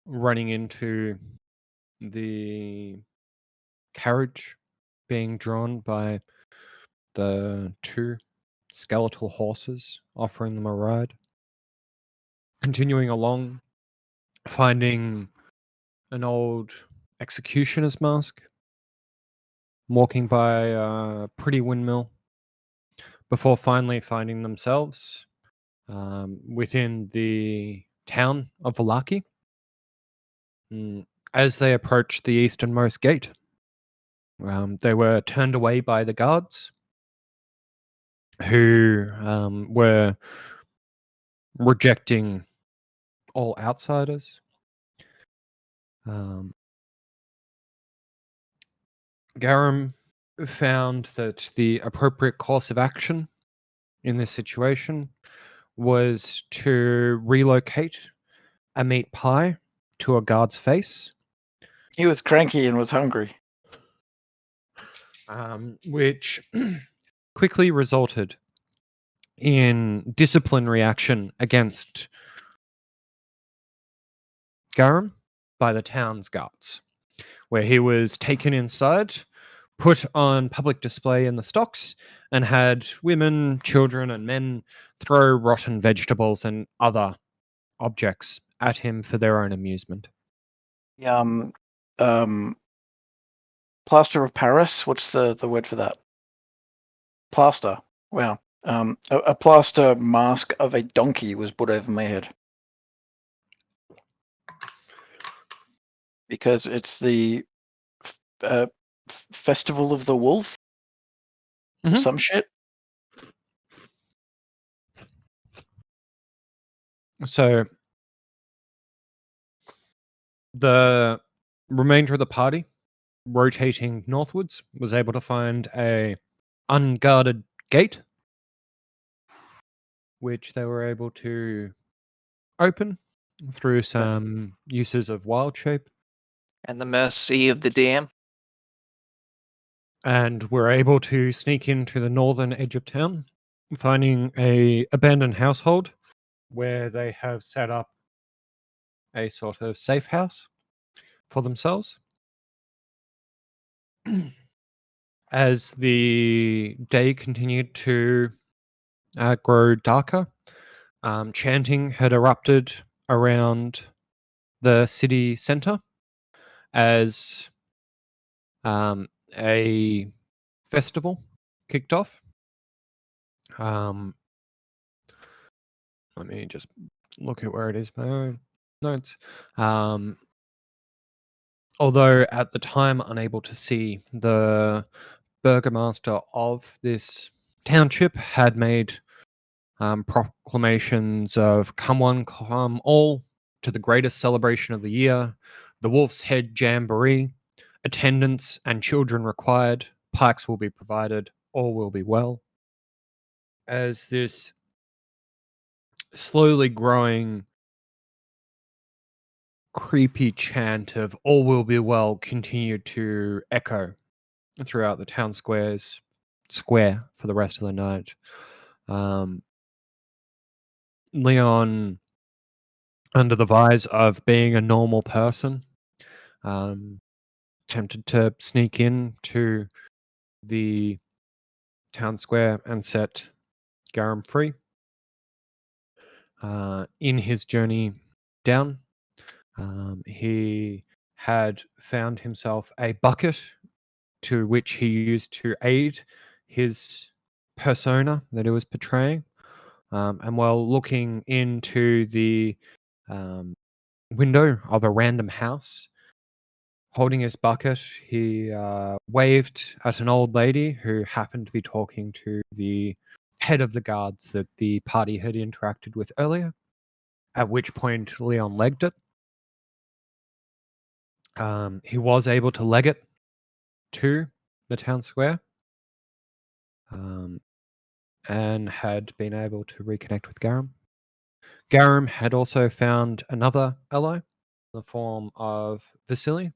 running into the carriage being drawn by the two skeletal horses, offering them a ride. Continuing along, finding an old executioner's mask, walking by a pretty windmill, before finally finding themselves within the town of Valaki. As they approached the easternmost gate, they were turned away by the guards, who were rejecting all outsiders. Garum found that the appropriate course of action in this situation was to relocate a meat pie to a guard's face. He was cranky and was hungry. Which quickly resulted in disciplinary action against Garum by the town's guards, where he was taken inside, put on public display in the stocks, and had women, children, and men throw rotten vegetables and other objects at him for their own amusement. Plaster of Paris. What's the word for that? Plaster. Wow. A plaster mask of a donkey was put over my head. Because it's the Festival of the Wolf? Some shit? So the remainder of the party, rotating northwards, was able to find a unguarded gate, which they were able to open through some uses of wild shape. And the mercy of the DM. And were able to sneak into the northern edge of town, finding a abandoned household where they have set up a sort of safe house for themselves. As the day continued to grow darker, chanting had erupted around the city center as a festival kicked off. Let me just look at where it is, my own notes. Although at the time unable to see, the burgomaster of this township had made proclamations of "Come one, come all" to the greatest celebration of the year, the Wolf's Head Jamboree. Attendance and children required. Pikes will be provided. All will be well. As this slowly growing creepy chant of "all will be well" continued to echo throughout the town square for the rest of the night. Leon, under the vise of being a normal person, attempted to sneak in to the town square and set Garum free. In his journey down, he had found himself a bucket to which he used to aid his persona that he was portraying. And while looking into the window of a random house, holding his bucket, he waved at an old lady who happened to be talking to the head of the guards that the party had interacted with earlier, at which point Leon legged it. He was able to leg it to the town square, and had been able to reconnect with Garum. Garum had also found another ally in the form of Vasily,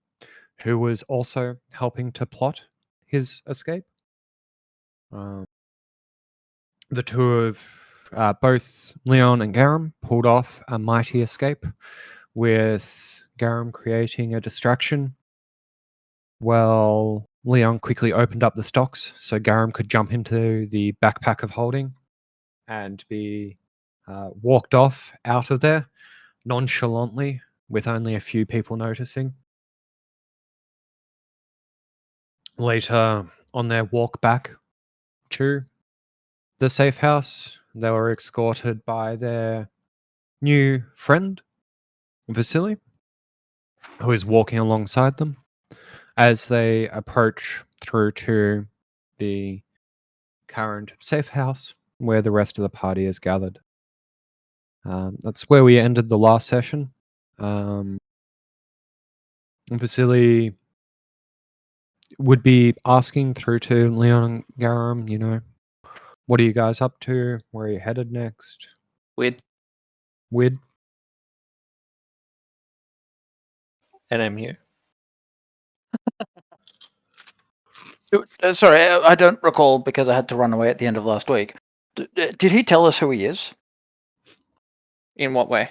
who was also helping to plot his escape. The two of both Leon and Garum pulled off a mighty escape, with Garum creating a distraction. Well, Leon quickly opened up the stocks so Garum could jump into the backpack of holding and be walked off out of there nonchalantly with only a few people noticing. Later, on their walk back to the safe house, they were escorted by their new friend, Vasily, who is walking alongside them as they approach through to the current safe house where the rest of the party is gathered. That's where we ended the last session. Vasily would be asking through to Leon and Garum, what are you guys up to? Where are you headed next? Weird. Wid? NMU. Sorry, I don't recall because I had to run away at the end of last week. Did he tell us who he is? In what way?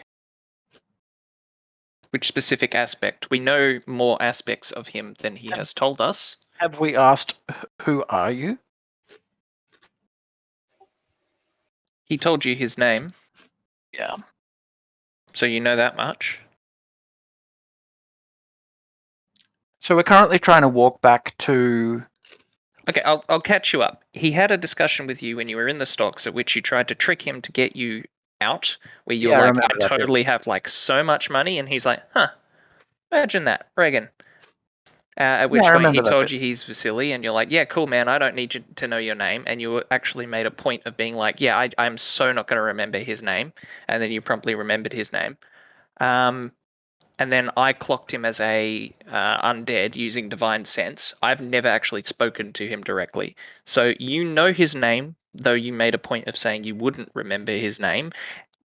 Which specific aspect? We know more aspects of him than he has told us. Have we asked, who are you? He told you his name, Yeah. so you know that much. So we're currently trying to walk back to... Okay, I'll catch you up. He had a discussion with you when you were in the stocks, at which you tried to trick him to get you out, where you're Yeah, I like, remember I that bit. totally have like so much money, and he's like, huh, imagine that, Reagan. At which Yeah, I point he remember that told bit. you he's Vasily, and you're like, yeah, cool, man, I don't need you to know your name. And you actually made a point of being like, yeah, I'm so not going to remember his name. And then you promptly remembered his name. And then I clocked him as a undead using divine sense. I've never actually spoken to him directly. So you know his name, though you made a point of saying you wouldn't remember his name.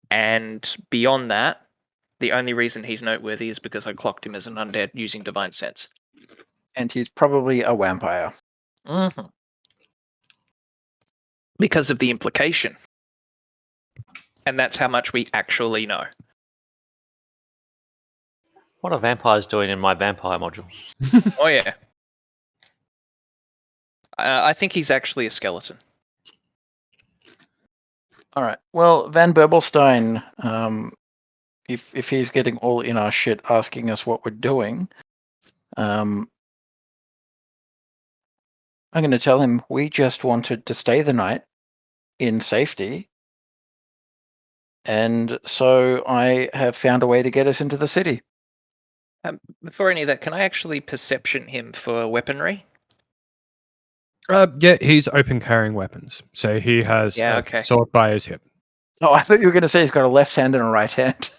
And beyond that, the only reason he's noteworthy is because I clocked him as an undead using divine sense. And he's probably a vampire. Mm-hmm. Because of the implication. And that's how much we actually know. What are vampires doing in my vampire module? Oh, yeah. I think he's actually a skeleton. All right. Well, Van Berbelstein, if he's getting all in our shit asking us what we're doing, I'm going to tell him we just wanted to stay the night in safety. And so I have found a way to get us into the city. Before any of that, can I actually perception him for weaponry? Yeah, he's open carrying weapons. So he has Yeah, a okay. sword by his hip. Oh, I thought you were going to say he's got a left hand and a right hand.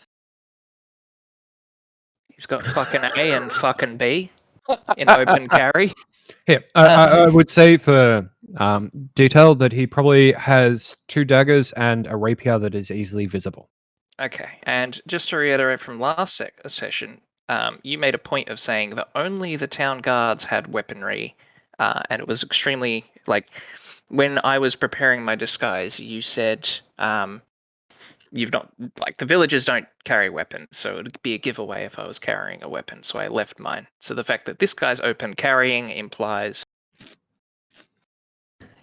He's got fucking A and fucking B in open carry. Here, I would say for detail that he probably has 2 daggers and a rapier that is easily visible. Okay, and just to reiterate from last session, you made a point of saying that only the town guards had weaponry, and it was extremely, like, when I was preparing my disguise, you said you've not, like, the villagers don't carry weapons, so it'd be a giveaway if I was carrying a weapon, so I left mine. So the fact that this guy's open carrying implies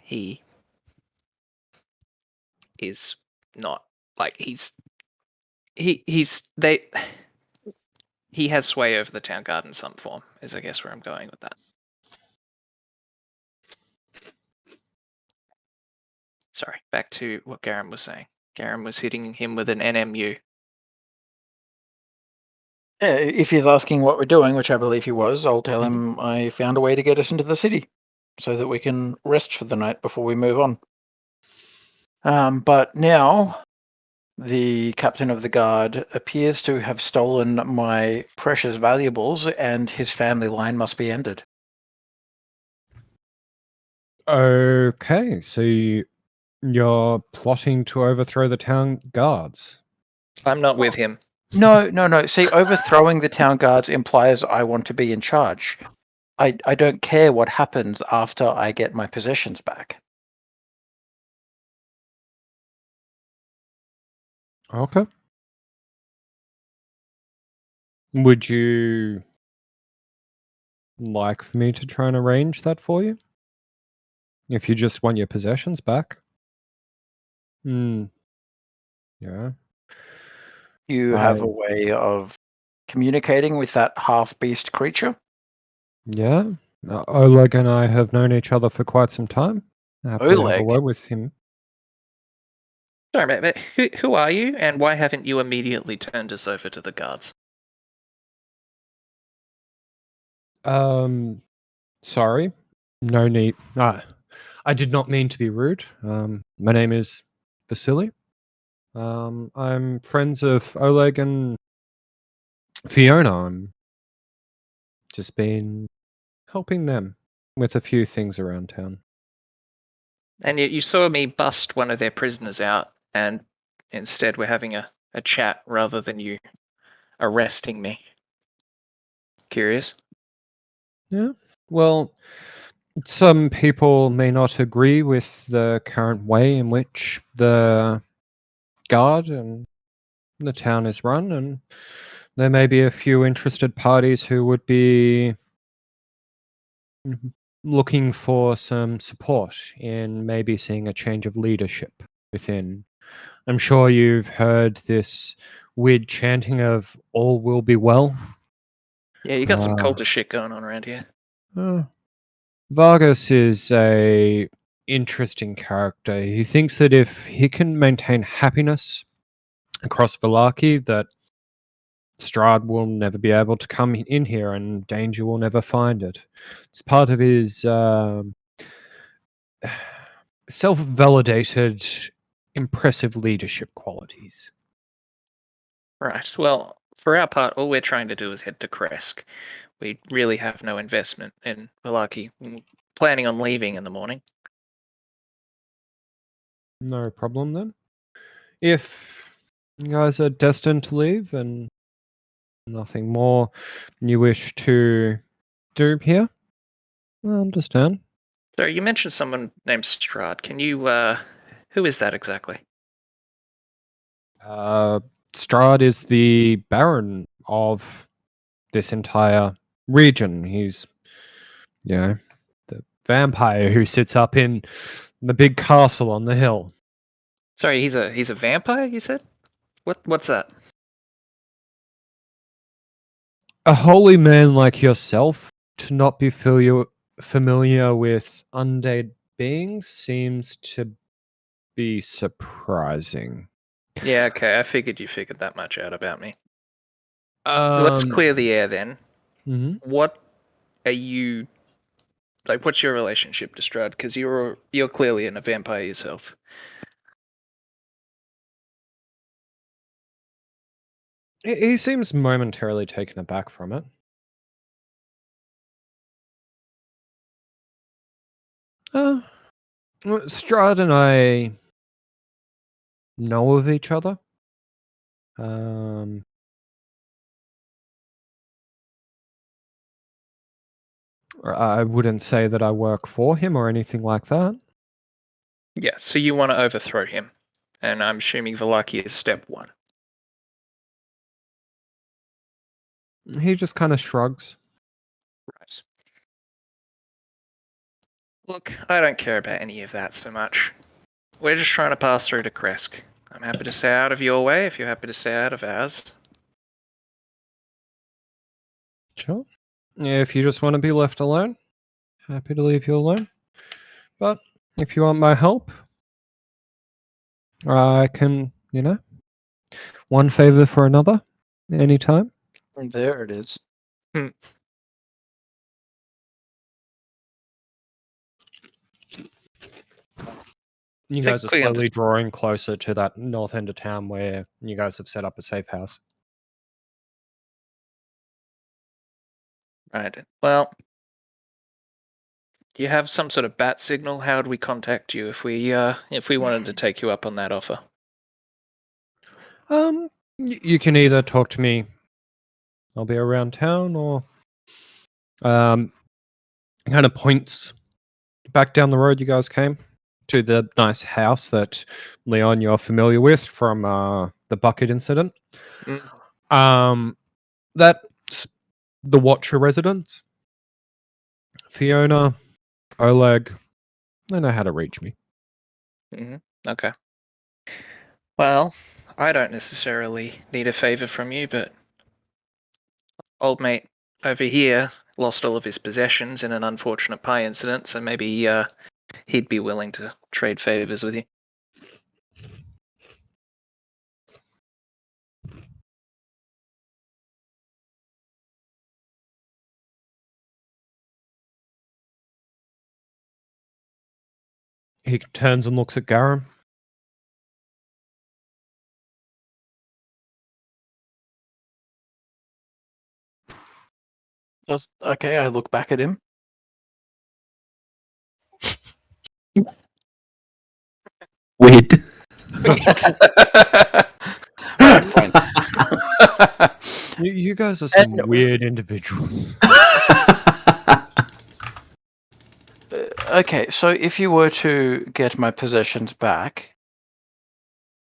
he is not, like, he has sway over the town guard in some form, is I guess where I'm going with that. Sorry, back to what Garen was saying. Garen was hitting him with an NMU. Yeah, if he's asking what we're doing, which I believe he was, I'll tell him I found a way to get us into the city so that we can rest for the night before we move on. But now the captain of the guard appears to have stolen my precious valuables and his family line must be ended. Okay, so you're plotting to overthrow the town guards. I'm not with him. No. See, overthrowing the town guards implies I want to be in charge. I don't care what happens after I get my possessions back. Okay. Would you like for me to try and arrange that for you? If you just want your possessions back? Hmm. Yeah. You have a way of communicating with that half-beast creature? Yeah. Oleg and I have known each other for quite some time. Happy to have a Oleg? word with him. Sorry, mate, but who are you, and why haven't you immediately turned us over to the guards? Sorry. No need. I did not mean to be rude. My name is Vasily. I'm friends of Oleg and Fiona. I'm just been helping them with a few things around town. And you saw me bust one of their prisoners out, and instead we're having a chat rather than you arresting me. Curious? Yeah. Well, some people may not agree with the current way in which the guard and the town is run, and there may be a few interested parties who would be looking for some support in maybe seeing a change of leadership within. I'm sure you've heard this weird chanting of "all will be well." Yeah, you got some cultist shit going on around here. Vargas is a interesting character. He thinks that if he can maintain happiness across Vallaki, that Strahd will never be able to come in here and danger will never find it. It's part of his self-validated, impressive leadership qualities. Right. Well, for our part, all we're trying to do is head to Kresk. We really have no investment in Vallaki. Planning on leaving in the morning. No problem then. If you guys are destined to leave and nothing more you wish to do here, I understand. Sorry, you mentioned someone named Strahd. Can you, who is that exactly? Strahd is the Baron of this entire region. He's, the vampire who sits up in the big castle on the hill. Sorry, he's a vampire, you said? What's that? A holy man like yourself to not be familiar with undead beings seems to be surprising. Yeah, okay, I figured you figured that much out about me. So let's clear the air then. Mhm. What are you like? What's your relationship to Strahd? Because you're clearly a vampire yourself. He seems momentarily taken aback from it. Well, Strahd and I know of each other. I wouldn't say that I work for him or anything like that. Yeah, so you want to overthrow him. And I'm assuming Vallaki is step one. He just kind of shrugs. Right. Look, I don't care about any of that so much. We're just trying to pass through to Kresk. I'm happy to stay out of your way if you're happy to stay out of ours. Sure. If you just want to be left alone, happy to leave you alone. But if you want my help, I can, one favor for another, anytime. There it is. You guys are slowly drawing closer to that north end of town where you guys have set up a safe house. Right. Well, do you have some sort of bat signal? How would we contact you if we wanted to take you up on that offer? You can either talk to me. I'll be around town, or kind of points back down the road you guys came to the nice house that Leon you're familiar with from the bucket incident. Mm. That's the Watcher residence. Fiona, Oleg, they know how to reach me. Okay. Well, I don't necessarily need a favor from you, but old mate over here lost all of his possessions in an unfortunate pie incident, so maybe he'd be willing to trade favors with you. He turns and looks at Garum. Okay, I look back at him. Weird. Right, fine. You guys are some And- weird individuals. Okay, so if you were to get my possessions back,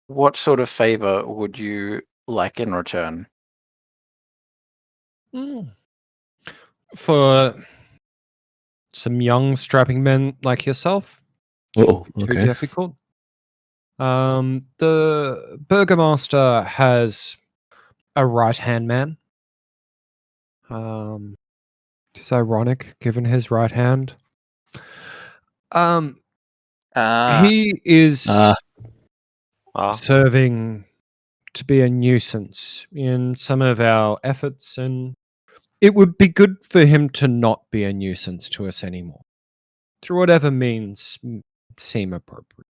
what sort of favor would you like in return? For some young strapping men like yourself, Oh, too okay. difficult. The Burgomaster has a right-hand man. It's ironic given his right hand. He is serving to be a nuisance in some of our efforts, and it would be good for him to not be a nuisance to us anymore, through whatever means seem appropriate.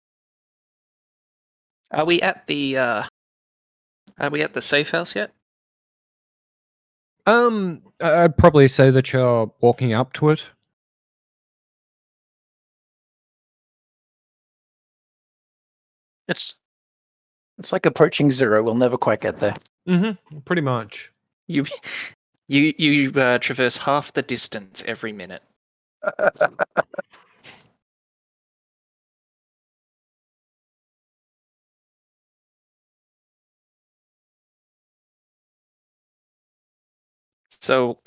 Are we at the safe house yet? I'd probably say that you're walking up to it. It's like approaching zero. We'll never quite get there. Mm-hmm. Pretty much. You traverse half the distance every minute. So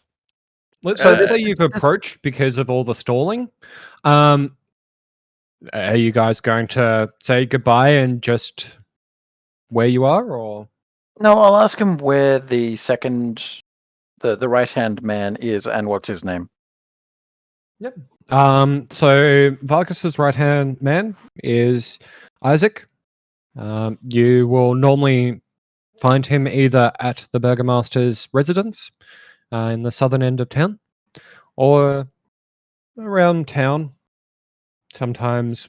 Let's say you've approached because of all the stalling. Are you guys going to say goodbye and just where you are, or? No, I'll ask him where the the right-hand man is and what's his name. Yep. So Vargas's right-hand man is Isaac. You will normally find him either at the Burgomaster's residence in the southern end of town, or around town, sometimes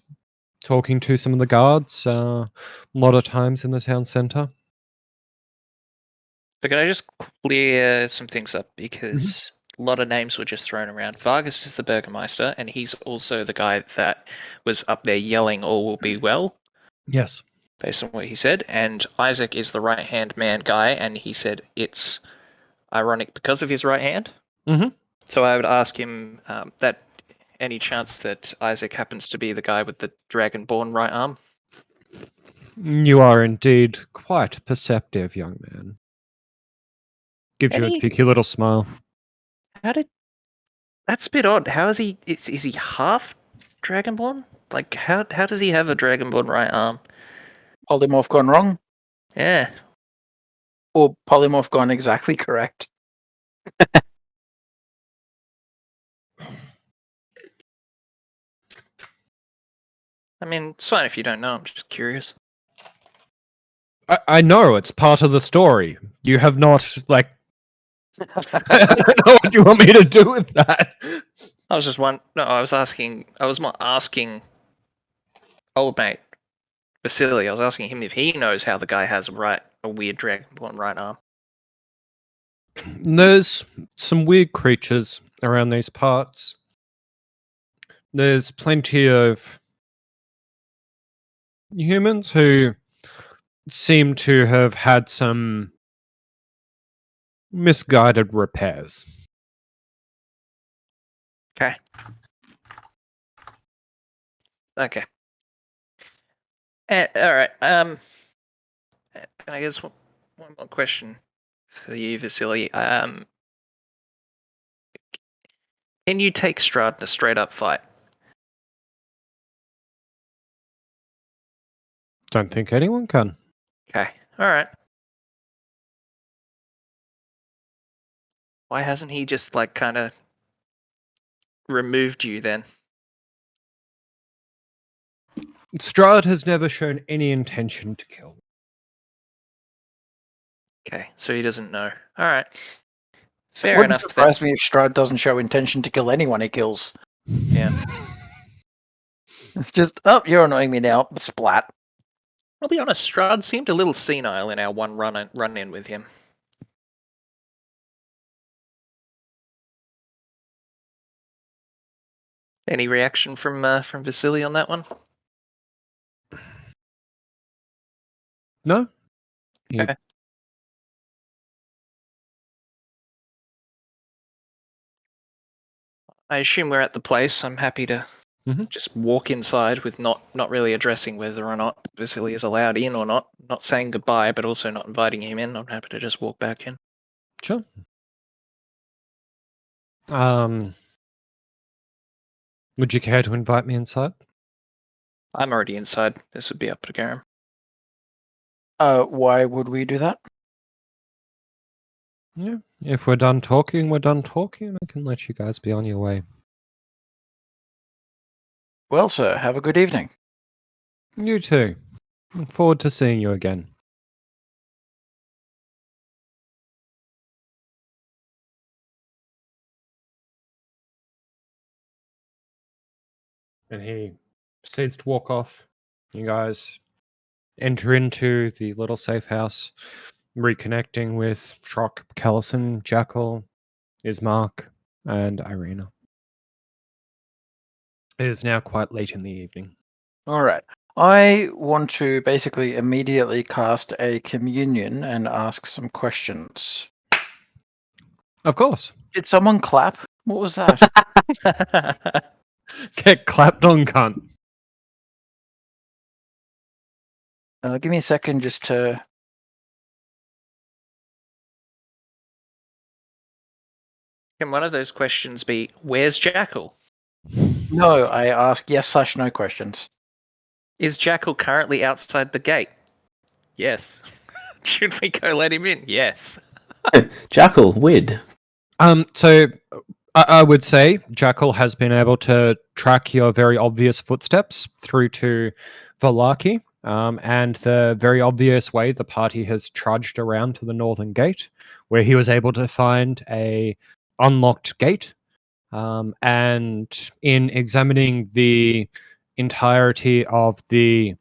talking to some of the guards, a lot of times in the town centre. But can I just clear some things up, because a lot of names were just thrown around. Vargas is the Burgermeister, and he's also the guy that was up there yelling "All will be well," Yes. based on what he said. And Isaac is the right-hand man guy, and he said it's ironic because of his right hand. Mm-hmm. So I would ask him that any chance that Isaac happens to be the guy with the dragonborn right arm. You are indeed quite perceptive, young man. Gives you a Any- cheeky little smile. That's a bit odd. How is he? Is he half dragonborn? Like how does he have a dragonborn right arm? Polymorph gone wrong, Yeah. or polymorph gone exactly correct? I mean, it's fine if you don't know. I'm just curious. I know it's part of the story. You have not like. I don't know what you want me to do with that. I was just one. No, I was asking. I was not asking old mate Vasily. I was asking him if he knows how the guy has a weird dragonborn right arm. There's some weird creatures around these parts. There's plenty of humans who seem to have had some misguided repairs. Okay. Okay. All right. And I guess one more question. for you, Vasily. Can you take Strahd in a straight up fight? Don't think anyone can. Okay. Alright. Why hasn't he just like kind of removed you then? Strahd has never shown any intention to kill. Okay, so he doesn't know. Alright. Fair Wouldn't enough then. surprise me if Strahd doesn't show intention to kill anyone he kills. Yeah. It's just, oh, you're annoying me now. Splat. I'll be honest, Strahd seemed a little senile in our one run in with him. Any reaction from Vasily on that one? No? He- Okay. I assume we're at the place. I'm happy to Mhm. just walk inside with not really addressing whether or not Vasily is allowed in or not. Not saying goodbye, but also not inviting him in. I'm happy to just walk back in. Sure. Would you care to invite me inside? I'm already inside. This would be up to Garam. Why would we do that? Yeah. If we're done talking, we're done talking. I can let you guys be on your way. Well, sir, have a good evening. You too. Look forward to seeing you again. And he proceeds to walk off. You guys enter into the little safe house, reconnecting with Shock, Callison, Jackal, Ismark, and Irina. It is now quite late in the evening. All right. I want to basically immediately cast a communion and ask some questions. Of course. Did someone clap? What was that? Get clapped on, cunt. Give me a second just to... Can one of those questions be, where's Jackal? No, I ask yes/no questions. Is Jackal currently outside the gate? Yes. Should we go let him in? Yes. Jackal, Wid. So I would say Jackal has been able to track your very obvious footsteps through to Valaki, and the very obvious way the party has trudged around to the northern gate, where he was able to find a unlocked gate. And in examining the entirety of the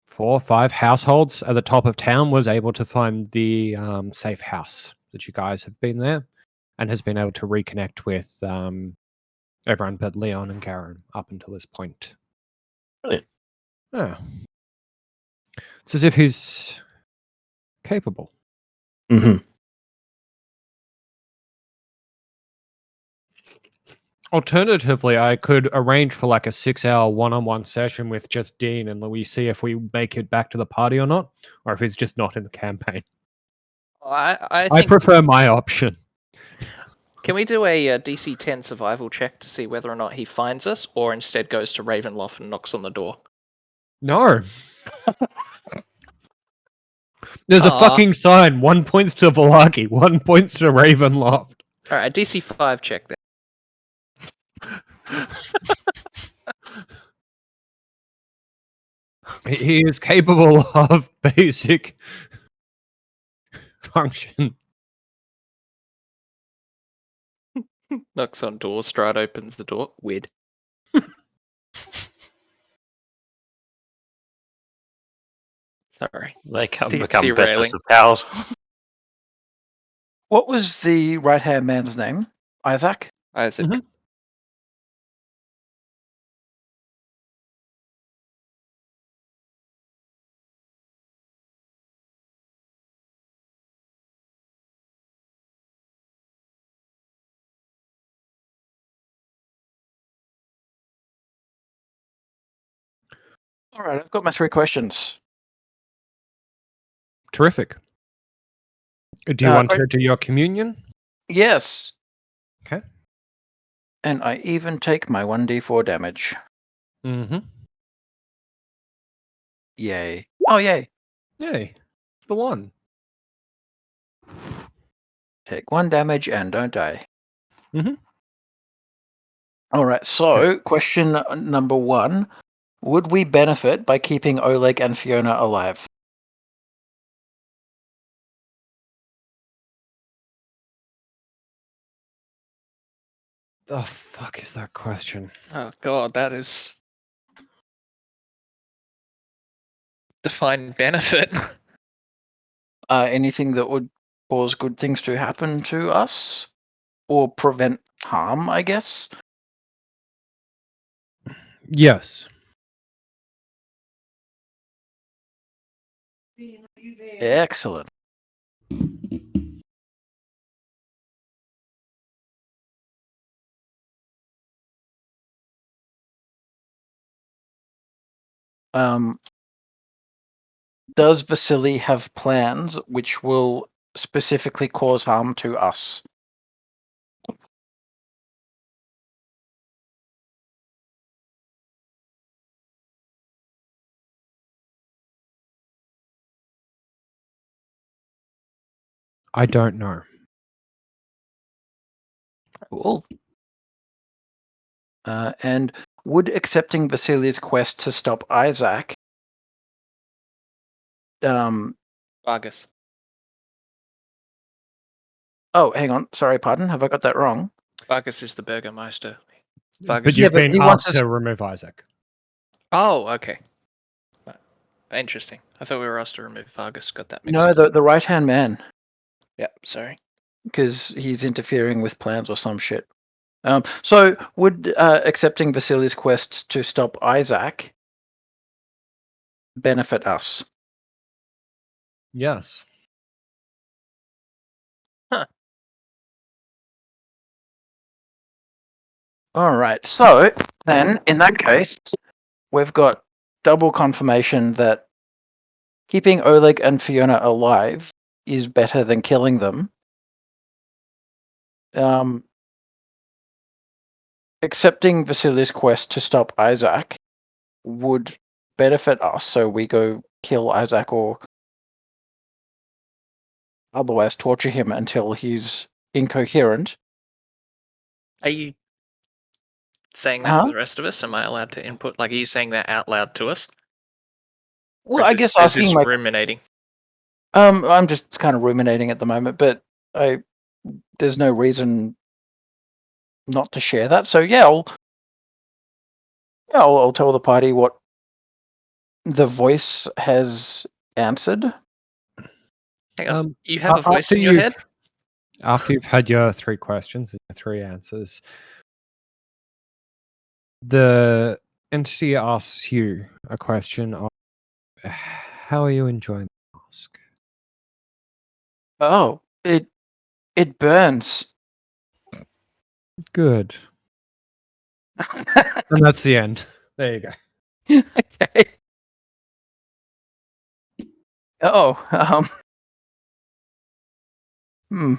4 or 5 households at the top of town, was able to find the safe house that you guys have been there, and has been able to reconnect with everyone but Leon and Karen up until this point. Brilliant. Yeah. It's as if he's capable. Mm-hmm. Alternatively, I could arrange for like a 6-hour one-on-one session with just Dean, and we see if we make it back to the party or not, or if he's just not in the campaign. I I think. prefer my option. Can we do a DC 10 survival check to see whether or not he finds us, or instead goes to Ravenloft and knocks on the door? No. There's a Aw. fucking sign. 1 points to Valaki, 1 points to Ravenloft. All right, DC 5 check then. He is capable of basic function. Knocks on door. Strahd opens the door. Weird. Sorry. They can De- become derailing. bestest of pals. What was the right-hand man's name? Isaac? Isaac. Mhm. All right, I've got my 3 questions. Terrific. Do you want to do your communion? Yes. Okay. And I even take my 1d4 damage. Mm-hmm. Yay. Oh, yay. Yay. It's the one. Take 1 damage and don't die. Mm-hmm. All right, so question number 1. Would we benefit by keeping Oleg and Fiona alive? The fuck is that question? Oh god, that is define benefit. Anything that would cause good things to happen to us? Or prevent harm, I guess? Yes. Excellent. Does Vasily have plans which will specifically cause harm to us? I don't know. Cool. And would accepting Vasily's quest to stop Isaac Vargas. Oh, hang on. Sorry, pardon. Have I got that wrong? Vargas is the Burgermeister. But Vargas you've but been he wants asked us- to remove Isaac. Oh, okay. Interesting. I thought we were asked to remove Vargas. Got that mixed No, up. the right-hand man, Yeah, sorry. because he's interfering with plans or some shit. So would accepting Vasily's quest to stop Isaac benefit us? Yes. All right. So then, in that case, we've got double confirmation that keeping Oleg and Fiona alive is better than killing them. Accepting Vasily's quest to stop Isaac would benefit us, so we go kill Isaac or otherwise torture him until he's incoherent. Are you saying that for the rest of us? Am I allowed to input? Like, are you saying that out loud to us? Well, Or I is guess this, is asking this my ruminating? I'm just kind of ruminating at the moment, but there's no reason not to share that. So yeah, I'll tell the party what the voice has answered. Hang on. You a- have a voice after in your you've- head? After you've had your 3 questions and your 3 answers, the entity asks you a question of how are you enjoying the task? Oh, it burns. Good. And that's the end. There you go. Okay. Oh, Mhm.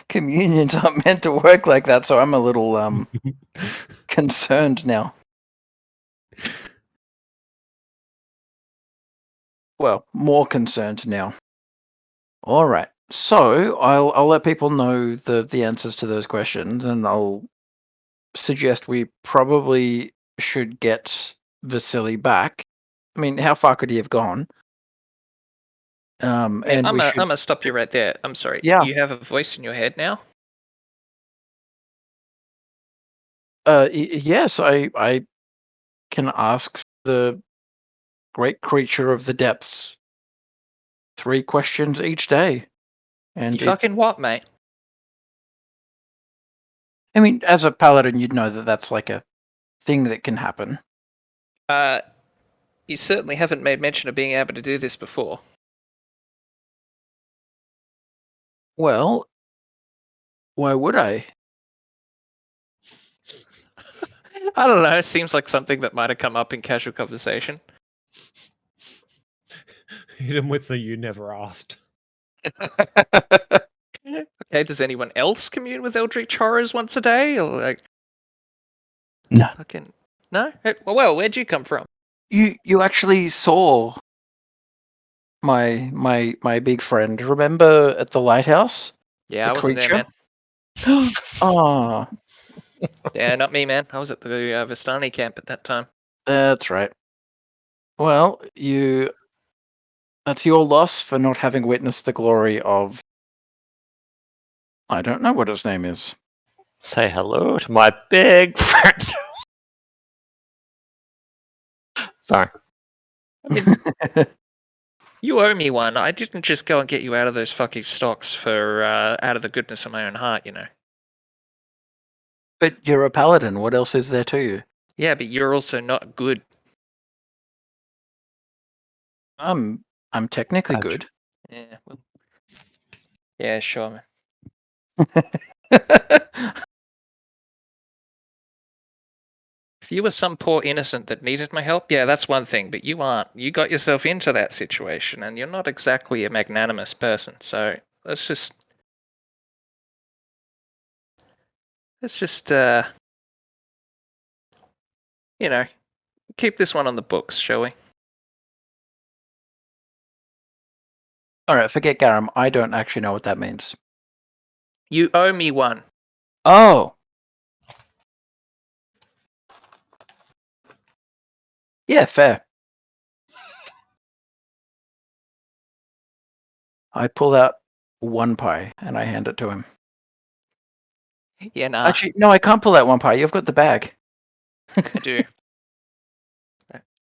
communions aren't meant to work like that, so I'm a little concerned now. Well, more concerned now. All right. So I'll let people know the answers to those questions, and I'll suggest we probably should get Vasily back. I mean, how far could he have gone? Man, And I'm we should. gonna stop you right there. I'm sorry. Yeah. You have a voice in your head now? Yes, I can ask the great creature of the depths 3 questions each day, and You fucking what, mate? I mean, as a paladin, you'd know that that's like a thing that can happen. You certainly haven't made mention of being able to do this before. Well, why would I? I don't know. It seems like something that might have come up in casual conversation. Hit him with the "you never asked." Okay, does anyone else commune with eldritch horrors once a day? Or like, No. fucking no? Well, where'd you come from? You actually saw my big friend. Remember at the lighthouse? Yeah, The I wasn't there, creature? man. Ah, Yeah, not me, man. I was at the Vistani camp at that time. that's right. Well, that's your loss for not having witnessed the glory of, I don't know what his name is. Say hello to my big friend. Sorry. I mean, you owe me one. I didn't just go and get you out of those fucking stocks for out of the goodness of my own heart, you know. But you're a paladin. What else is there to you? Yeah, but you're also not good. I'm technically Touch. good. Yeah, well, yeah, sure, man. If you were some poor innocent that needed my help, yeah, that's one thing. But you aren't. You got yourself into that situation, and you're not exactly a magnanimous person. So let's just you know, keep this one on the books, shall we? All right, forget Garam. I don't actually know what that means. You owe me one. Oh. Yeah, fair. I pull out one pie and I hand it to him. Yeah, nah, Actually, no, I can't pull out one pie. You've got the bag. I do.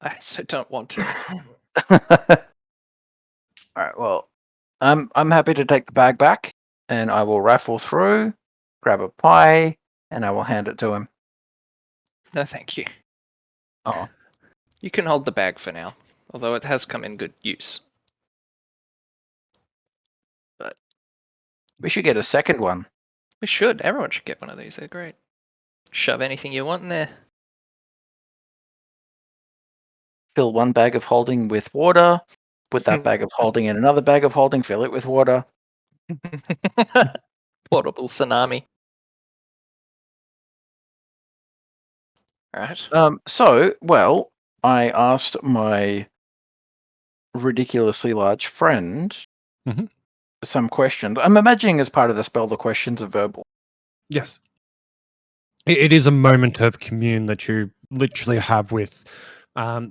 I also don't want it. All right, well, I'm happy to take the bag back, and I will rifle through, grab a pie, and I will hand it to him. No, thank you. Oh, You can hold the bag for now, although it has come in good use. But we should get a second one. we should. Everyone should get one of these. They're great. Shove anything you want in there. Fill one bag of holding with water. Put that bag of holding in another bag of holding. Fill it with water. Portable tsunami. Alright. Well, I asked my ridiculously large friend Mhm. some questions. I'm imagining as part of the spell, the questions are verbal. Yes. It is a moment of commune that you literally have with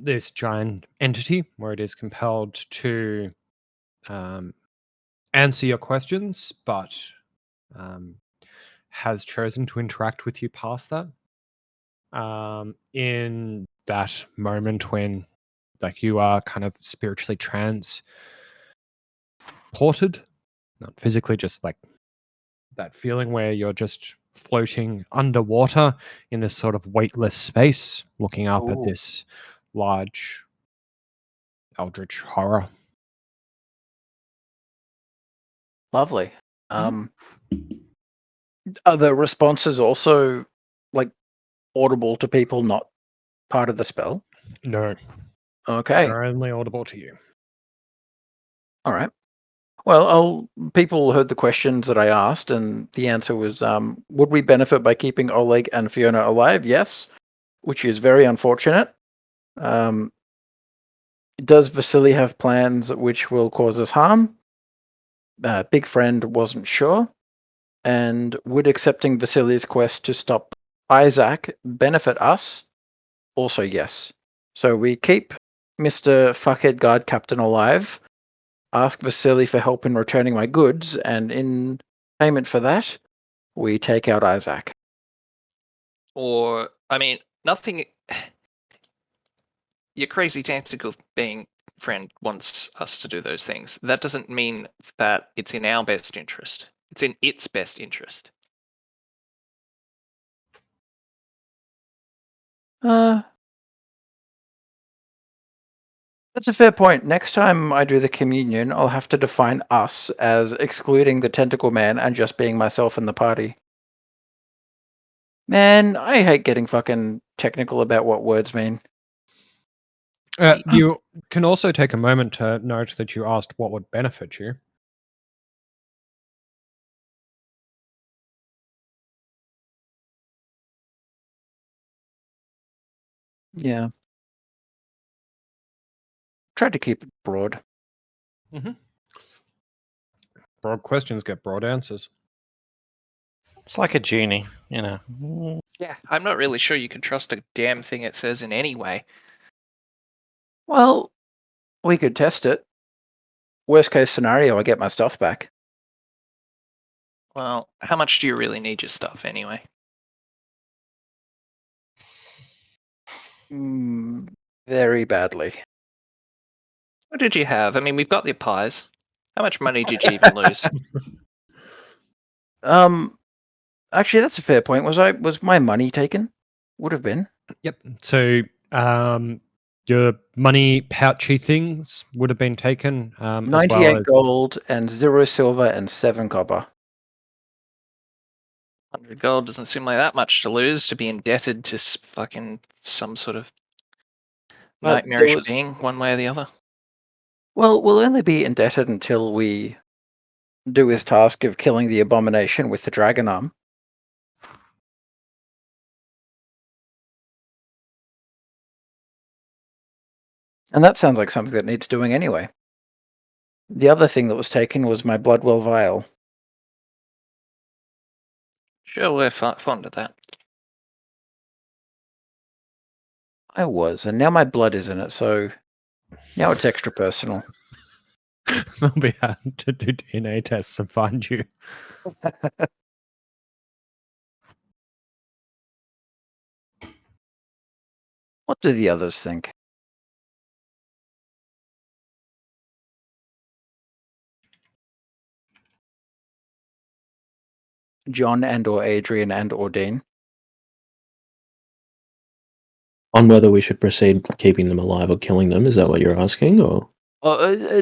this giant entity where it is compelled to answer your questions, but has chosen to interact with you past that. In that moment when like you are kind of spiritually transported, not physically, just like that feeling where you're just floating underwater in this sort of weightless space, looking up at Ooh. this large eldritch horror. Lovely. Are the responses also like audible to people not part of the spell? No, Okay. they're only audible to you. All right. Well, people heard the questions that I asked, and the answer was, would we benefit by keeping Oleg and Fiona alive? Yes, which is very unfortunate. Does Vasily have plans which will cause us harm? Big Friend wasn't sure. And would accepting Vasily's quest to stop Isaac benefit us? Also, yes. So we keep Mr. Fuckhead Guard Captain alive, ask Vasily for help in returning my goods, and in payment for that, we take out Isaac. Or, I mean, nothing. Your crazy tentacle being friend wants us to do those things. That doesn't mean that it's in our best interest. It's in its best interest. That's a fair point. Next time I do the communion, I'll have to define us as excluding the tentacle man and just being myself in the party. Man, I hate getting fucking technical about what words mean. You can also take a moment to note that you asked what would benefit you. Yeah. Tried to keep it broad. Broad questions get broad answers. It's like a genie, you know. Yeah, I'm not really sure you can trust a damn thing it says in any way. Well, we could test it. Worst case scenario, I get my stuff back. Well, how much do you really need your stuff anyway? Very badly. What did you have? I mean, we've got your pies. How much money did you even lose? Actually, that's a fair point. Was my money taken? Would have been. Yep. So your money pouchy things would have been taken, as 98 well as gold and 0 silver and 7 copper. 100 gold doesn't seem like that much to lose to be indebted to fucking some sort of But nightmarish being, one way or the other. Well, we'll only be indebted until we do his task of killing the abomination with the dragon arm. And that sounds like something that needs doing anyway. The other thing that was taken was my Bloodwell vial. Sure, we're fond of that. I was, and now my blood is in it, so now it's extra personal. they'll be able to do DNA tests and find you. What do the others think? John and or Adrian and or Dean? On whether we should proceed keeping them alive or killing them, is that what you're asking? Or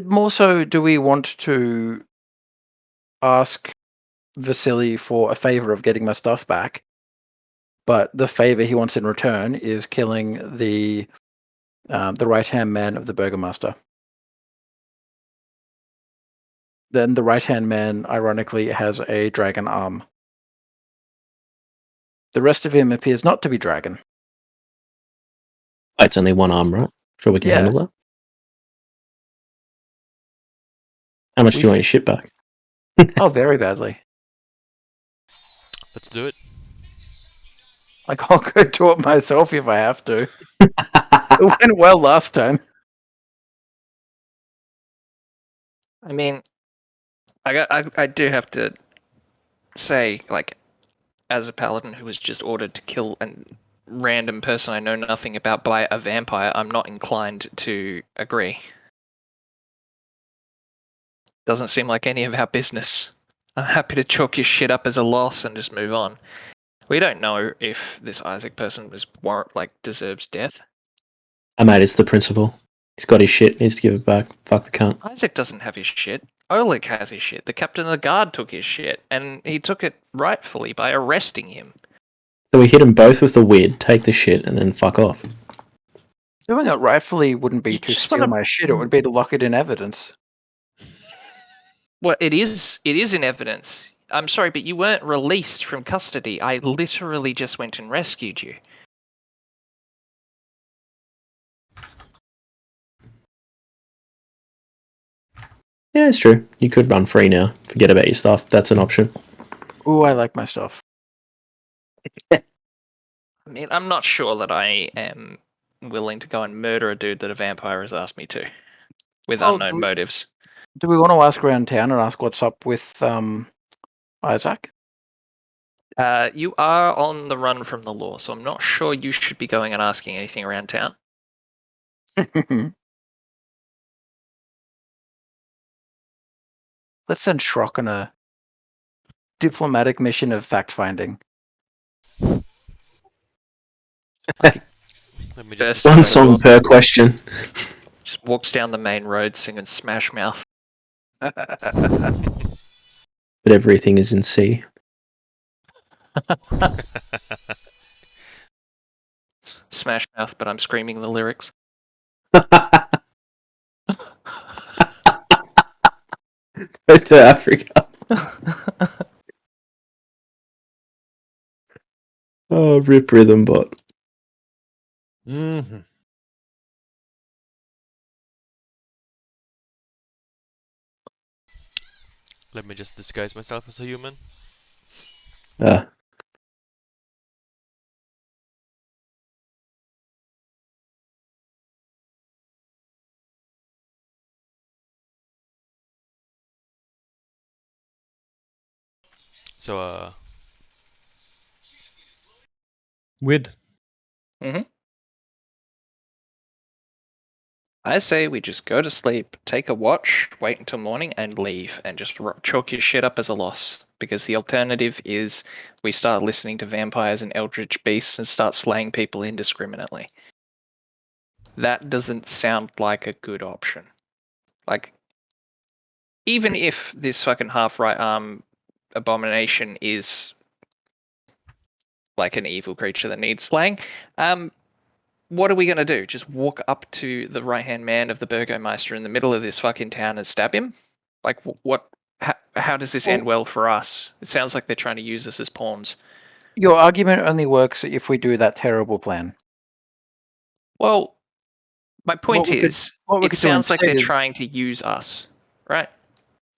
More so, do we want to ask Vasily for a favor of getting my stuff back? But the favor he wants in return is killing the right-hand man of the Burgomaster. Then the right-hand man, ironically, has a dragon arm. The rest of him appears not to be dragon. it's only one arm, right? Sure, we can Yeah. handle that. How much We do you want your think- shit back? Oh, very badly. Let's do it. Like, I'll go do it myself if I have to. It went well last time. I mean, I do have to say, like, as a paladin who was just ordered to kill a random person I know nothing about by a vampire, I'm not inclined to agree. Doesn't seem like any of our business. I'm happy to chalk your shit up as a loss and just move on. We don't know if this Isaac person was deserves death. Mate, it's the principal. He's got his shit. Needs to give it back. Fuck the cunt. Isaac doesn't have his shit. Oleg has his shit. The captain of the guard took his shit, and he took it rightfully by arresting him. So we hit them both with the weird, take the shit, and then fuck off. Doing it rightfully wouldn't be You to just steal wanna- my shit, it would be to lock it in evidence. Well, it is in evidence. I'm sorry, but you weren't released from custody. I literally just went and rescued you. Yeah, it's true. You could run free now. Forget about your stuff. That's an option. Ooh, I like my stuff. I mean, I'm not sure that I am willing to go and murder a dude that a vampire has asked me to, with unknown motives. Do we want to ask around town and ask what's up with Isaac? You are on the run from the law, so I'm not sure you should be going and asking anything around town. Let's send Shrock on a diplomatic mission of fact-finding. Let me just First One One song per question. Just walks down the main road singing Smash Mouth. But everything is in C. Smash Mouth, but I'm screaming the lyrics. To Africa. Oh, rip rhythm bot. Mm-hmm. Let me just disguise myself as a human. Ah. So, Wid. I say we just go to sleep, take a watch, wait until morning, and leave, and just chalk your shit up as a loss. Because the alternative is we start listening to vampires and eldritch beasts and start slaying people indiscriminately. That doesn't sound like a good option. Like, even if this fucking half right arm abomination is like an evil creature that needs slaying, what are we going to do? Just walk up to the right-hand man of the Burgomeister in the middle of this fucking town and stab him? Like, what? How does this end well for us? It sounds like they're trying to use us as pawns. Your argument only works if we do that terrible plan. Well, my point we could- is, what we it could do sounds like instead they're is- trying to use us, right?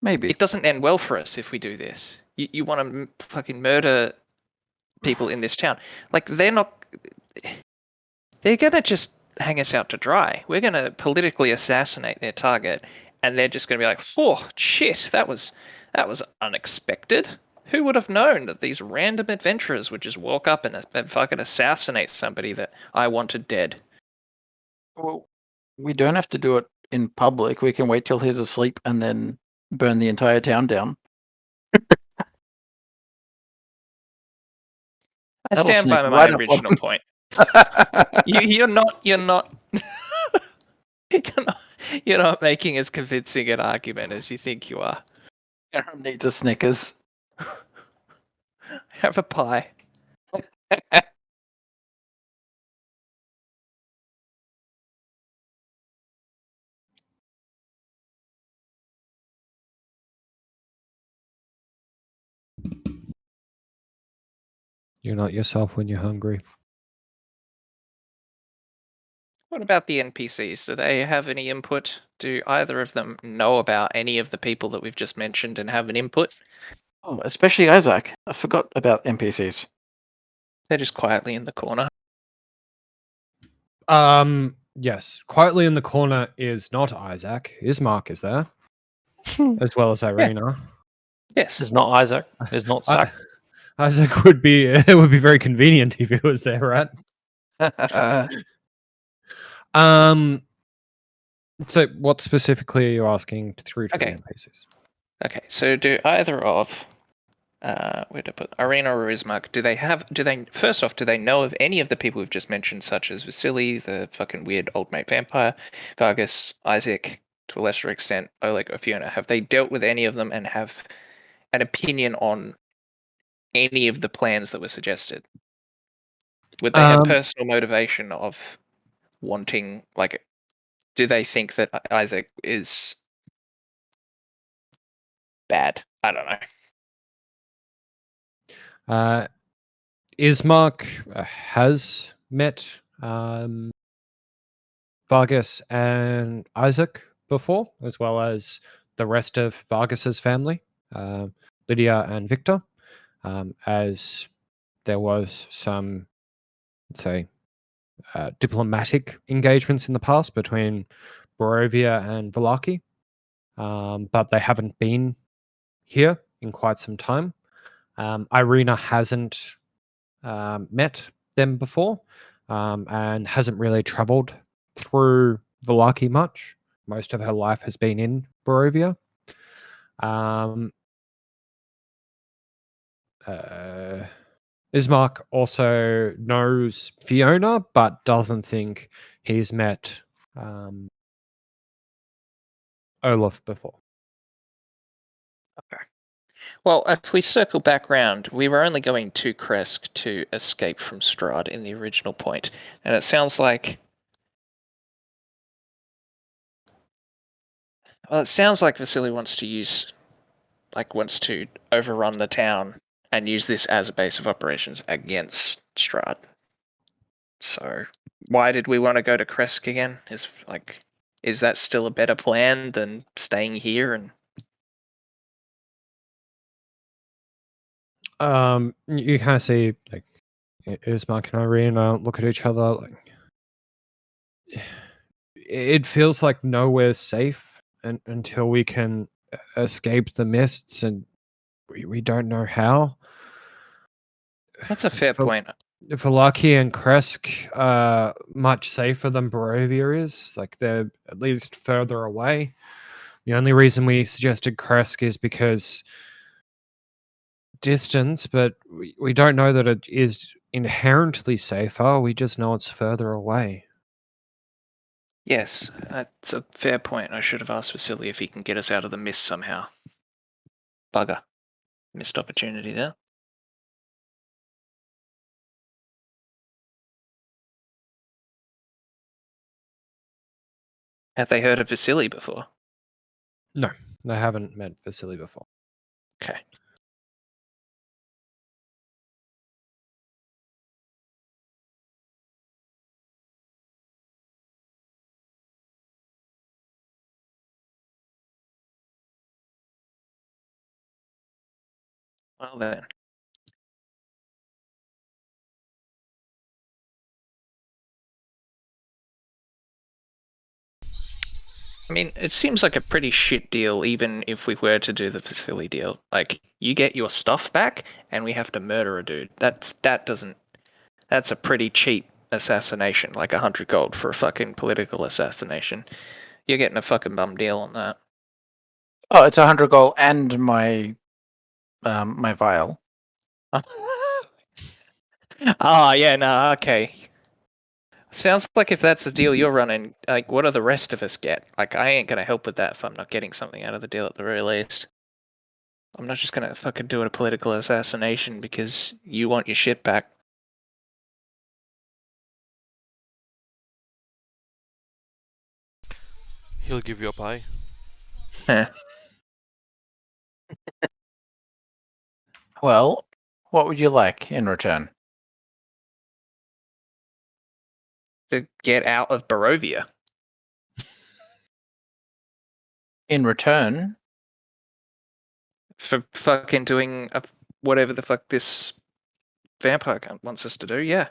Maybe. It doesn't end well for us if we do this. You want to fucking murder people in this town. Like, they're not... They're going to just hang us out to dry. We're going to politically assassinate their target, and they're just going to be like, "Oh shit, that was unexpected. Who would have known that these random adventurers would just walk up and fucking assassinate somebody that I wanted dead?" Well, we don't have to do it in public. We can wait till he's asleep and then burn the entire town down. I That'll stand by sneak my right up on original them. point. You're not you're not making as convincing an argument as you think you are. Aram needs a Snickers. Have a pie. You're not yourself when you're hungry. What about the NPCs? Do they have any input? Do either of them know about any of the people that we've just mentioned and have an input? Oh, especially Isaac. I forgot about NPCs. They're just quietly in the corner. Yes. Quietly in the corner is not Isaac. Ismark is there, as well as Irina. Yes. It's not Isaac. It's not Sack. Isaac would be it would be very convenient if he was there, right? So what specifically are you asking through to the Okay. NPCs? Okay, so do either of where to put Irina or Ismark, do they first off, do they know of any of the people we've just mentioned, such as Vasily, the fucking weird old mate vampire, Vargas, Isaac, to a lesser extent, Oleg or Fiona? Have they dealt with any of them and have an opinion on any of the plans that were suggested? Would they have personal motivation of wanting, like, do they think that Isaac is bad? I don't know. Ismark has met Vargas and Isaac before, as well as the rest of Vargas's family, Lydia and Victor, as there was some, let's say, diplomatic engagements in the past between Barovia and Vallaki, but they haven't been here in quite some time. Irina hasn't met them before and hasn't really traveled through Vallaki much. Most of her life has been in Barovia. Ismark also knows Fiona, but doesn't think he's met Olaf before. Okay. Well, if we circle back round, we were only going to Kresk to escape from Strahd in the original point, and it sounds like Well, it sounds like Vasily wants to overrun the town and use this as a base of operations against Strahd. So, why did we want to go to Kresk again? Is that still a better plan than staying here? And you kind of see like Ismark and Irene look at each other like it feels like nowhere's safe until we can escape the mists, and we don't know how. that's a fair point. Valaki and Kresk are much safer than Barovia is. Like, they're at least further away. The only reason we suggested Kresk is because distance, but we don't know that it is inherently safer. We just know it's further away. Yes, that's a fair point. I should have asked Vasily if he can get us out of the mist somehow. Bugger. Missed opportunity there. Have they heard of Vasily before? No, they haven't met Vasily before. Okay. Well then. I mean, it seems like a pretty shit deal, even if we were to do the Vasily deal. Like, you get your stuff back, and we have to murder a dude. That's a pretty cheap assassination, like 100 gold for a fucking political assassination. You're getting a fucking bum deal on that. Oh, it's 100 gold and my my vial. Ah, yeah, no, okay. Sounds like if that's the deal you're running, like, what do the rest of us get? Like, I ain't gonna help with that if I'm not getting something out of the deal at the very least. I'm not just gonna fucking do a political assassination because you want your shit back. He'll give you a pie. Heh. Well, what would you like in return? To get out of Barovia. In return, For fucking doing whatever the fuck this vampire cunt wants us to do, yeah.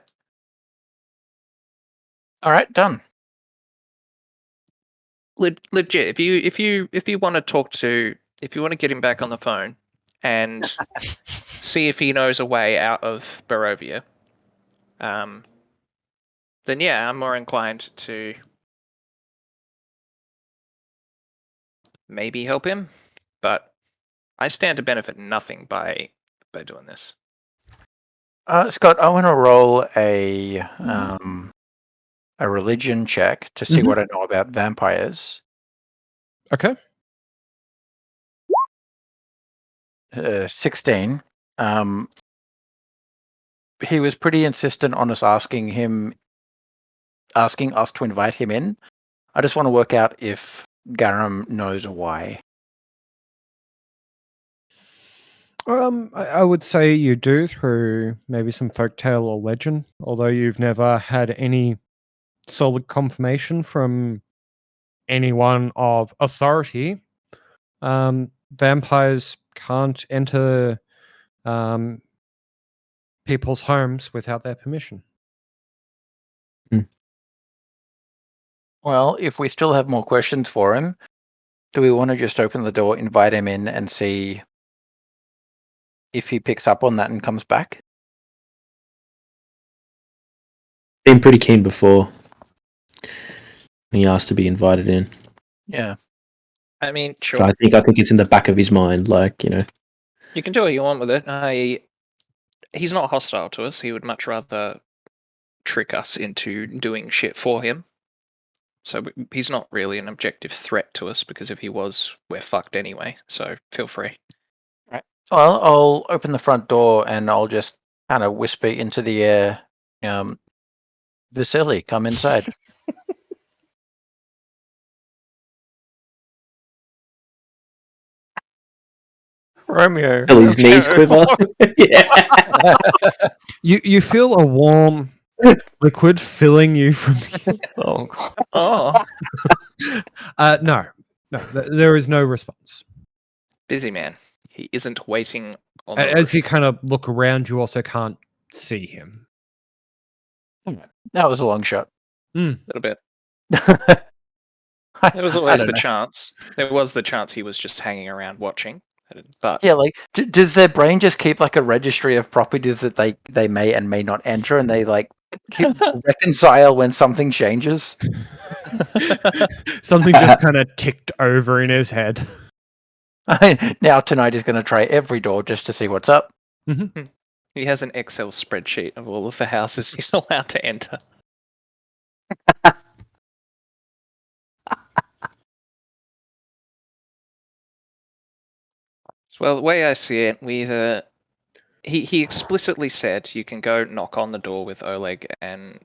all right, done. Legit, if you want to if you want to get him back on the phone and see if he knows a way out of Barovia, then yeah, I'm more inclined to maybe help him, but I stand to benefit nothing by doing this. Scott, I want to roll a religion check to see what I know about vampires. Okay. 16. He was pretty insistent on us asking us to invite him in. I just want to work out if Garam knows why. I would say you do through maybe some folktale or legend, although you've never had any solid confirmation from anyone of authority. Vampires can't enter people's homes without their permission. Well, if we still have more questions for him, do we want to just open the door, invite him in, and see if he picks up on that and comes back? Been pretty keen before. He asked to be invited in. Yeah. I mean, So sure. I think it's in the back of his mind, like, you know. You can do what you want with it. He's not hostile to us. He would much rather trick us into doing shit for him. So he's not really an objective threat to us, because if he was, we're fucked anyway. So feel free. Right. Well, I'll open the front door and I'll just kind of whisper into the air, Vasily, come inside. Romeo. Till his knees quiver. Yeah. You feel a warm liquid filling you from the... Oh, God. Oh, No, there is no response. busy man. He isn't waiting on the As you roof. kind of look around, you also can't see him. That was a long shot. A little bit. I There was I always don't the know. chance. There was the chance he was just hanging around watching. But Yeah, like, does their brain just keep like a registry of properties that they may and may not enter, and they like reconcile when something changes? Something just kind of ticked over in his head. Now tonight is going to try every door just to see what's up. he has an Excel spreadsheet of all of the houses he's allowed to enter. Well, the way I see it, he explicitly said you can go knock on the door with Oleg and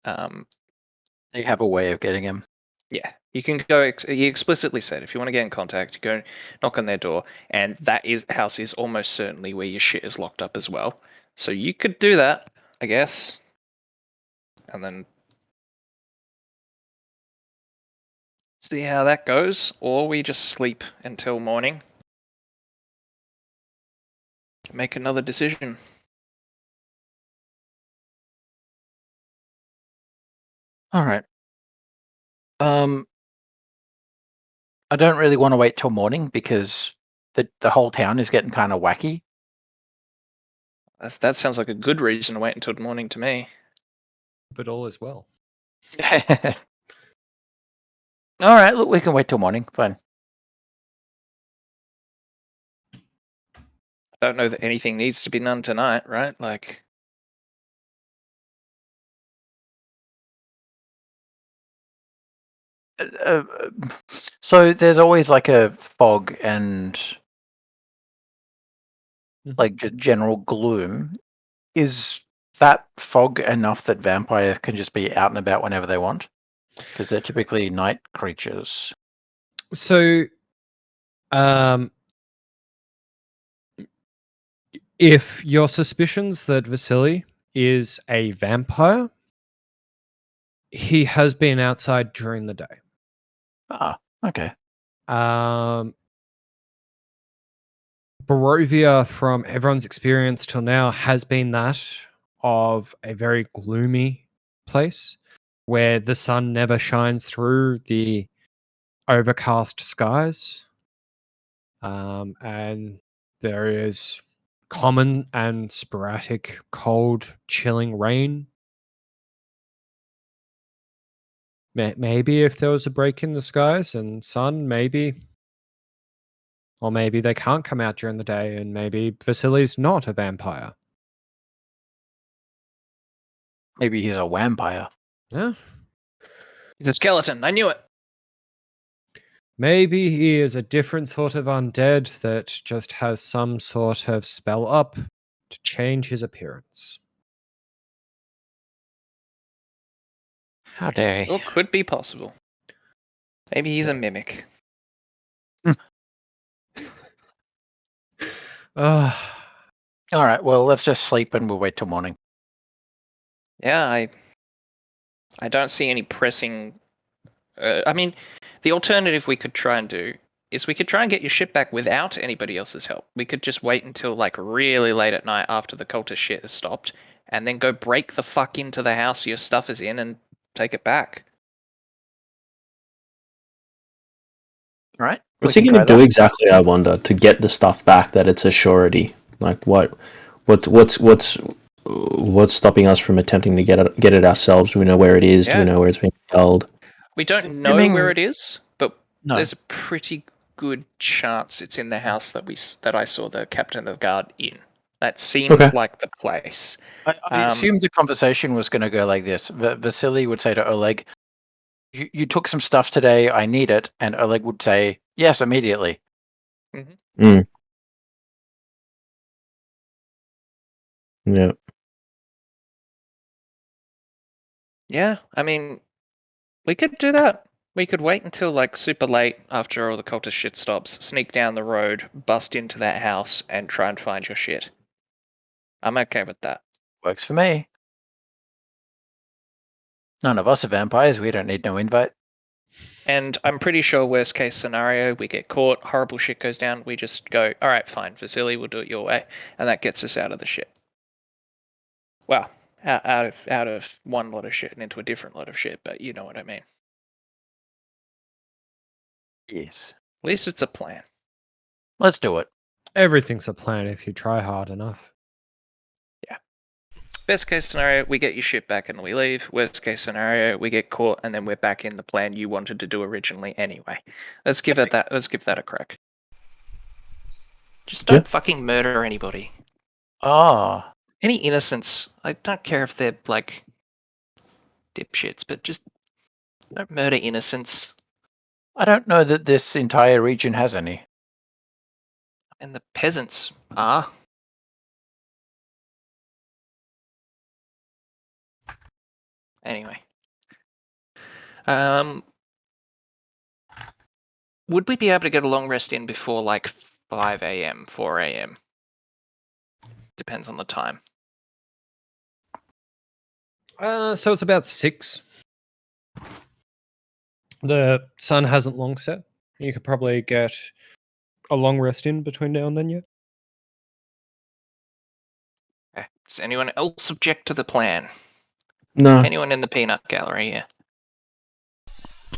They have a way of getting him. yeah, you can go. He explicitly said if you want to get in contact, you go knock on their door, and that house is almost certainly where your shit is locked up as well. So you could do that, I guess, and then see how that goes, or we just sleep until morning, make another decision. All right. I don't really want to wait till morning because the whole town is getting kind of wacky. That sounds like a good reason to wait until morning to me. But all is well. All right, look, we can wait till morning. Fine. I don't know that anything needs to be done tonight, right? Like, Uh, so there's always like a fog and like just general gloom. Is that fog enough that vampires can just be out and about whenever they want? Because they're typically night creatures. So, if your suspicions that Vasily is a vampire, he has been outside during the day. Ah, okay. Barovia, from everyone's experience till now, has been that of a very gloomy place where the sun never shines through the overcast skies. And there is common and sporadic cold, chilling rain. Maybe if there was a break in the skies and sun, maybe. Or maybe they can't come out during the day, and maybe Vasily's not a vampire. Maybe he's a vampire. Yeah. he's a skeleton. I knew it. Maybe he is a different sort of undead that just has some sort of spell up to change his appearance. How dare he? Or could be possible. Maybe he's a mimic. Uh, All right, well, let's just sleep and we'll wait till morning. Yeah, I don't see any pressing. I mean, the alternative we could try and do is we could try and get your ship back without anybody else's help. We could just wait until like really late at night after the cultist shit has stopped, and then go break the fuck into the house your stuff is in and take it back. All right. What's we he can going to try do that. exactly? I wonder, to get the stuff back that it's a surety. Like what's stopping us from attempting to get it ourselves? Do we know where it is? Do Yeah. we know where it's being held? We don't Assuming- know where it is, but No. there's a pretty good chance it's in the house that I saw the captain of the guard in. That seems Okay. like the place. I assumed the conversation was going to go like this. Vasily would say to Oleg, you took some stuff today, I need it. And Oleg would say, yes, immediately. Mm. Yeah. Yeah, I mean, we could do that. We could wait until like super late after all the cultist shit stops, sneak down the road, bust into that house, and try and find your shit. I'm okay with that. Works for me. None of us are vampires. We don't need no invite. And I'm pretty sure worst case scenario, we get caught, horrible shit goes down, we just go, all right, fine, Vasily, we'll do it your way, and that gets us out of the shit. Well, out of one lot of shit and into a different lot of shit, but you know what I mean. Yes. At least it's a plan. Let's do it. Everything's a plan if you try hard enough. Best case scenario, we get your shit back and we leave. Worst case scenario, we get caught and then we're back in the plan you wanted to do originally anyway. Let's give that a crack. Just don't fucking murder anybody. Ah. Any innocents, I don't care if they're like dipshits, but just don't murder innocents. I don't know that this entire region has any. And the peasants are. Anyway. Would we be able to get a long rest in before like 5 a.m., 4 a.m.? Depends on the time. So it's about 6. The sun hasn't long set. You could probably get a long rest in between now and then, yeah? Okay. Does anyone else object to the plan? No. Anyone in the peanut gallery, yeah.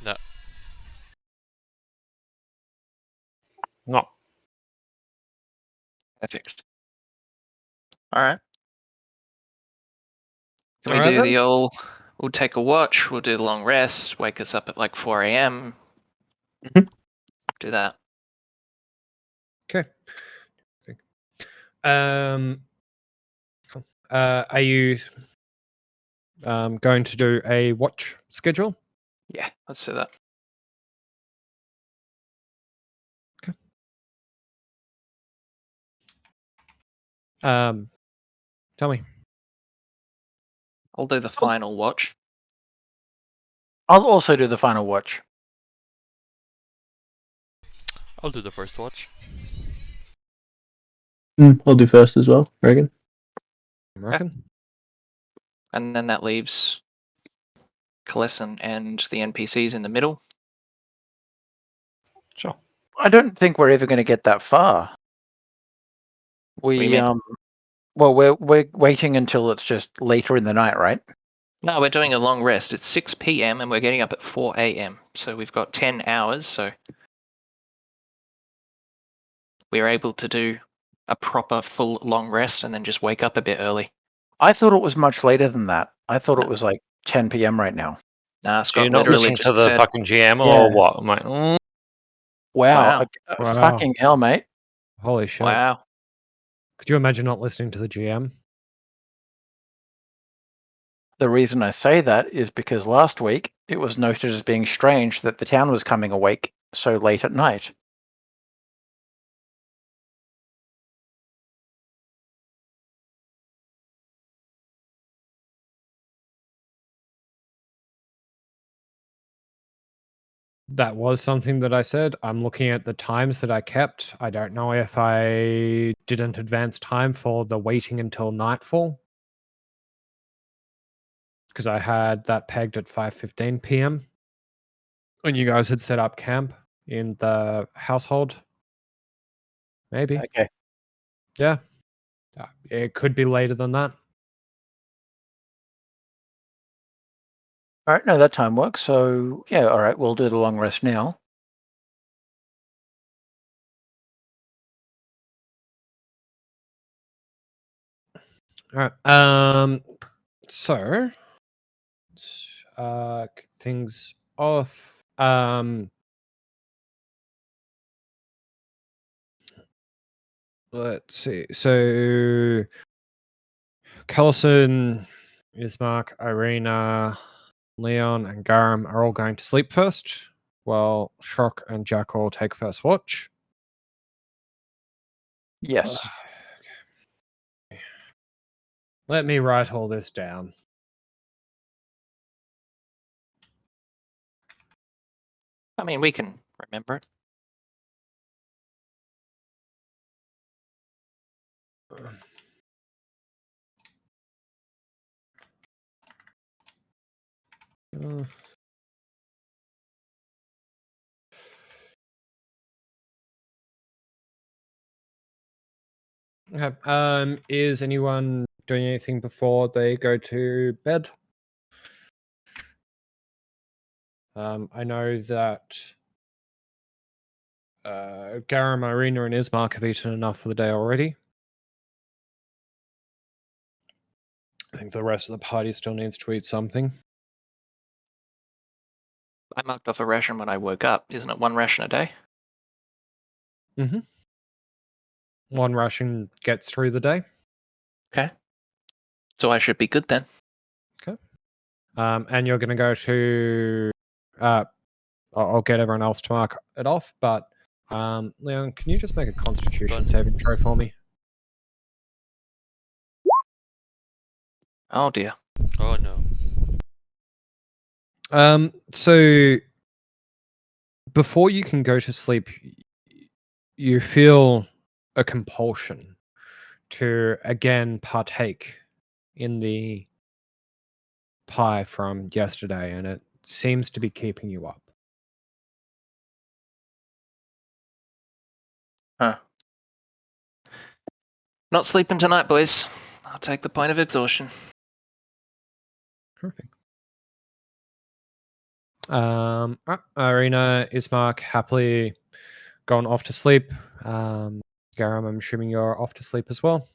No. No. Perfect. Alright. Can we Alright do then. the old... We'll take a watch, we'll do the long rest, wake us up at like 4 a.m. Mhm. Do that. Okay. Cool. Are you going to do a watch schedule? Yeah, let's do that. Tell me. I'll do the final watch. I'll also do the final watch. I'll do the first watch. I'll do first as well, I reckon. I reckon. And then that leaves Kalessin and the NPCs in the middle. Sure. I don't think we're ever going to get that far. do you We mean? well, we're waiting until it's just later in the night, right? No, we're doing a long rest. It's 6 p.m. and we're getting up at 4 a.m. So we've got 10 hours, so we're able to do a proper full long rest and then just wake up a bit early. I thought it was much later than that. I thought No. it was like 10 p.m. right now. Nah, So you're Scott not literally listening to just the said, fucking GM Yeah. or what? I'm like, Wow. Wow. Wow. Fucking hell, mate. Holy shit. wow. Could you imagine not listening to the GM? The reason I say that is because last week it was noted as being strange that the town was coming awake so late at night. That was something that I said. I'm looking at the times that I kept. I don't know if I didn't advance time for the waiting until nightfall. Because I had that pegged at 5:15 p.m. when you guys had set up camp in the household. Maybe. Okay. Yeah. It could be later than that. All right, no, that time works. So, yeah, all right, we'll do the long rest now. All right. So things off. Let's see. So Kellison, Ismark, Irina, Leon, and Garum are all going to sleep first, while Shock and Jackal take first watch. Yes. Let me write all this down. I mean, we can remember it. Okay. Is anyone doing anything before they go to bed? I know that Garam, Irina, and Ismark have eaten enough for the day already. I think the rest of the party still needs to eat something. I marked off a ration when I woke up. Isn't it 1 ration a day? Mm-hmm. 1 ration gets through the day. Okay. So I should be good then. And you're going to go to... I'll get everyone else to mark it off, but Leon, can you just make a Constitution Done. saving throw for me? Oh dear. Oh no. So before you can go to sleep, you feel a compulsion to again partake in the pie from yesterday, and it seems to be keeping you up. Huh. Not sleeping tonight, boys. I'll take the point of exhaustion. Perfect. Irina, Ismark happily gone off to sleep. Garam, I'm assuming you're off to sleep as well.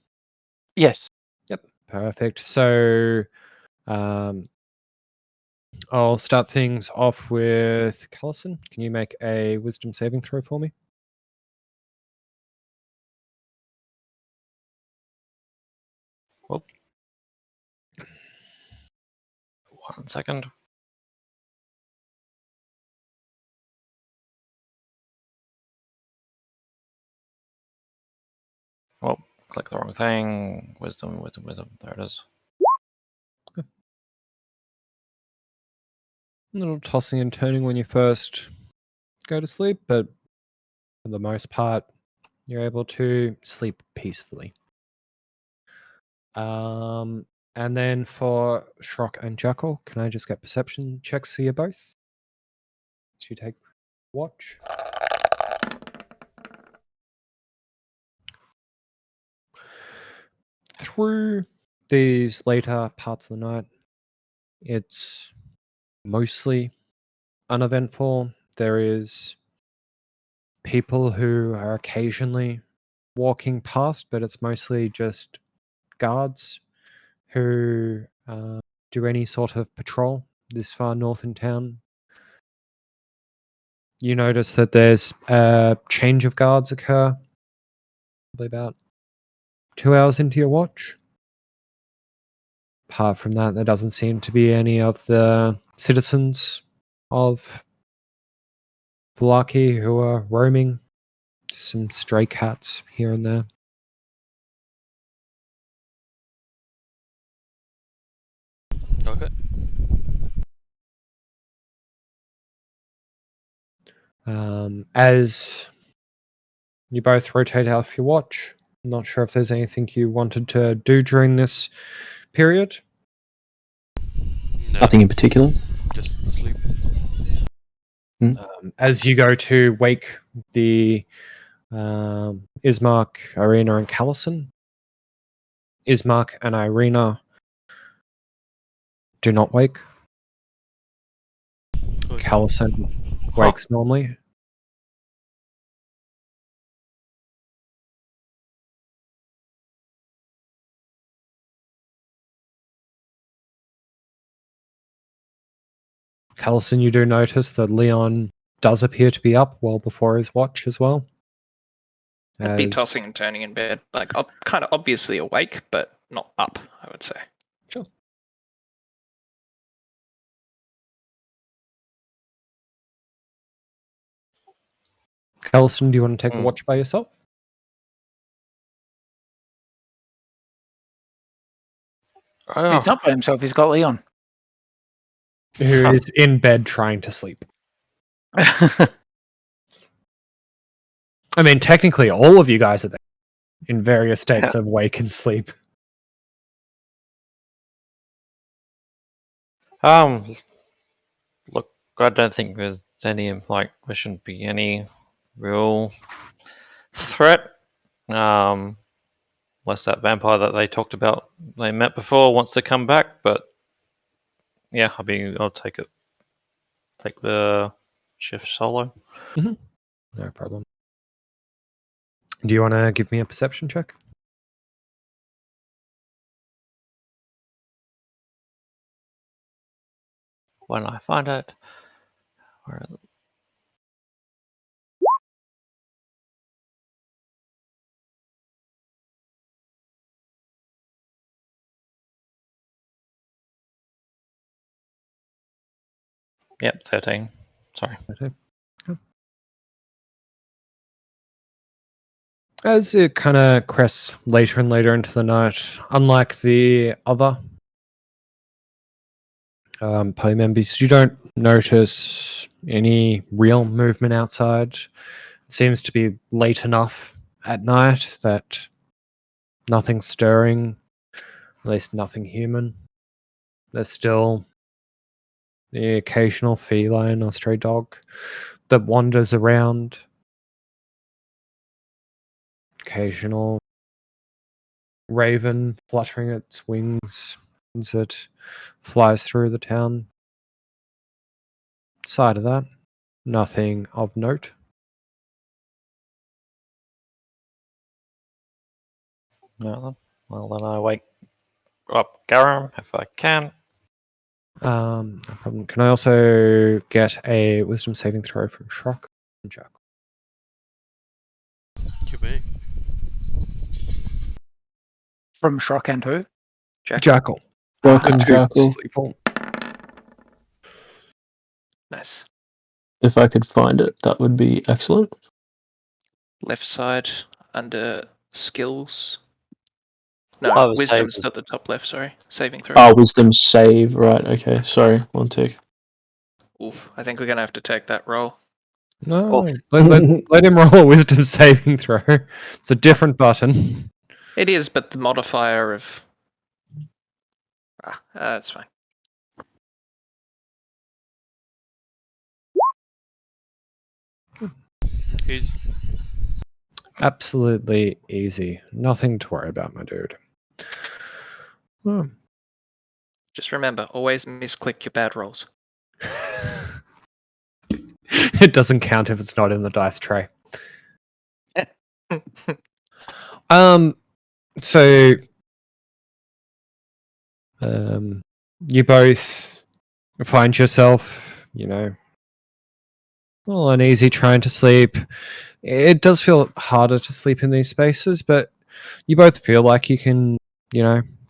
Yes. Yep, perfect. So I'll start things off with Callison. Can you make a wisdom saving throw for me? Well, 1 second. Well, click the wrong thing. Wisdom. There it is. A little tossing and turning when you first go to sleep, but for the most part, you're able to sleep peacefully. And then for Shrock and Jackal, can I just get perception checks for you both? So you take watch. Through these later parts of the night, it's mostly uneventful. There is people who are occasionally walking past, but it's mostly just guards who do any sort of patrol this far north in town. You notice that there's a change of guards occur, probably about 2 hours into your watch. Apart from that, there doesn't seem to be any of the citizens of Vlaki who are roaming. Just some stray cats here and there. Okay. As you both rotate off your watch, I'm not sure if there's anything you wanted to do during this period. No. Nothing in particular. Just sleep. As you go to wake the Ismark, Irina, and Callison, Ismark and Irina do not wake. Okay. Callison wakes normally. Callison, you do notice that Leon does appear to be up well before his watch as well. I'd be As- tossing and turning in bed, like kind of obviously awake, but not up, I would say. Sure. Callison, do you want to take the watch by yourself? Oh, He's not by himself. He's got Leon. Who is in bed trying to sleep? I mean, technically, all of you guys are there in various states of wake and sleep. Look, I don't think there's any there shouldn't be any real threat. Unless that vampire that they talked about they met before wants to come back, but yeah, I mean, I'll take the shift solo. No problem. Do you want to give me a perception check? When I find it, where is it? Yep, 13. Sorry. Okay. As it kind of crests later and later into the night, unlike the other party members, you don't notice any real movement outside. It seems to be late enough at night that nothing's stirring, at least nothing human. There's still the occasional feline or stray dog that wanders around. Occasional raven fluttering its wings as it flies through the town. Side of that, nothing of note. No, well, then I wake up Garam if I can. No problem. Can I also get a wisdom saving throw from Shrock and Jack? You may. From Shrock and who? Jackal. Welcome, Jackal. Nice. If I could find it, that would be excellent. Left side under skills. No, Oh, the wisdom's save is- at the top left. Sorry, saving throw. Oh, wisdom save. Right. Okay. Sorry. One tick. Oof, I think we're gonna have to take that roll. No, let him roll a wisdom saving throw. It's a different button. It is, but the modifier of that's fine. Easy. Absolutely easy. Nothing to worry about, my dude. Oh. Just remember, always misclick your bad rolls. It doesn't count if it's not in the dice tray. So you both find yourself, well, uneasy trying to sleep. It does feel harder to sleep in these spaces, but you both feel like you can,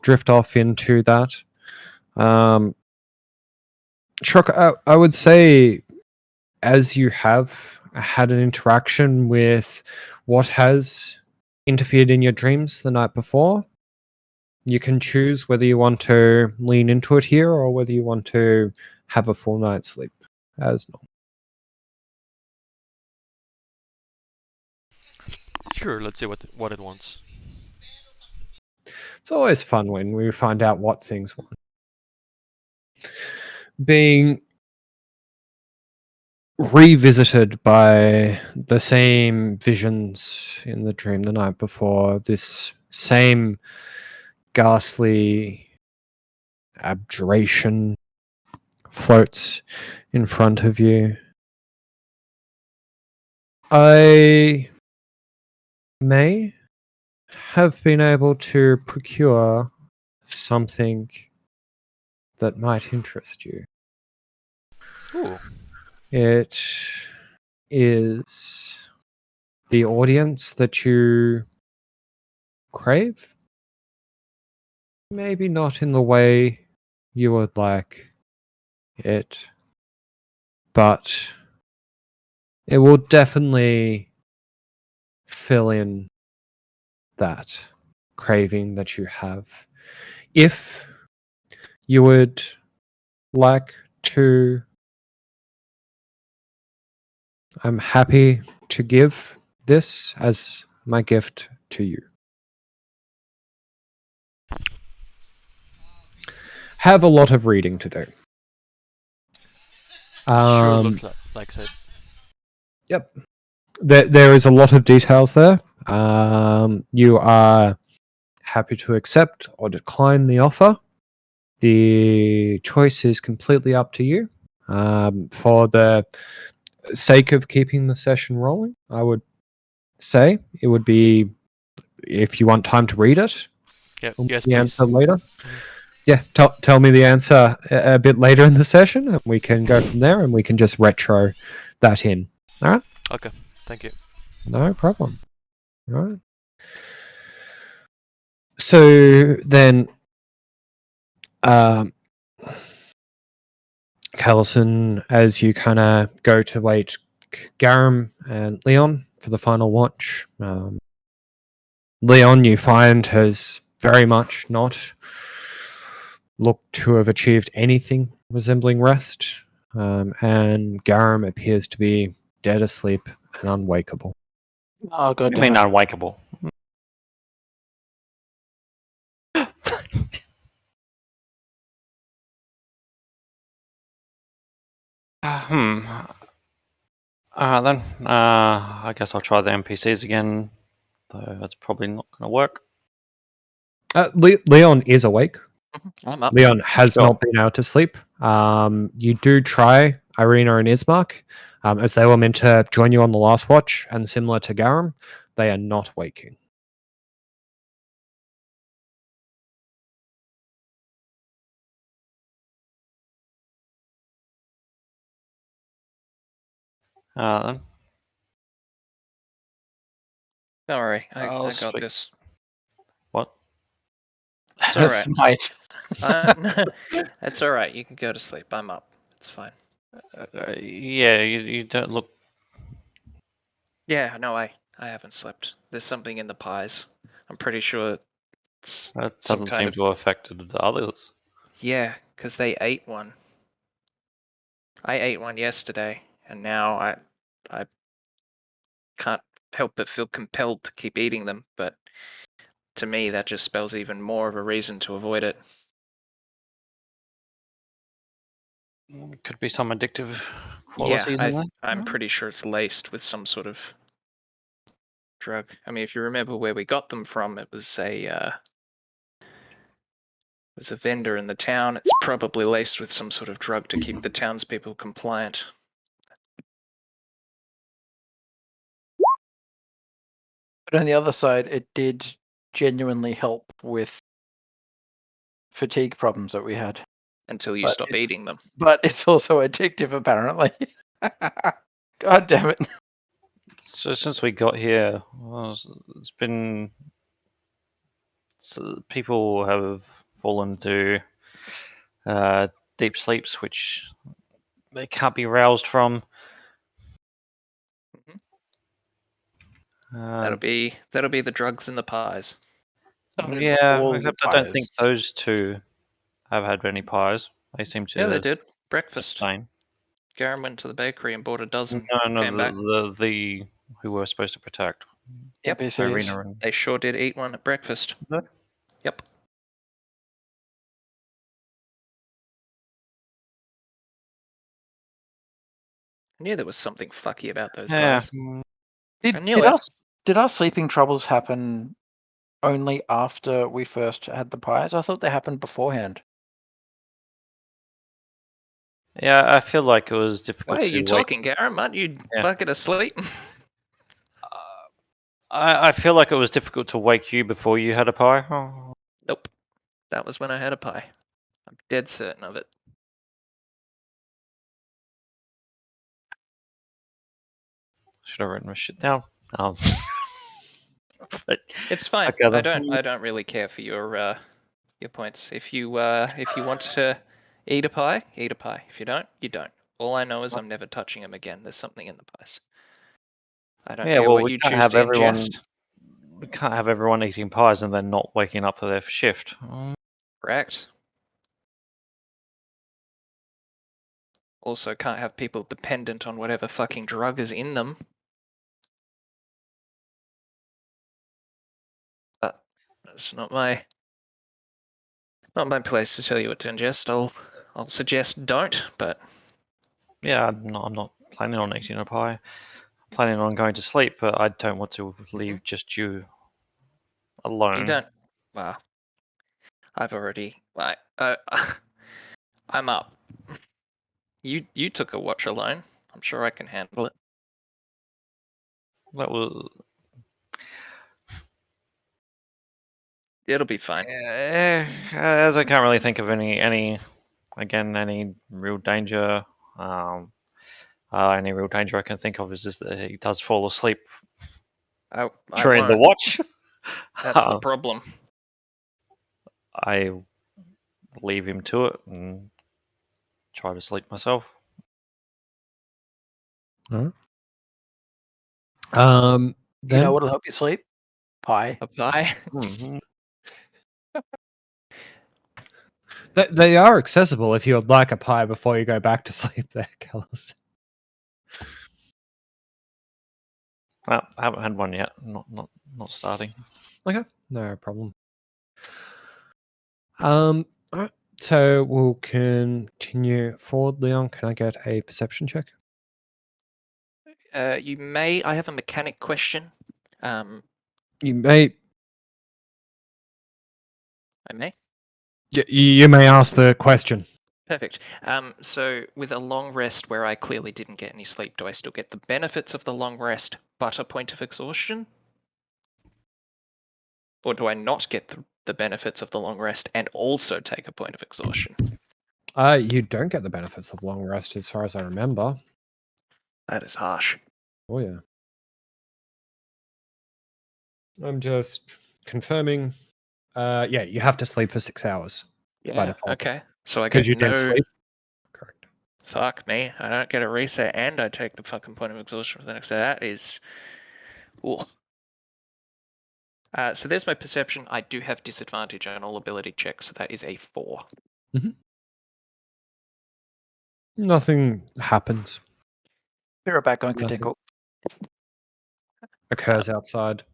drift off into that. Shock, I would say, as you have had an interaction with what has interfered in your dreams the night before, you can choose whether you want to lean into it here or whether you want to have a full night's sleep as normal. Sure, let's see what it wants. It's always fun when we find out what things want. Being revisited by the same visions in the dream the night before, this same ghastly abjuration floats in front of you. I may have been able to procure something that might interest you. Ooh. It is the audience that you crave. Maybe not in the way you would like it, but it will definitely fill in that craving that you have. If you would like to I'm happy to give this as my gift to you. Have a lot of reading to do. Sure looks like it. Yep. There is a lot of details there. You are happy to accept or decline the offer. The choice is completely up to you. For the sake of keeping the session rolling, I would say it would be, if you want time to read it, Yeah, we'll yes, the answer please. later. Yeah, tell me the answer a bit later in the session, and we can go from there, and we can just retro that in. All right? Okay, thank you. No problem. All right. So then, Callison, as you kind of go to wait Garum and Leon for the final watch, Leon, you find, has very much not looked to have achieved anything resembling rest, and Garum appears to be dead asleep and unwakeable. Oh, God I damn mean, it. unwakeable. Hmm. Then I guess I'll try the NPCs again, though that's probably not going to work. Leon is awake. I'm up. Leon has Sure. not been able to sleep. You do try Irina and Ismark, as they were meant to join you on the last watch, and similar to Garum, they are not waking. Then Don't worry, I'll I got speak. this. What? It's all right. Smite. It's all right. You can go to sleep. I'm up. It's fine. Yeah, you don't look. Yeah, no, I haven't slept. There's something in the pies. I'm pretty sure it's That some doesn't kind seem of to have affected the others. yeah, because they ate one. I ate one yesterday, and now I can't help but feel compelled to keep eating them. But to me, that just spells even more of a reason to avoid it. Could be some addictive Yeah, qualities in there. I'm pretty sure it's laced with some sort of drug. I mean, if you remember where we got them from, it was a vendor in the town. It's probably laced with some sort of drug to keep the townspeople compliant. But on the other side, it did genuinely help with fatigue problems that we had. Until you But stop eating them. But it's also addictive, apparently. God damn it. So since we got here, well, it's been people have fallen to deep sleeps, which they can't be roused from. That'll be the drugs in the pies. Started Yeah, before the except I don't think pies. those two have had any pies. They seem to Yeah, they did. Breakfast. abstain. Garen went to the bakery and bought a dozen. No, Came back. the who we're supposed to protect. Yep. NPCs. Irina and They sure did eat one at breakfast. No. Yep. I knew there was something fucky about those yeah. pies. I knew it. Did our sleeping troubles happen only after we first had the pies? I thought they happened beforehand. Yeah, I feel like it was Why difficult are to you wake. talking, Garen? Aren't you Yeah. fucking asleep? I feel like it was difficult to wake you before you had a pie. Oh. Nope. That was when I had a pie. I'm dead certain of it. Should have written my shit down. But It's fine. Okay, I then. don't really care for your points. If you want to eat a pie, eat a pie. If you don't, you don't. All I know is I'm never touching them again. There's something in the pies. I don't Yeah, care well, what you choose to ingest. we can't have everyone eating pies and then not waking up for their shift. Correct. also can't have people dependent on whatever fucking drug is in them. But that's not my place to tell you what to ingest. I'll suggest don't, but Yeah, I'm not planning on eating a pie. I'm planning on going to sleep, but I don't want to leave just you alone. you don't. Well, I've already. I'm up. You took a watch alone. I'm sure I can handle it. That was. It'll be fine. As I can't really think of any real danger. Any real danger I can think of is just that he does fall asleep I during the won't. watch. That's the problem. I leave him to it and try to sleep myself. Then You know what'll help you sleep? Pie. A pie. Mhm. they are accessible if you would like a pie before you go back to sleep. There, Callus. Well, I haven't had one yet. Not starting. Okay, no problem. All right. So we'll continue forward. Leon, can I get a perception check? You may. I have a mechanic question. You may. I may. You may ask the question. Perfect. So with a long rest where I clearly didn't get any sleep, do I still get the benefits of the long rest but a point of exhaustion? Or do I not get the benefits of the long rest and also take a point of exhaustion? You don't get the benefits of long rest, as far as I remember. That is harsh. Oh yeah. I'm just confirming. Yeah, you have to sleep for 6 hours. By Yeah. default. Okay. So I Because get you don't no. sleep. Correct. Fuck me. I don't get a reset and I take the fucking point of exhaustion for the next day. That is. Ooh. So there's my perception. I do have disadvantage on all ability checks, so that is a 4. Nothing happens. Be right back going for Nothing. tinkle. Occurs outside.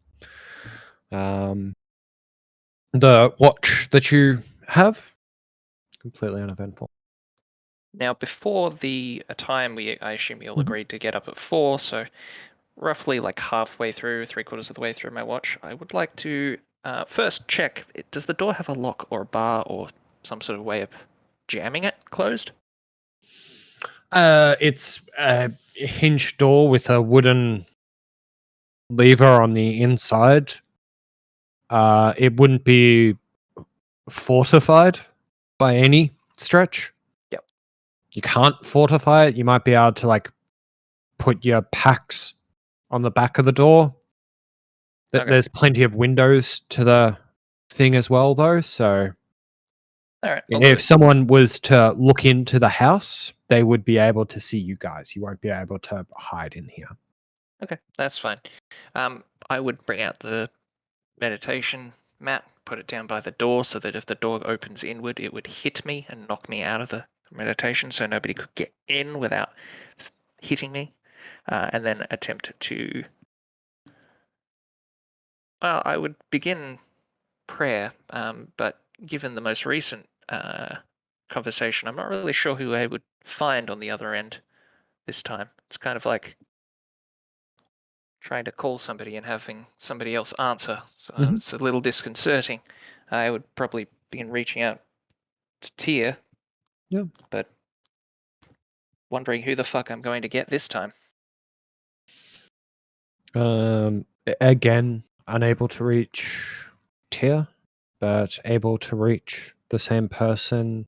The watch that you have, completely uneventful. Now, before the time, I assume you all Mhm. agreed to get up at 4, so roughly like halfway through, 3/4 of the way through my watch, I would like to first check, does the door have a lock or a bar or some sort of way of jamming it closed? It's a hinged door with a wooden lever on the inside. It wouldn't be fortified by any stretch. Yep. You can't fortify it. You might be able to like put your packs on the back of the door. Okay. There's plenty of windows to the thing as well, though. So All right. I'll do if it. someone was to look into the house, they would be able to see you guys. You won't be able to hide in here. Okay, that's fine. I would bring out the meditation mat, put it down by the door so that if the door opens inward, it would hit me and knock me out of the meditation so nobody could get in without hitting me. And then attempt to. Well, I would begin prayer, but given the most recent conversation, I'm not really sure who I would find on the other end this time. It's kind of like trying to call somebody and having somebody else answer. So it's a little disconcerting. I would probably begin reaching out to Tia. Yeah. But wondering who the fuck I'm going to get this time. Again, unable to reach Tia, but able to reach the same person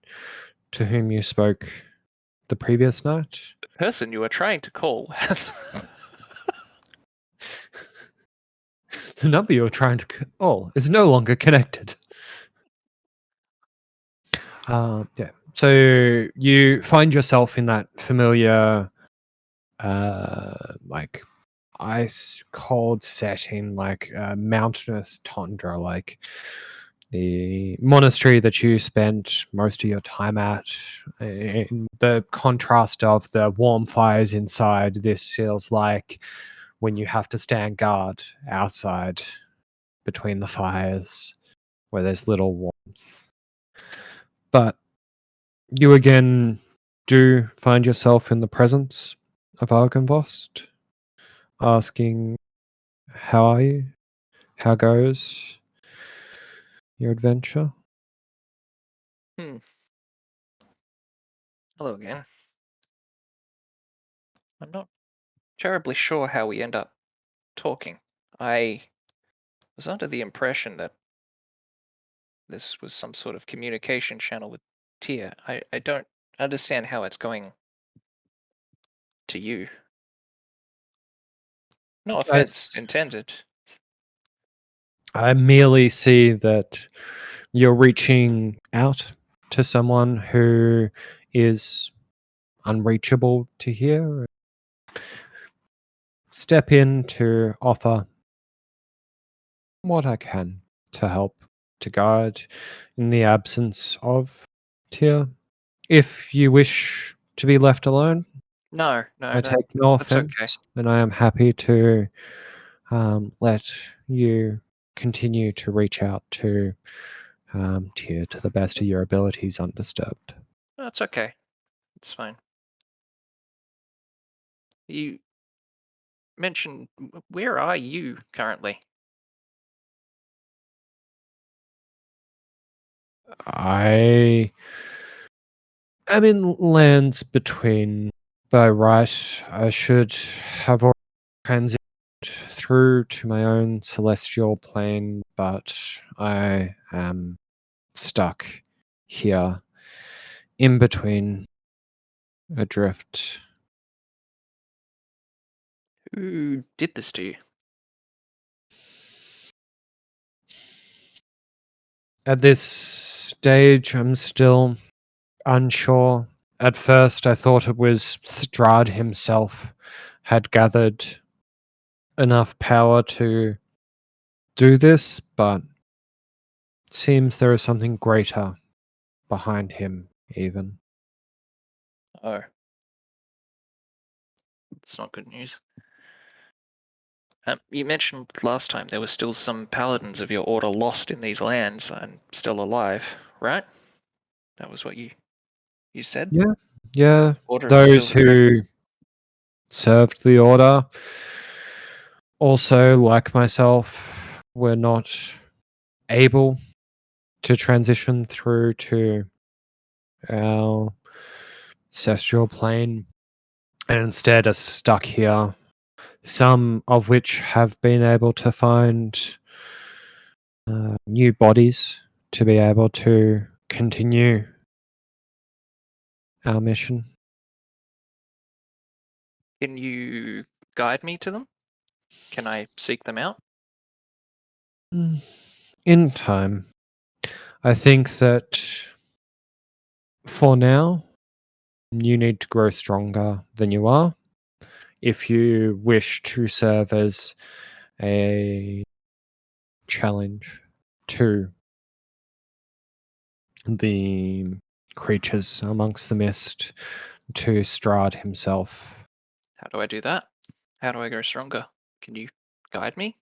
to whom you spoke the previous night. The person you were trying to call has. The number you're trying to call is no longer connected. Yeah. So you find yourself in that familiar, like ice cold setting, like mountainous tundra. Like the monastery that you spent most of your time at, in the contrast of the warm fires inside, this feels like when you have to stand guard outside between the fires where there's little warmth. But you again do find yourself in the presence of Argynvost, asking, how are you? How goes your adventure? Hello again. I'm not terribly sure how we end up talking. I was under the impression that this was some sort of communication channel with Tia. I don't understand how it's going to you. No offense intended. I merely see that you're reaching out to someone who is unreachable to hear. Step in to offer what I can to help, to guide in the absence of Tia. If you wish to be left alone, No, I take no that's okay. offense, and I am happy to let you continue to reach out to Tia to the best of your abilities undisturbed. That's okay. It's fine. You mentioned, where are you currently? I am in lands between. By right, I should have already transitioned through to my own celestial plane, but I am stuck here in between, adrift. Who did this to you? At this stage, I'm still unsure. At first, I thought it was Strahd himself had gathered enough power to do this, but it seems there is something greater behind him, even. Oh. It's not good news. You mentioned last time there were still some paladins of your order lost in these lands and still alive, right? That was what you said? Yeah. Order of the Those Silver Dragon. who served the order also, like myself, were not able to transition through to our celestial plane and instead are stuck here. Some of which have been able to find new bodies to be able to continue our mission. Can you guide me to them? Can I seek them out? In time, I think that for now, you need to grow stronger than you are if you wish to serve as a challenge to the creatures amongst the mist, to Strahd himself. How do I do that? How do I grow stronger? Can you guide me?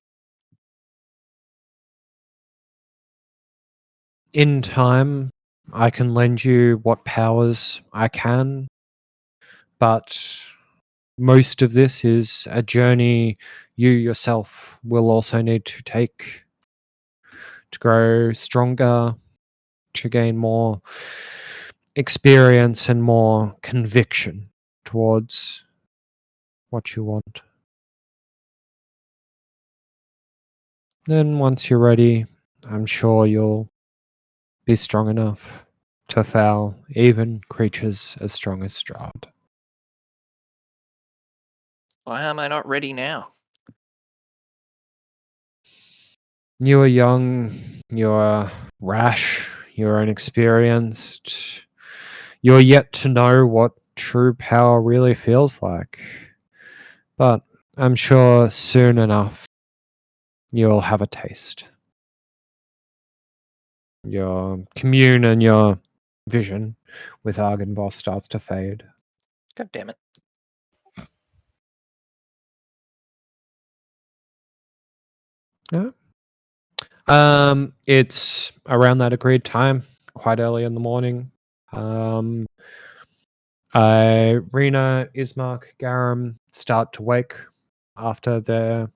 In time, I can lend you what powers I can, but most of this is a journey you yourself will also need to take to grow stronger, to gain more experience and more conviction towards what you want. Then, once you're ready, I'm sure you'll be strong enough to foul even creatures as strong as Strahd. Why am I not ready now? You are young, you are rash, you are inexperienced. You're yet to know what true power really feels like. But I'm sure soon enough you'll have a taste. Your commune and your vision with Argenvoss starts to fade. God damn it. Yeah. It's around that agreed time, quite early in the morning. Rena, Ismark, Garam start to wake after their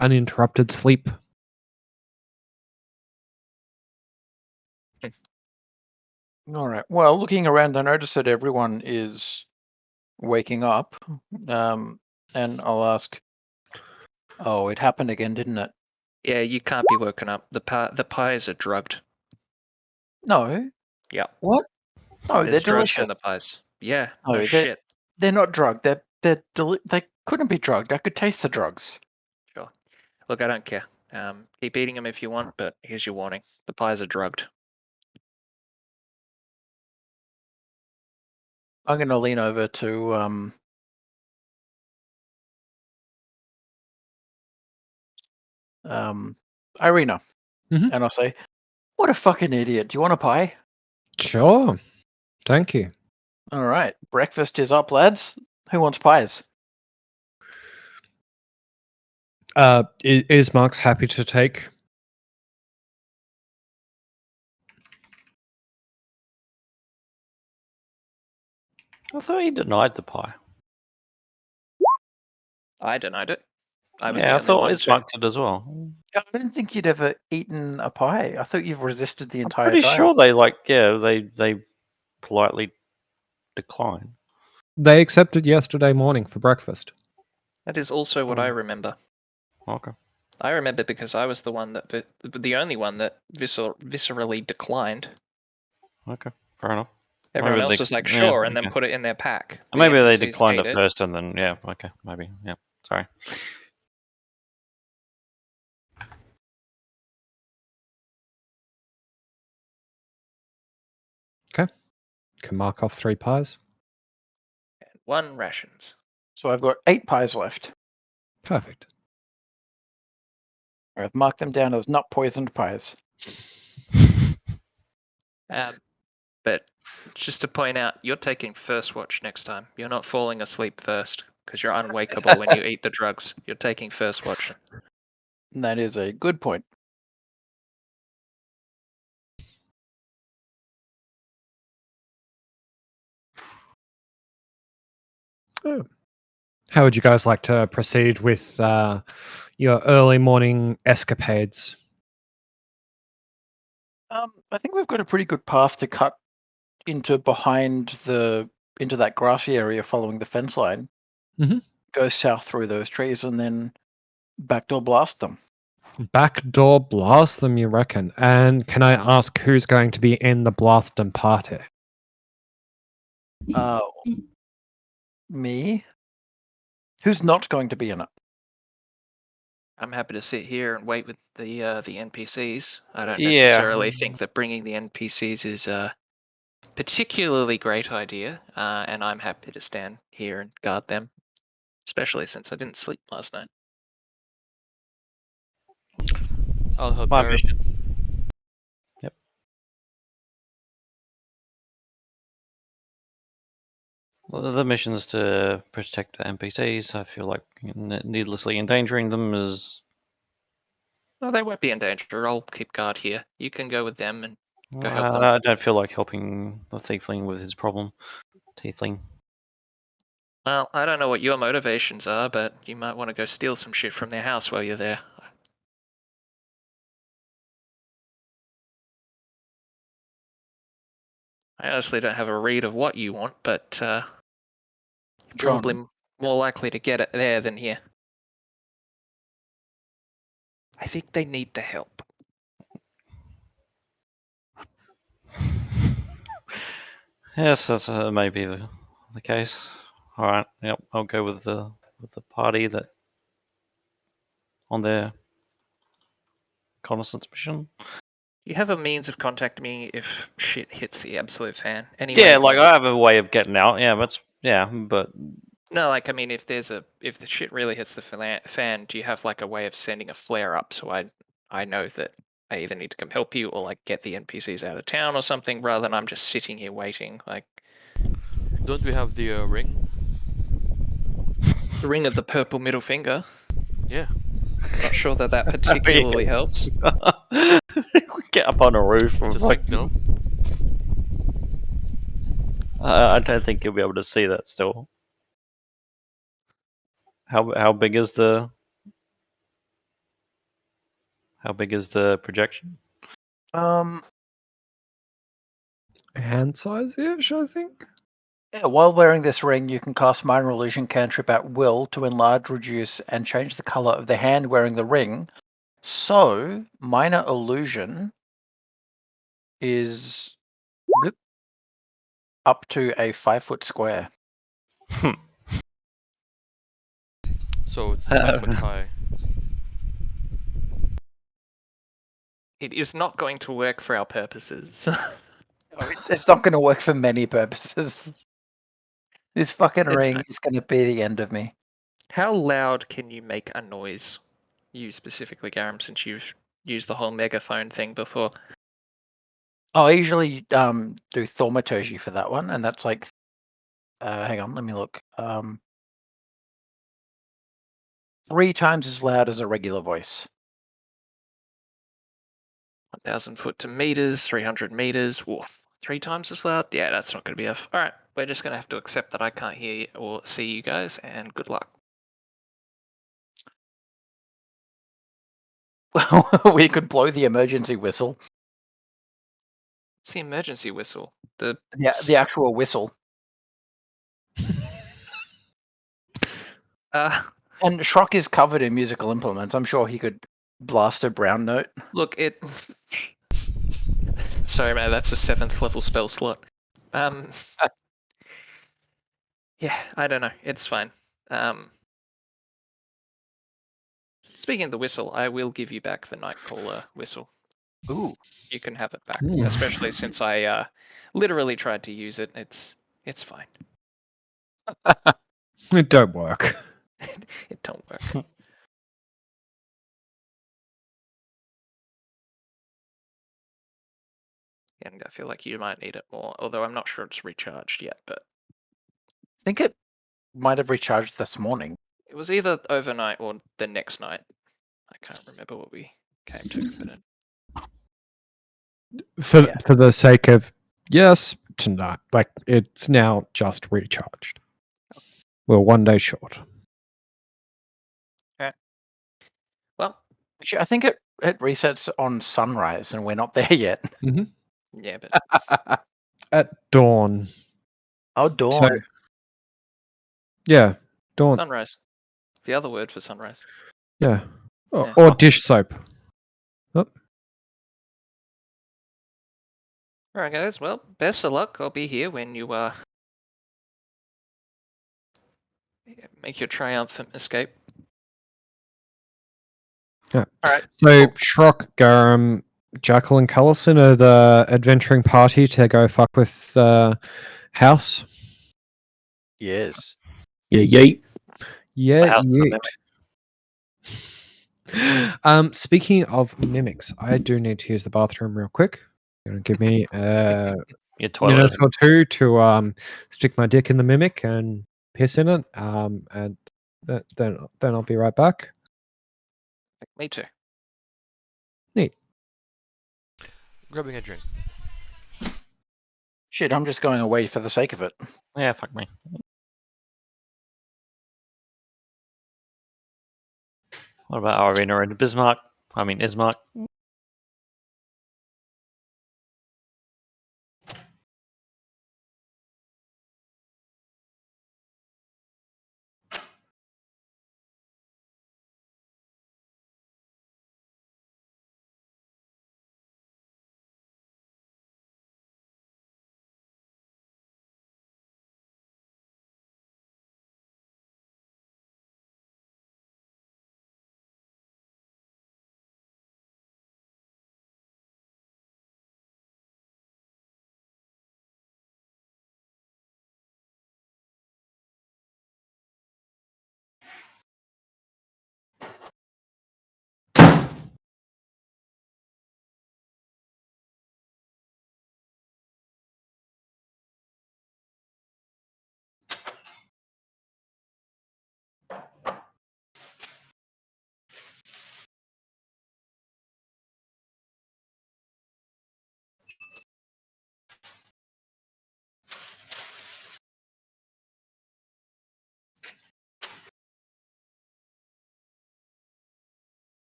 uninterrupted sleep. All right. Well, looking around, I notice that everyone is waking up. And I'll ask, oh, it happened again, didn't it? Yeah, you can't be woken up. The pies are drugged. No. Yeah. What? No, they're There's drugs delicious. in the pies. Yeah. No, No they're- shit. They're not drugged. They couldn't be drugged. I could taste the drugs. Sure. Look, I don't care. Keep eating them if you want, but here's your warning. The pies are drugged. I'm going to lean over to Irina, Mhm. and I'll say, "What a fucking idiot! Do you want a pie?" Sure. Thank you. All right, breakfast is up, lads. Who wants pies? Ismark's happy to take. I thought he denied the pie. I denied it. I was Yeah, the I only thought one Ismark did as well. I didn't think you'd ever eaten a pie. I thought you've resisted the I'm entire pretty time. sure they politely decline. They accepted yesterday morning for breakfast. That is also what I remember. Okay. I remember because I was the one that the only one that viscerally declined. Okay. Fair enough. Everyone Maybe else they- was like, yeah, sure, and then okay. put it in their pack. The Maybe they NPCs declined ate it first and then yeah, okay, maybe. Yeah. Sorry. Can mark off 3 pies. And 1 rations. So I've got 8 pies left. Perfect. I've marked them down as not poisoned pies. But just to point out, you're taking first watch next time. You're not falling asleep first because you're unwakeable when you eat the drugs. You're taking first watch. That is a good point. Oh. How would you guys like to proceed with your early morning escapades? I think we've got a pretty good path to cut into into that grassy area following the fence line. Mhm. Go south through those trees and then backdoor blast them. Backdoor blast them, you reckon? And can I ask who's going to be in the blast and party? Me? Who's not going to be in it? I'm happy to sit here and wait with the NPCs. I don't Yeah. necessarily think that bringing the NPCs is a particularly great idea, and I'm happy to stand here and guard them, especially since I didn't sleep last night. I'll help My Garib. mission. Yep. Well, the mission is to protect the NPCs. I feel like needlessly endangering them is. No, they won't be in danger. I'll keep guard here. You can go with them and go help them. I don't feel like helping the Tiefling with his problem. Tiefling. Well, I don't know what your motivations are, but you might want to go steal some shit from their house while you're there. I honestly don't have a read of what you want, but you're John, probably more likely to get it there than here. I think they need the help. Yes, that's maybe the case. All right. Yep. I'll go with the party that on their reconnaissance mission. You have a means of contacting me if shit hits the absolute fan. Yeah, like I have a way of getting out. Yeah, but No, like I mean, if the shit really hits the fan, do you have like a way of sending a flare up so I know that I either need to come help you or like get the NPCs out of town or something, rather than I'm just sitting here waiting. Like, Don't we have the ring? the ring of the purple middle finger. Yeah. Not sure that particularly helps. Get up on a roof. It's a signal. I don't think you'll be able to see that still. How big is the projection? Hand size-ish, I think. Yeah, while wearing this ring, you can cast minor illusion cantrip at will to enlarge, reduce, and change the color of the hand wearing the ring. So, minor illusion is up to a 5-foot square. So it's 5 foot high. It is not going to work for our purposes. It's not going to work for many purposes. This fucking It's ring fine. is going to be the end of me. How loud can you make a noise? You specifically, Garam, since you've used the whole megaphone thing before. Oh, I usually do thaumaturgy for that one, and that's like, hang on, let me look. 3 times as loud as a regular voice. 1,000 foot to meters, 300 meters. Woof. 3 times as loud? Yeah, that's not going to be enough. All right, we're just going to have to accept that I can't hear you or see you guys, and good luck. Well, we could blow the emergency whistle. It's the emergency whistle. The actual whistle. And Shrock is covered in musical implements. I'm sure he could blast a brown note. Look, Sorry, man, that's a 7th level spell slot. Yeah, I don't know. It's fine. Speaking of the whistle, I will give you back the Nightcaller whistle. Ooh. You can have it back, Ooh. especially since I literally tried to use it. It's fine. It don't work. It don't work. And I feel like you might need it more, although I'm not sure it's recharged yet, but I think it might have recharged this morning. it was either overnight or the next night. I can't remember what we came to, but For the sake of yes, tonight, like it's now just recharged. We're 1 day short. well, Actually, I think it resets on sunrise, and we're not there yet. yeah, but At dawn. Oh, dawn. Yeah, dawn. sunrise. The other word for sunrise. Yeah. Yeah. Or dish soap. Oh. All right, guys. Well, best of luck. I'll be here when you make your triumphant escape. Yeah. All right. So Cool. Shrock, Garam, Jackal, and Cullison are the adventuring party to go fuck with House. Yes. Yeah, yeet. Yeah, House of the speaking of mimics, I do need to use the bathroom real quick. You're gonna give me a Your toilet. minute or two to stick my dick in the mimic and piss in it. And then I'll be right back. Me too. Neat. Grabbing a drink. Shit, I'm just going away for the sake of it. Yeah, fuck me. What about Irina and Bismarck? I mean, Ismark.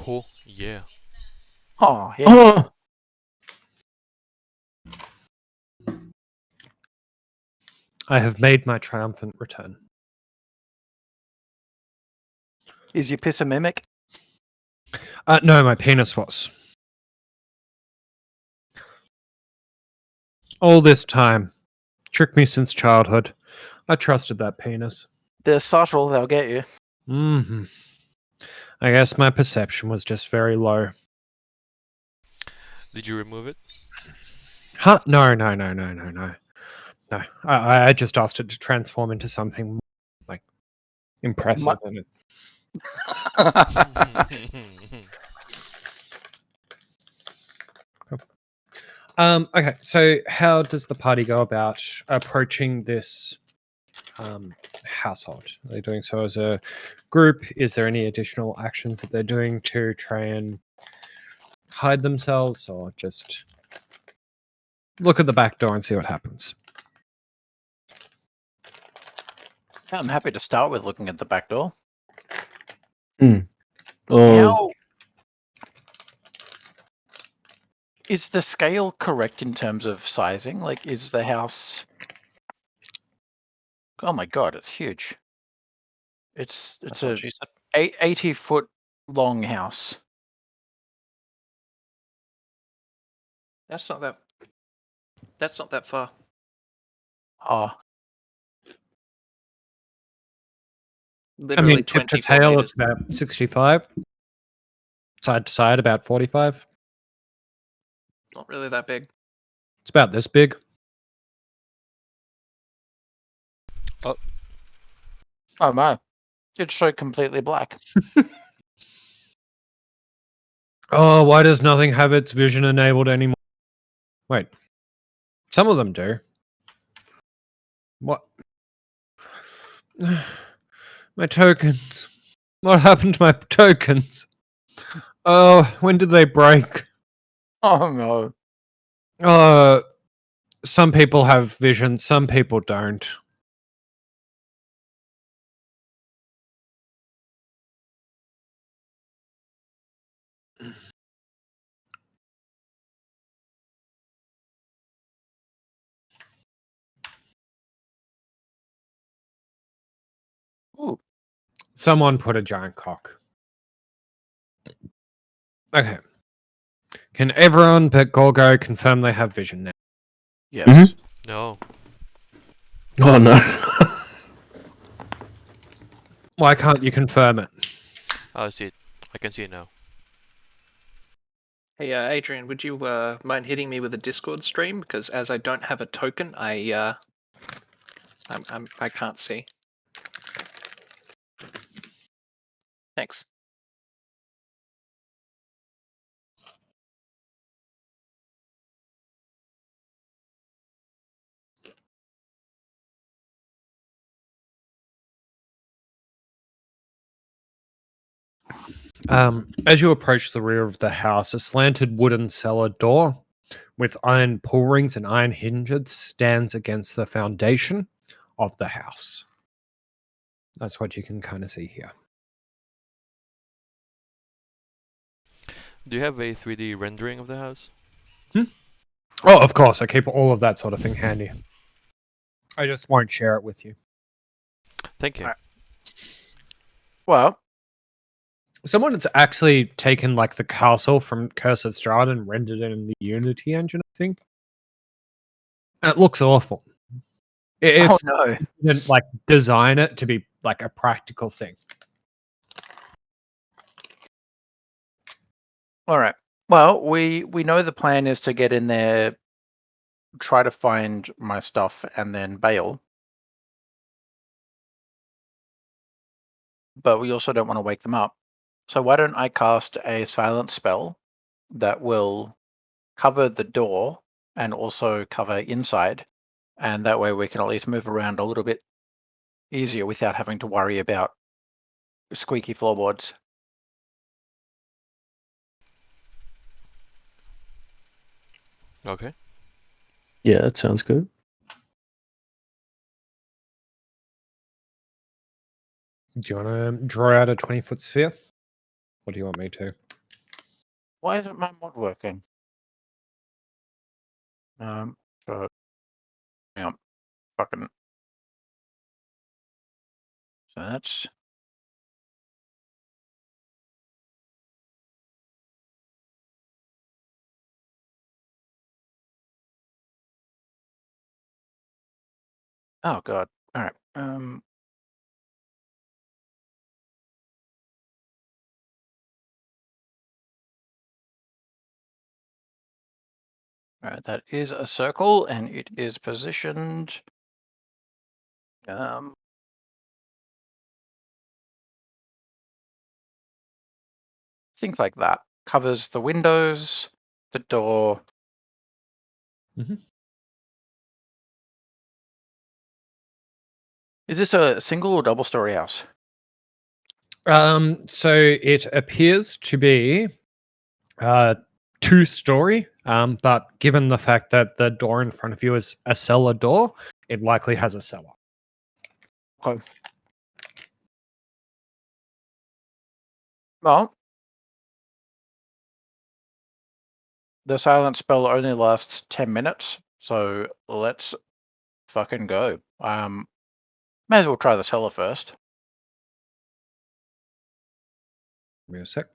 Oh, yeah. Oh, yeah. Oh, I have made my triumphant return. Is your piss a mimic? No, my penis was. All this time. Tricked me since childhood. I trusted that penis. They're subtle, they'll get you. Hmm. I guess my perception was just very low. Did you remove it? Huh? No. No. I just asked it to transform into something like impressive. And it, okay, so how does the party go about approaching this household? Are they doing so as a group? Is there any additional actions that they're doing to try and hide themselves, or just look at the back door and see what happens? I'm happy to start with looking at the back door. oh, How is the scale correct in terms of sizing? Like, is the house? Oh my god, it's huge. It's That's what a she said. 80-foot long house. That's not that. That's not that far. Oh, Literally tip to 24 tail, meters. it's about 65. Side to side, about 45. Not really that big. It's about this big. oh my! It's so completely black. Oh, why does nothing have its vision enabled anymore? Wait. Some of them do. What? My tokens. What happened to my tokens? Oh, when did they break? Oh no! Some people have vision, some people don't. Ooh, Someone put a giant cock. Okay. Can everyone but Gorgo confirm they have vision now? yes. No. oh no. Why can't you confirm it? I see it. I can see it now. Hey, Adrian, would you mind hitting me with a Discord stream? Because as I don't have a token, I can't see. Thanks. As you approach the rear of the house, a slanted wooden cellar door with iron pull rings and iron hinges stands against the foundation of the house. That's what you can kind of see here. Do you have a 3D rendering of the house? Oh, of course, I keep all of that sort of thing handy. I just won't share it with you. Thank you. Well, Someone's actually taken like the castle from Curse of Strahd and rendered it in the Unity engine, I think. And it looks awful. If oh no! didn't like design it to be like a practical thing. All right. Well, we know the plan is to get in there, try to find my stuff, and then bail. But we also don't want to wake them up. So why don't I cast a silence spell that will cover the door and also cover inside, and that way we can at least move around a little bit easier without having to worry about squeaky floorboards. Okay. Yeah, that sounds good. Do you want to draw out a 20-foot sphere? What do you want me to? Why isn't my mod working? So hang on. Fucking. So that's. Oh god. All right. All right. That is a circle, and it is positioned. Think like that. Covers the windows, the door. Mhm. Is this a single or double story house? So it appears to be 2-story, but given the fact that the door in front of you is a cellar door, it likely has a cellar. Okay. Well, the silent spell only lasts 10 minutes, so let's fucking go. May as well try the cellar first. Give me a sec.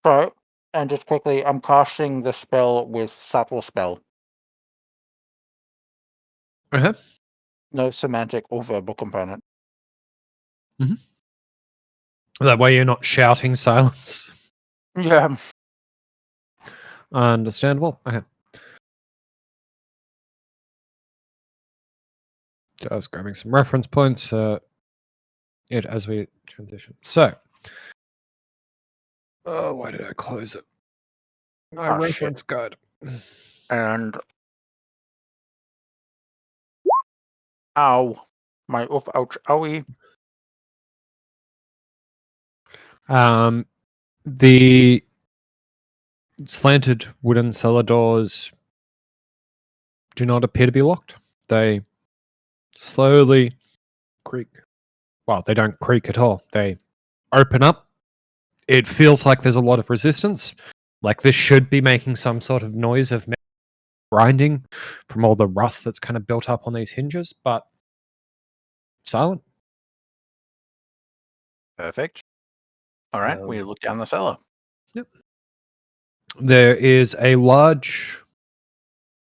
So, and just quickly, I'm casting the spell with subtle spell. Uh-huh. No semantic or verbal component. That way you're not shouting silence. Yeah. Understandable. Okay. Just grabbing some reference points. It as we transition. So, why did I close it? My Oh, shit. reference guide. And ow, my oof, ouch, owie. The slanted wooden cellar doors do not appear to be locked. They slowly creak. Well, they don't creak at all. They open up. It feels like there's a lot of resistance. Like this should be making some sort of noise of grinding from all the rust that's kind of built up on these hinges, but silent. Perfect. All right, we look down the cellar. Yep. There is a large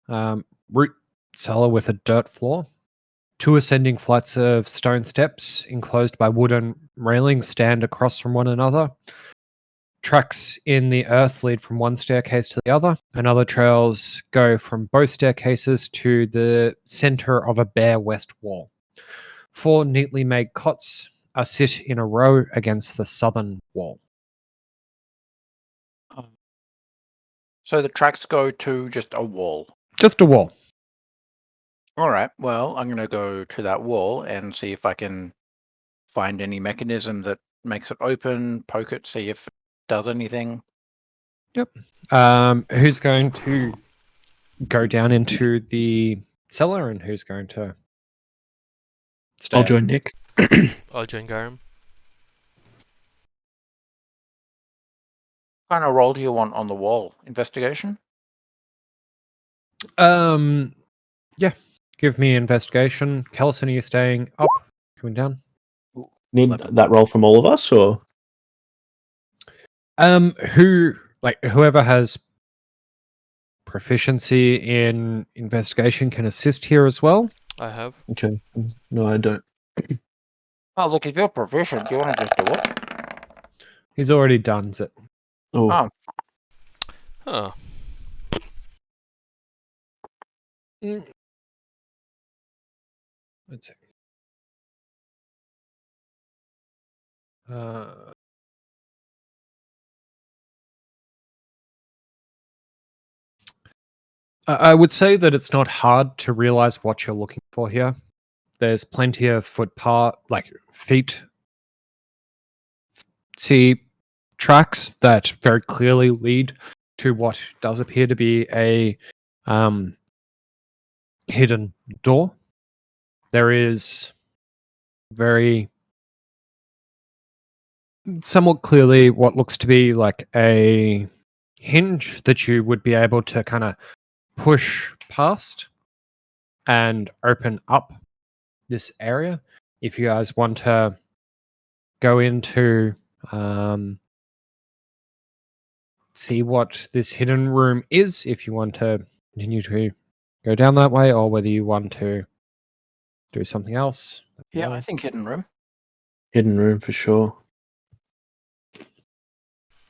root cellar with a dirt floor. 2 ascending flights of stone steps enclosed by wooden railings stand across from one another. Tracks in the earth lead from one staircase to the other, and other trails go from both staircases to the center of a bare west wall. 4 neatly made cots are sit in a row against the southern wall. So the tracks go to just a wall. Just a wall. All right, well, I'm going to go to that wall and see if I can find any mechanism that makes it open, poke it, see if it does anything. Yep. Who's going to go down into the cellar and who's going to stay? I'll join Nick. I'll join Garam. What kind of roll do you want on the wall? Investigation? Yeah. Give me investigation. Callison, are you staying up? Coming down? Need 11. that roll from all of us, or Whoever has proficiency in investigation can assist here as well. I have. okay? No, I don't. Oh, look, if you're proficient, do you want to just do it? He's already done it. Oh, Huh. Let's see. I would say that it's not hard to realize what you're looking for here. There's plenty of feet tracks that very clearly lead to what does appear to be a hidden door. There is very somewhat clearly what looks to be like a hinge that you would be able to kind of push past and open up this area. If you guys want to go into see what this hidden room is, if you want to continue to go down that way, or whether you want to do something else. Yeah, I think hidden room. Hidden room for sure.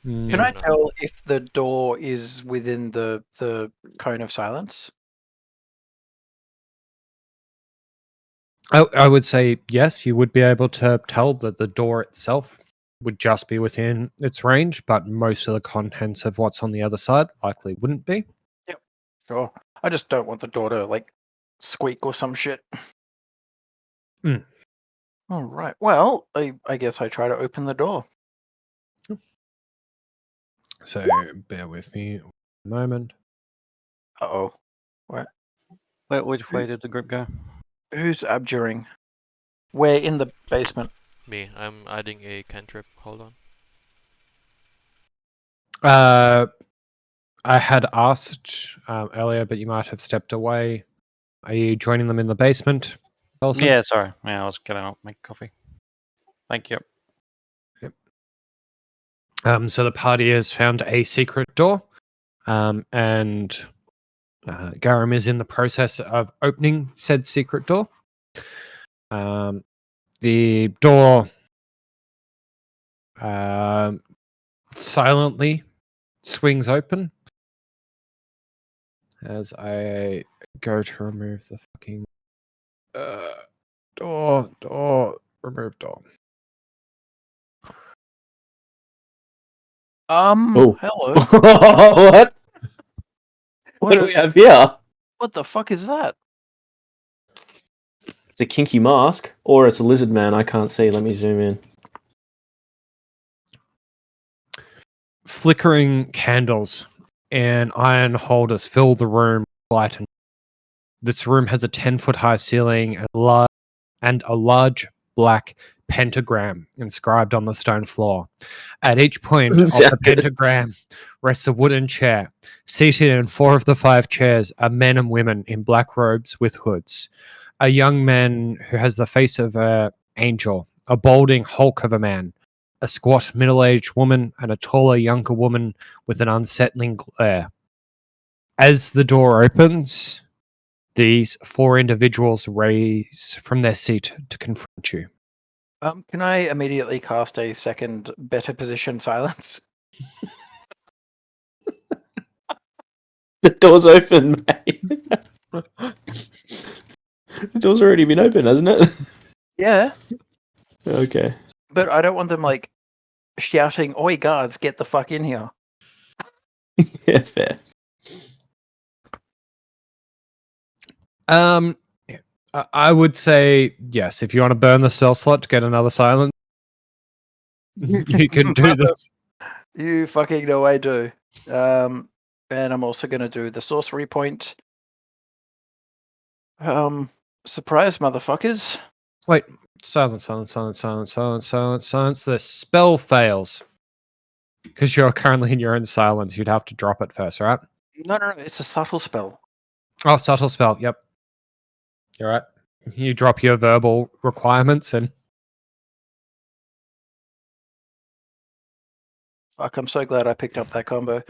Can I No. tell if the door is within the cone of silence? I would say yes, you would be able to tell that the door itself would just be within its range, but most of the contents of what's on the other side likely wouldn't be. Yep. Sure. I just don't want the door to like squeak or some shit. Mm. All right. Well, I guess I try to open the door. So bear with me a moment. Uh-oh. What? Which way did the group go? Who's abjuring? We're in the basement. Me. I'm adding a cantrip. Hold on. I had asked earlier, but you might have stepped away. Are you joining them in the basement, Elson? Yeah, sorry. Yeah, I was getting up, make coffee. Thank you. So the party has found a secret door, and Garam is in the process of opening said secret door. The door silently swings open as I go to remove the fucking remove door. Oh. Hello. What? What do we have here? What the fuck is that? It's a kinky mask, or it's a lizard man. I can't see. Let me zoom in. Flickering candles and iron holders fill the room with light. This room has a 10-foot high ceiling and a large black pentagram inscribed on the stone floor. At each point Doesn't of sound the good. pentagram rests a wooden chair. Seated in 4 of the 5 chairs are men and women in black robes with hoods. A young man who has the face of an angel, a balding hulk of a man, a squat middle-aged woman, and a taller younger woman with an unsettling glare. As the door opens, these 4 individuals raise from their seat to confront you. Can I immediately cast a second better position silence? The door's open, mate. The door's already been open, hasn't it? Yeah, Okay. but I don't want them like shouting, "Oi, guards, get the fuck in here!" Yeah, fair. I would say yes. If you want to burn the spell slot to get another silence, you can do this. You fucking know I do. And I'm also going to do the sorcery point. Surprise, motherfuckers! Wait, silence. The spell fails because you're currently in your own silence. You'd have to drop it first, right? No, it's a subtle spell. Oh, subtle spell. Yep, you're right. You drop your verbal requirements and Fuck, I'm so glad I picked up that combo.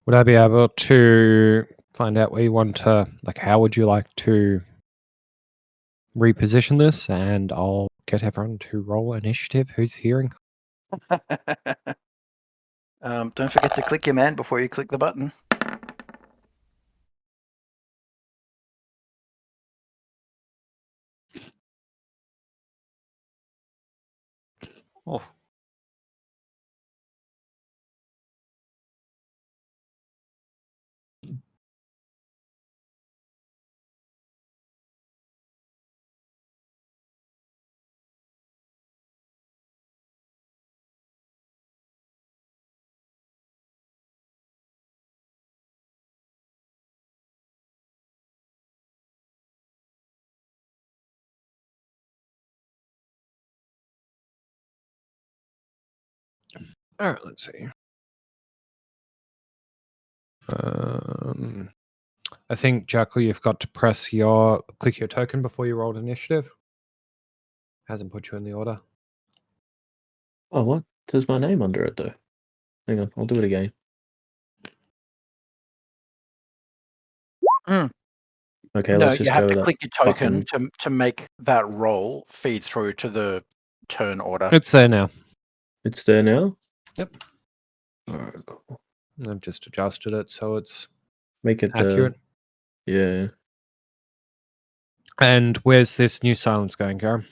would I be able to find out where you want to, like, how would you like to reposition this? And I'll get everyone to roll initiative. Who's hearing? Don't forget to click your man before you click the button. Oh, All right, let's see. I think, Jackal, you've got to click your token before you rolled initiative. Hasn't put you in the order. Oh, what? There's my name under it, though. Hang on, I'll do it again. Mm. Okay, No, let's you just have go to with that. click your token to make that roll feed through to the turn order. It's there now. It's there now? Yep. Alright, cool. I've just adjusted it so it's Make it accurate. Yeah. And where's this new silence going, Garum?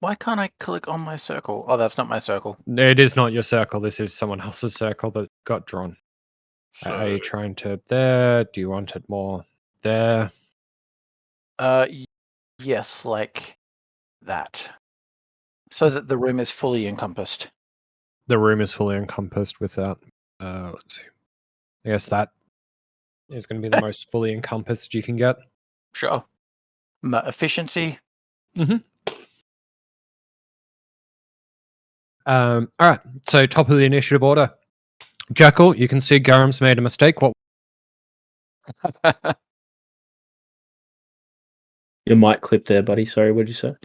Why can't I click on my circle? Oh, that's not my circle. It is not your circle. This is someone else's circle that got drawn. So, Are you trying to there? Do you want it more there? yes, like that. So that the room is fully encompassed. The room is fully encompassed without. Let's see. I guess that is going to be the most fully encompassed you can get. Sure. Efficiency. All right. So top of the initiative order, Jackal. You can see Garum's made a mistake. What? Your mic clip there, buddy. Sorry, what did you say?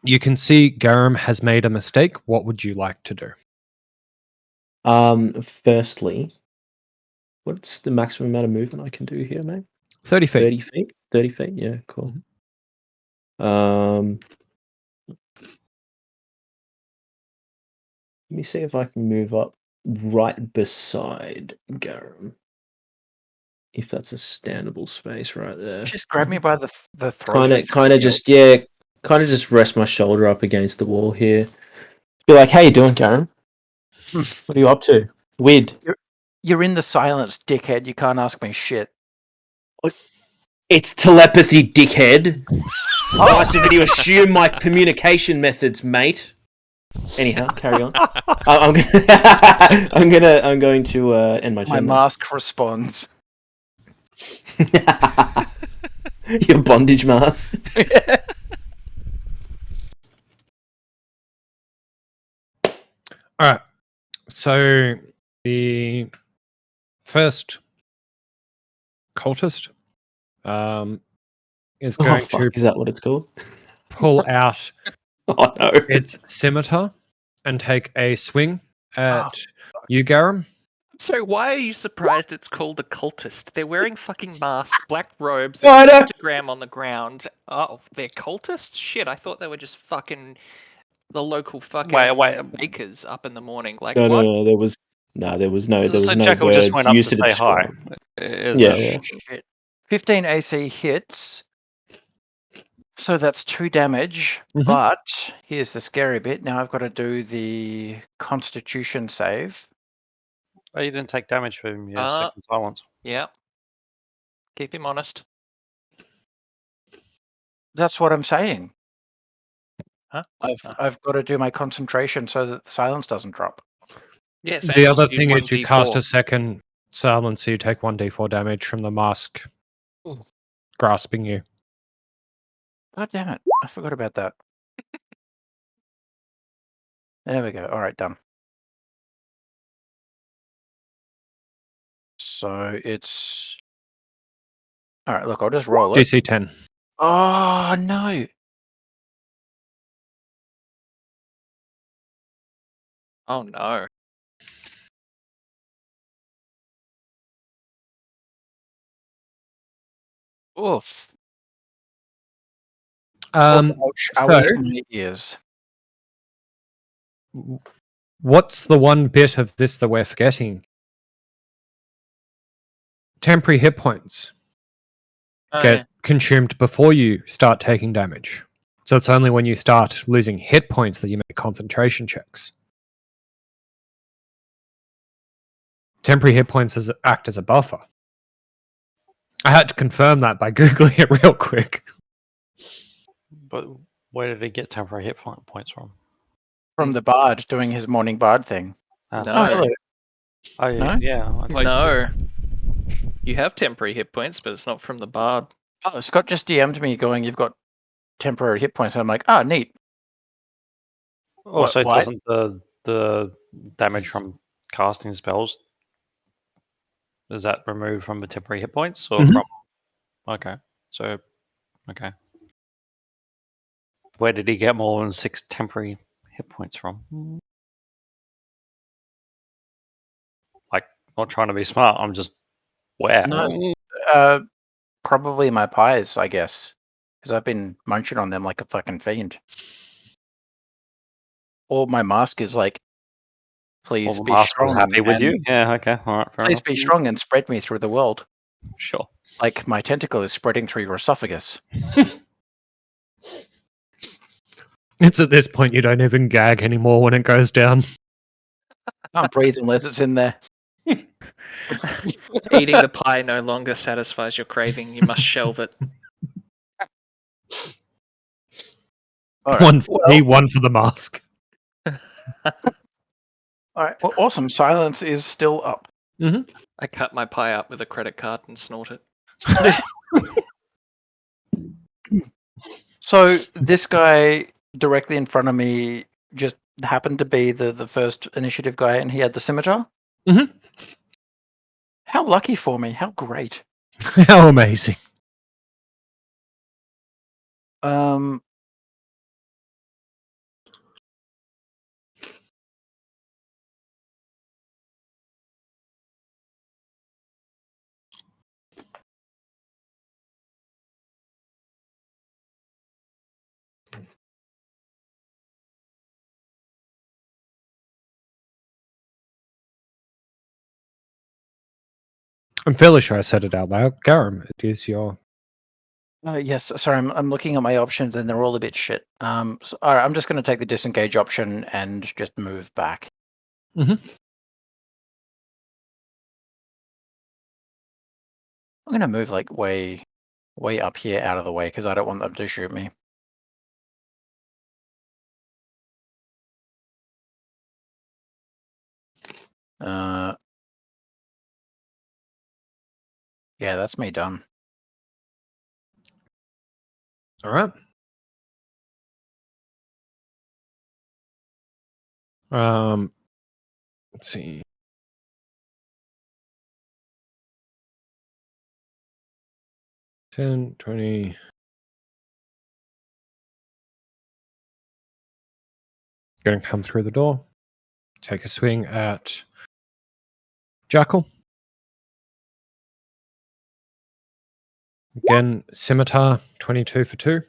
You can see Garum has made a mistake. What would you like to do? Firstly, what's the maximum amount of movement I can do here, mate? 30 feet. 30 feet? 30 feet, yeah, cool. Let me see if I can move up right beside Garum. If that's a standable space right there. Just grab me by the throat. Kind of just rest my shoulder up against the wall here. Be like, how you doing, Garum? What are you up to? Weird. You're in the silence, dickhead. You can't ask me shit. It's telepathy, dickhead. Nice of you to assume my communication methods, mate. Anyhow, carry on. I'm going to end my turn. My mask responds. Your bondage mask. All right. So the first cultist is going to Is that what it's called? pull out Oh no! its scimitar and take a swing at you, Garum. So why are you surprised it's called a cultist? They're wearing fucking masks, black robes, Oh, I there's know. a pentagram on the ground. Oh, they're cultists? Shit, I thought they were just fucking the local fucking bakers up in the morning. Like, what? No, there was no So no Jackal words just went up used to to say hi. describe. Yeah. Shit. 15 AC hits. So that's 2 damage. Mhm. But here's the scary bit. Now I've got to do the Constitution save. Oh, you didn't take damage from your second silence. Yeah. Keep him honest. That's what I'm saying. Huh? I've got to do my concentration so that the silence doesn't drop. Yes. The other thing is you cast a second silence, so you take 1d4 damage from the mask grasping you. God damn it. I forgot about that. There we go. All right, done. So it's... All right, look, I'll just roll it. DC 10. Oh, no. Oh no. Oof. Um, Ouch, so- owie in my ears. What's the one bit of this that we're forgetting? Temporary hit points get consumed before you start taking damage. So it's only when you start losing hit points that you make concentration checks. Temporary hit points act as a buffer. I had to confirm that by Googling it real quick. But where did he get temporary hit points from? From the bard doing his morning bard thing. No. Oh, hello. Oh, yeah. No? Yeah. No. You have temporary hit points, but it's not from the bard. Oh, Scott just DM'd me going, you've got temporary hit points. And I'm like, oh, neat. Also, why? doesn't the damage from casting spells, is that removed from the temporary hit points or Mhm. from? Okay, so okay. Where did he get more than 6 temporary hit points from? Like, not trying to be smart. I'm just where. No, probably my pies, I guess, because I've been munching on them like a fucking fiend. Or my mask is like, please Well, the be mask was strong happy with and you. Yeah. Okay. All right. Fair please enough. be strong and spread me through the world, Sure. like my tentacle is spreading through your esophagus. It's at this point you don't even gag anymore when it goes down. Can't breathe unless it's in there. Eating the pie no longer satisfies your craving. You must shelve it. All right. Well, One for the mask. all right. Well, awesome. Silence is still up. I cut my pie up with a credit card and snort it. So this guy directly in front of me just happened to be the first initiative guy, and he had the scimitar. Mhm. How lucky for me! How great. How amazing. Um. I'm fairly sure I said it out loud. Garum, it is your. Yes. Sorry, I'm looking at my options, and they're all a bit shit. So, all right. I'm just going to take the disengage option and just move back. Mhm. I'm going to move like way up here out of the way because I don't want them to shoot me. Yeah, that's me done. All right. Let's see. $10, $20. Going to come through the door. Take a swing at Jackal. Again, scimitar, 22 for 2.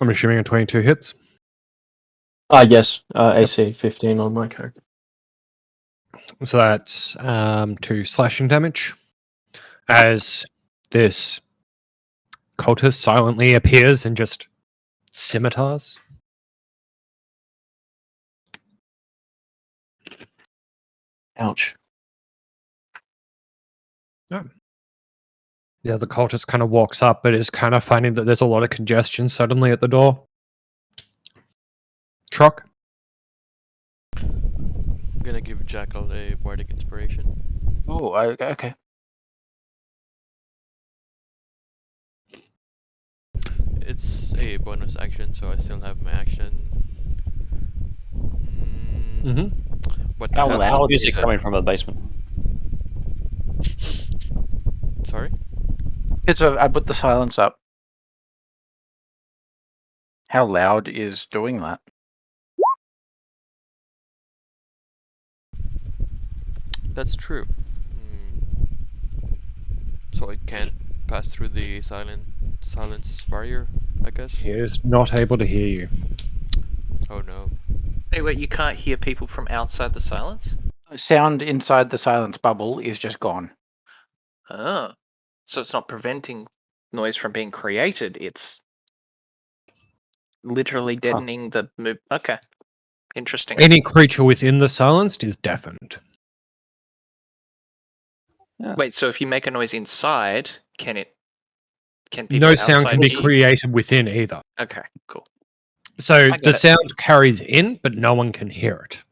I'm assuming a 22 hits. Yes. AC 15 on my character. So that's 2 slashing damage. As this cultist silently appears and just scimitars. Ouch. The other cultist kind of walks up, but is kind of finding that there's a lot of congestion suddenly at the door. Truck. I'm gonna give Jackal a bardic inspiration. Oh, okay. It's a bonus action, so I still have my action. What the How hell? loud Music is it? coming from the basement. Sorry? I put the silence up. How loud is doing that? That's true. So it can't pass through the silence barrier, I guess. He is not able to hear you. Oh no. Wait, you can't hear people from outside the silence? Sound inside the silence bubble is just gone. Oh. So it's not preventing noise from being created, it's literally deadening the move. Okay. Interesting. Any creature within the silenced is deafened. Wait, so if you make a noise inside, can people No outside sound can be hear? created within either. Okay, cool. So I get the it. sound carries in, but no one can hear it.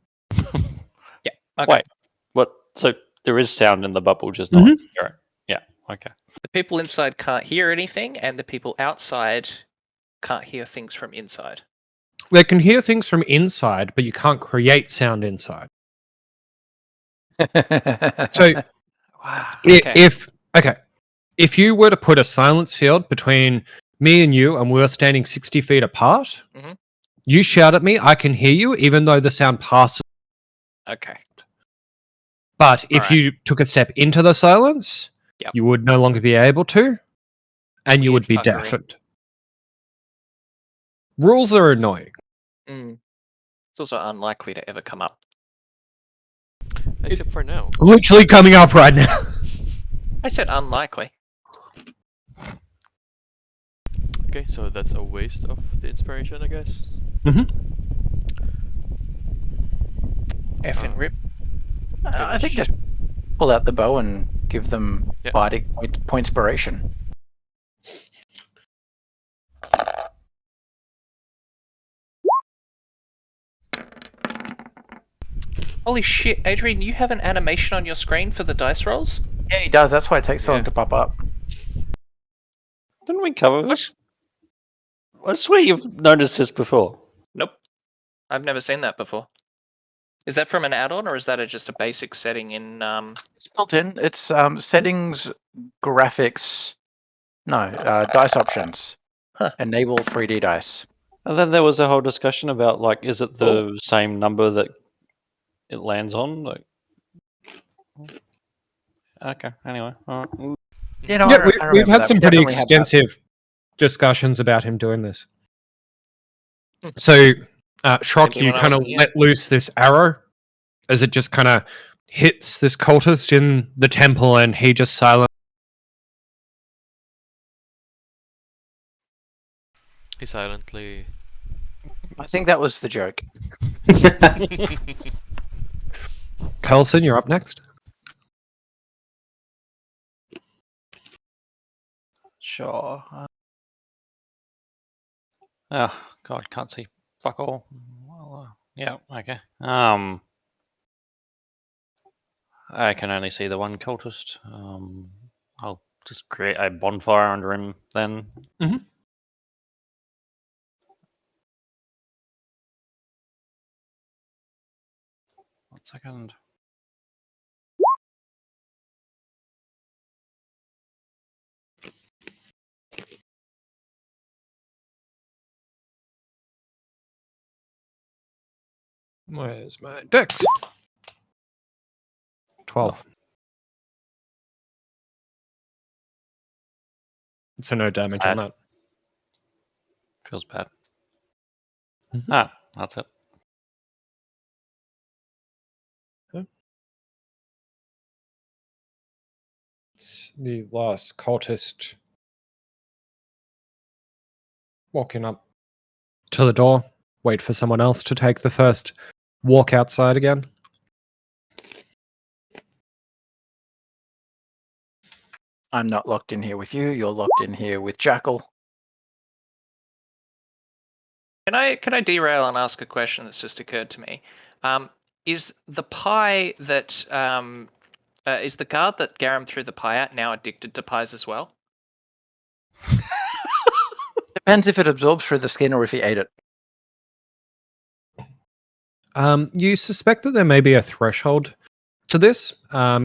Okay. Wait, what? So there is sound in the bubble, just not. Mhm. Right. Yeah. Okay. The people inside can't hear anything, and the people outside can't hear things from inside. They can hear things from inside, but you can't create sound inside. So Wow. Okay. if you were to put a silence field between me and you, and we were standing 60 feet apart, Mhm. you shout at me, I can hear you, even though the sound passes. Okay. But if Alright. you took a step into the silence, Yep. you would no longer be able to, and you Weird would be fuckery. deafened. Rules are annoying. Mm. It's also unlikely to ever come up. Except for now. Literally coming up right now. I said unlikely. Okay, so that's a waste of the inspiration, I guess. Effing rip. I think Finish. just pull out the bow and give them Yeah. bardic point inspiration. Holy shit, Adrian, you have an animation on your screen for the dice rolls? Yeah, he does. That's why it takes so long Yeah. to pop up. Didn't we cover this? I swear you've noticed this before. Nope. I've never seen that before. Is that from an add-on, or is that just a basic setting in It's built in. It's settings, graphics. No, dice options. Huh. Enable 3D dice. And then there was a whole discussion about like, is it the Cool. same number that it lands on? Like, okay. Anyway, all right. You know, Yeah, I we've remember had that. some We pretty definitely had that. extensive discussions about him doing this. Hmm. So, Shrock, Maybe you when I kind of wasn't here. let loose this arrow as it just kind of hits this cultist in the temple, and he just silently. He silently. I think that was the joke. Carlson, you're up next. Sure. Oh God, can't see fuck all. Well, yeah. Okay. I can only see the one cultist. I'll just create a bonfire under him then. Mhm. One second. Where's my dex? 12. So no damage on Sad. that. Feels bad. Mhm. Ah, that's it. It's the last cultist walking up to the door. Wait for someone else to take the first walk outside again. I'm not locked in here with you. You're locked in here with Jackal. Can I derail and ask a question that's just occurred to me? Is the pie that is the guard that Garam threw the pie at now addicted to pies as well? Depends if it absorbs through the skin or if he ate it. You suspect that there may be a threshold to this,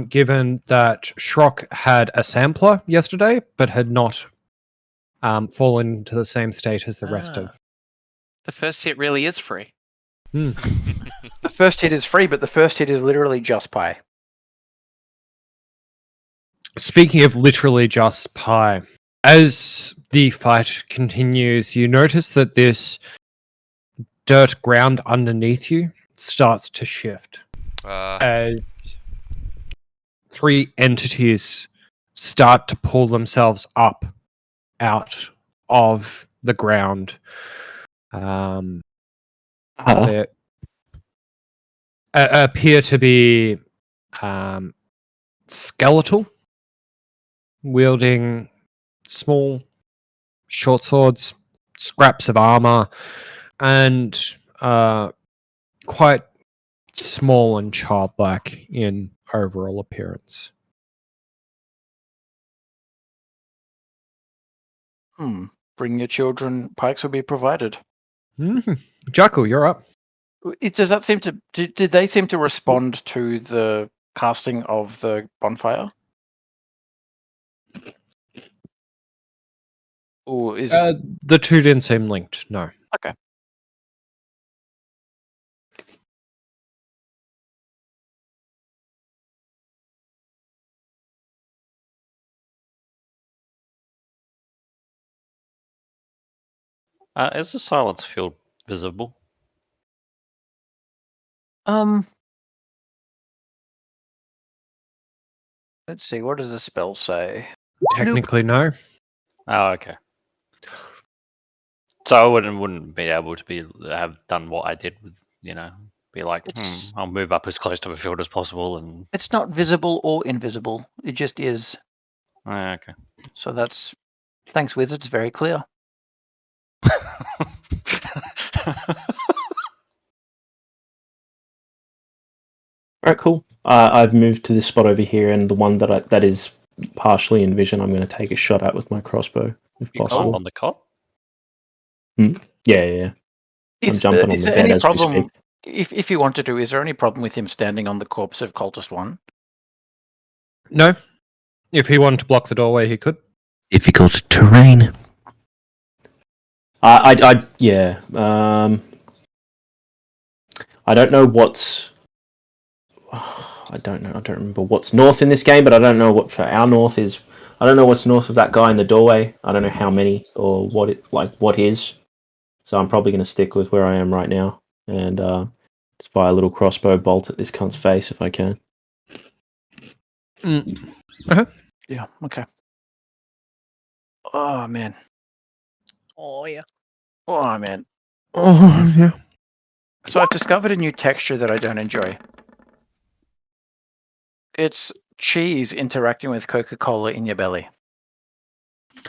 given that Shrock had a sampler yesterday, but had not fallen into the same state as the rest of. The first hit really is free. The first hit is free, but the first hit is literally just pie. Speaking of literally just pie, as the fight continues, you notice that this dirt ground underneath you starts to shift as three entities start to pull themselves up out of the ground. They appear to be skeletal, wielding small short swords, scraps of armor, and quite small and childlike in overall appearance. Bring your children. Pikes will be provided. Jackal, you're up. Does that seem to? Did they seem to respond to the casting of the bonfire? Or is The two didn't seem linked. No. okay? Is the silence field visible? Let's see. What does the spell say? Technically, no. Oh, okay. So I wouldn't be able to have done what I did with, be like, I'll move up as close to the field as possible, and It's not visible or invisible. It just is. okay. So that's thanks, wizards. Very clear. All right, cool. I've moved to this spot over here, and the one that is partially in vision, I'm going to take a shot at with my crossbow, if You climb possible. on the cot? Yeah. Is jumping on is the there bed any as we problem? speak. If you want to do, is there any problem with him standing on the corpse of Cultist One? No. If he wanted to block the doorway, he could. Difficult terrain. Yeah. I don't know what's. I don't know. I don't remember what's north in this game, but I don't know what for our north is. I don't know what's north of that guy in the doorway. I don't know how many or what is. So I'm probably going to stick with where I am right now and just fire a little crossbow bolt at this cunt's face if I can. Yeah. Okay. Oh man. Oh yeah. Oh man. Oh, yeah. So I've discovered a new texture that I don't enjoy. It's cheese interacting with Coca-Cola in your belly.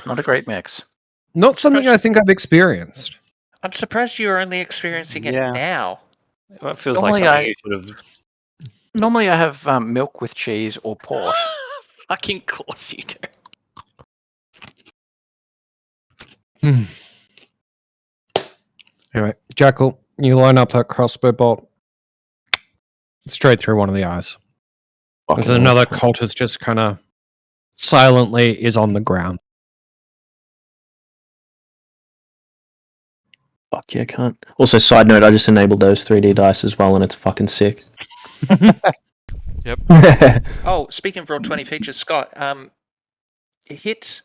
Not a great mix. Not something I think I've experienced. I'm surprised you're only experiencing it Yeah. now. Well, it feels Normally like something you should have. Normally I have milk with cheese or port. Fucking course you do. Anyway, Jackal, you line up that crossbow bolt straight through one of the eyes. There's another cultist just kind of silently is on the ground. Fuck yeah, can't. Also, side note, I just enabled those 3D dice as well, and it's fucking sick. Yep. Oh, speaking of Roll20 features, Scott, hit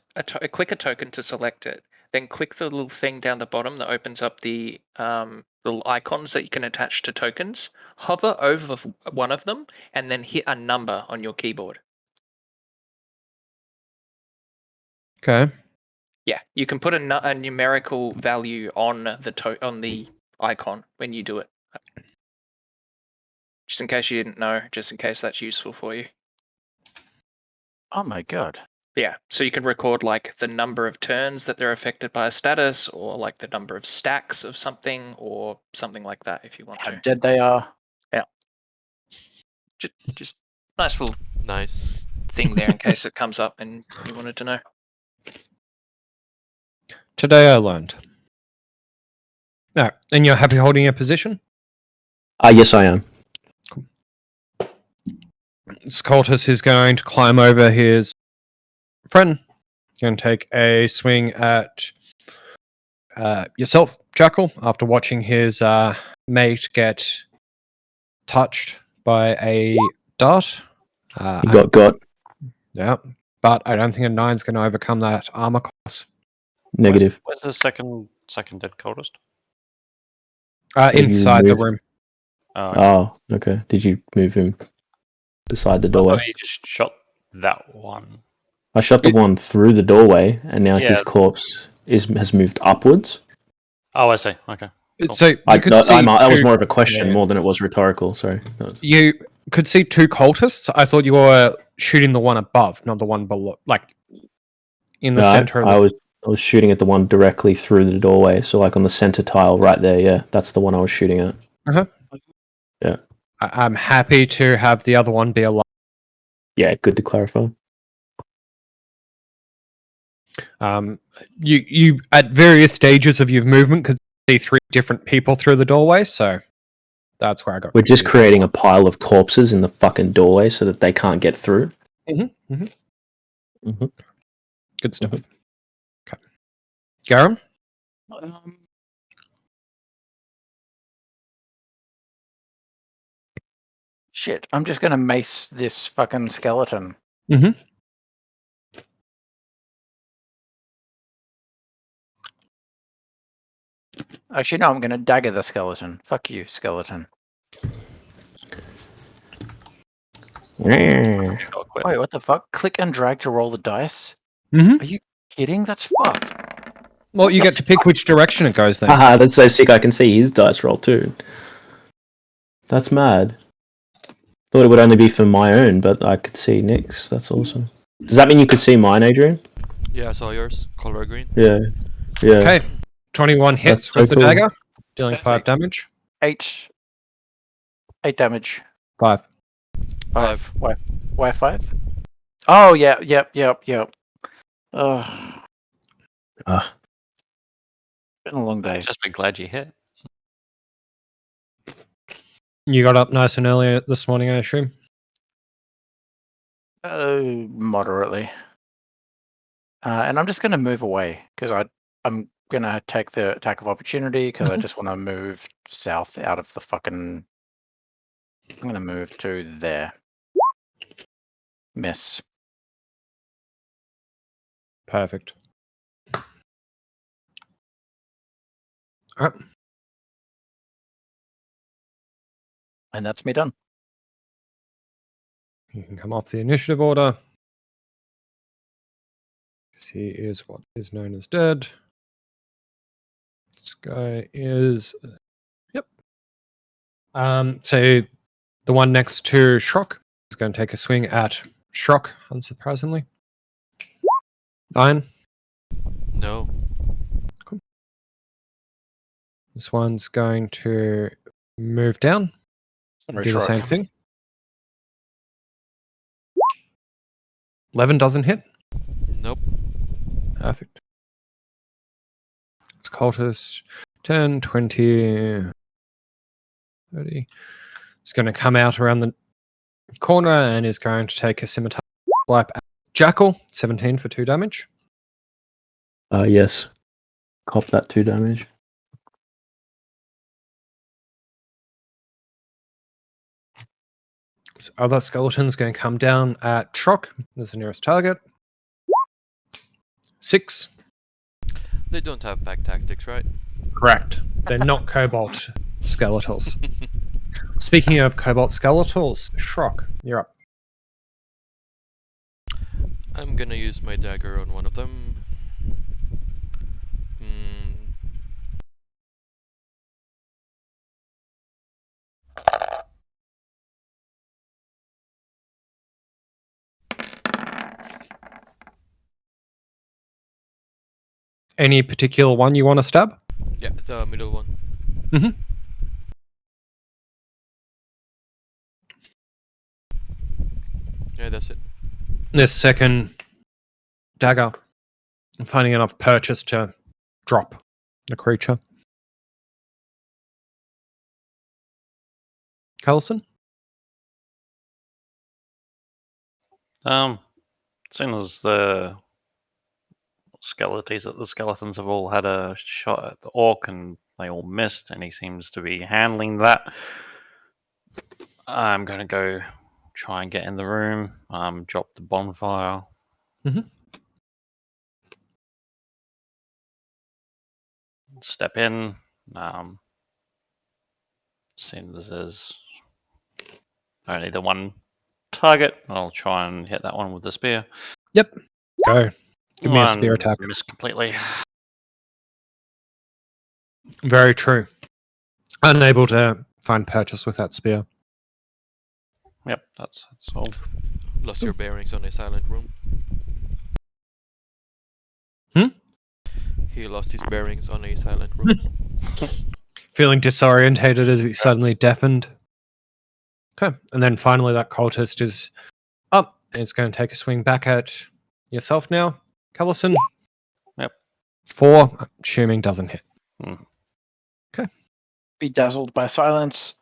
click a token to select it, then click the little thing down the bottom that opens up the little icons that you can attach to tokens. Hover over one of them, and then hit a number on your keyboard. Okay. Yeah, you can put a numerical value on the icon when you do it. Just in case you didn't know, just in case that's useful for you. Oh my god. Yeah, so you can record like the number of turns that they're affected by a status, or like the number of stacks of something, or something like that if you want How to. dead they are. Just nice little Nice. thing there in case it comes up and you wanted to know. Today I learned. No, and you're happy holding your position? Yes, I am. This cultist is going to climb over his friend. Going to take a swing at yourself, Jackal, after watching his mate get touched by a dart. He got. Yeah, but I don't think a 9's going to overcome that armor class. Negative. Where's the second dead cultist? you Inside the move- room. Oh, okay. Oh, okay. Did you move him beside the I doorway? thought you just shot that one. I shot the one through the doorway, and now Yeah. his corpse has moved upwards. Oh, I see. Okay. Cool. So you could see that was two- more of a question yeah. more than it was rhetorical. Sorry. You could see two cultists. I thought you were shooting the one above, not the one below, like in the center of the. I was shooting at the one directly through the doorway, so like on the center tile right there. Yeah, that's the one I was shooting at. Yeah. I'm happy to have the other one be alive. Yeah, good to clarify. You at various stages of your movement could see 3 different people through the doorway, so that's where I got. We're just confused. creating a pile of corpses in the fucking doorway so that they can't get through. Good stuff. Okay, Garum. Shit, I'm just gonna mace this fucking skeleton. Mm-hmm. Actually, no, I'm gonna dagger the skeleton. Fuck you, skeleton. Yeah. Got quit. Wait, what the fuck? Click and drag to roll the dice? Mm-hmm. Are you kidding? That's fucked. Well, you get to pick which direction it goes then. Haha, that's so sick. I can see his dice roll too. That's mad. Thought it would only be for my own, but I could see Nick's. That's awesome. Does that mean you could see mine, Adrian? Yeah, I saw yours. Color green. Yeah. Yeah. Okay, 21 hits That's so with the cool. dagger, dealing That's 5 it. damage. 8 damage. 5. 5. Why 5? Oh yeah, yep. Ugh. Ugh. Been a long day. Just be glad you hit. You got up nice and early this morning, I assume. Moderately. And I'm just gonna move away because I'm gonna take the attack of opportunity because I just want to move south out of the fucking. I'm gonna move to there. Miss. Perfect. All right. And that's me done. You can come off the initiative order. He is what is known as dead. This guy is. Yep. So the one next to Shrock is going to take a swing at Shrock, unsurprisingly. 9. No. This one's going to move down and do the same thing. 11 doesn't hit. Nope. Perfect. It's cultist 10, 20, 30. It's going to come out around the corner and is going to take a scimitar swipe at Jackal. 17 for 2 damage. Yes. Cop that 2 damage. This other skeleton's going to come down at Trock as the nearest target. 6. They don't have pack tactics, right? Correct. They're not cobalt skeletals. Speaking of cobalt skeletals, Shrock, you're up. I'm gonna use my dagger on one of them. Any particular one you want to stab? Yeah, the middle one. Mm-hmm. Yeah, that's it. This second dagger, finding enough purchase to drop the creature. Carlson? As soon as the skeletons have all had a shot at the orc and they all missed, and he seems to be handling that, I'm gonna go try and get in the room, drop the bonfire. Mhm. Step in. Seeing as there's only the one target, I'll try and hit that one with the spear. Yep. Go. Give me a spear attack. Miss completely. Very true. Unable to find purchase with that spear. Yep, that's all. Lost your bearings on a silent room. He lost his bearings on a silent room. Feeling disorientated as he suddenly deafened. Okay. And then finally that cultist is up and it's going to take a swing back at yourself now, Callison. 4, assuming doesn't hit. Be dazzled by silence.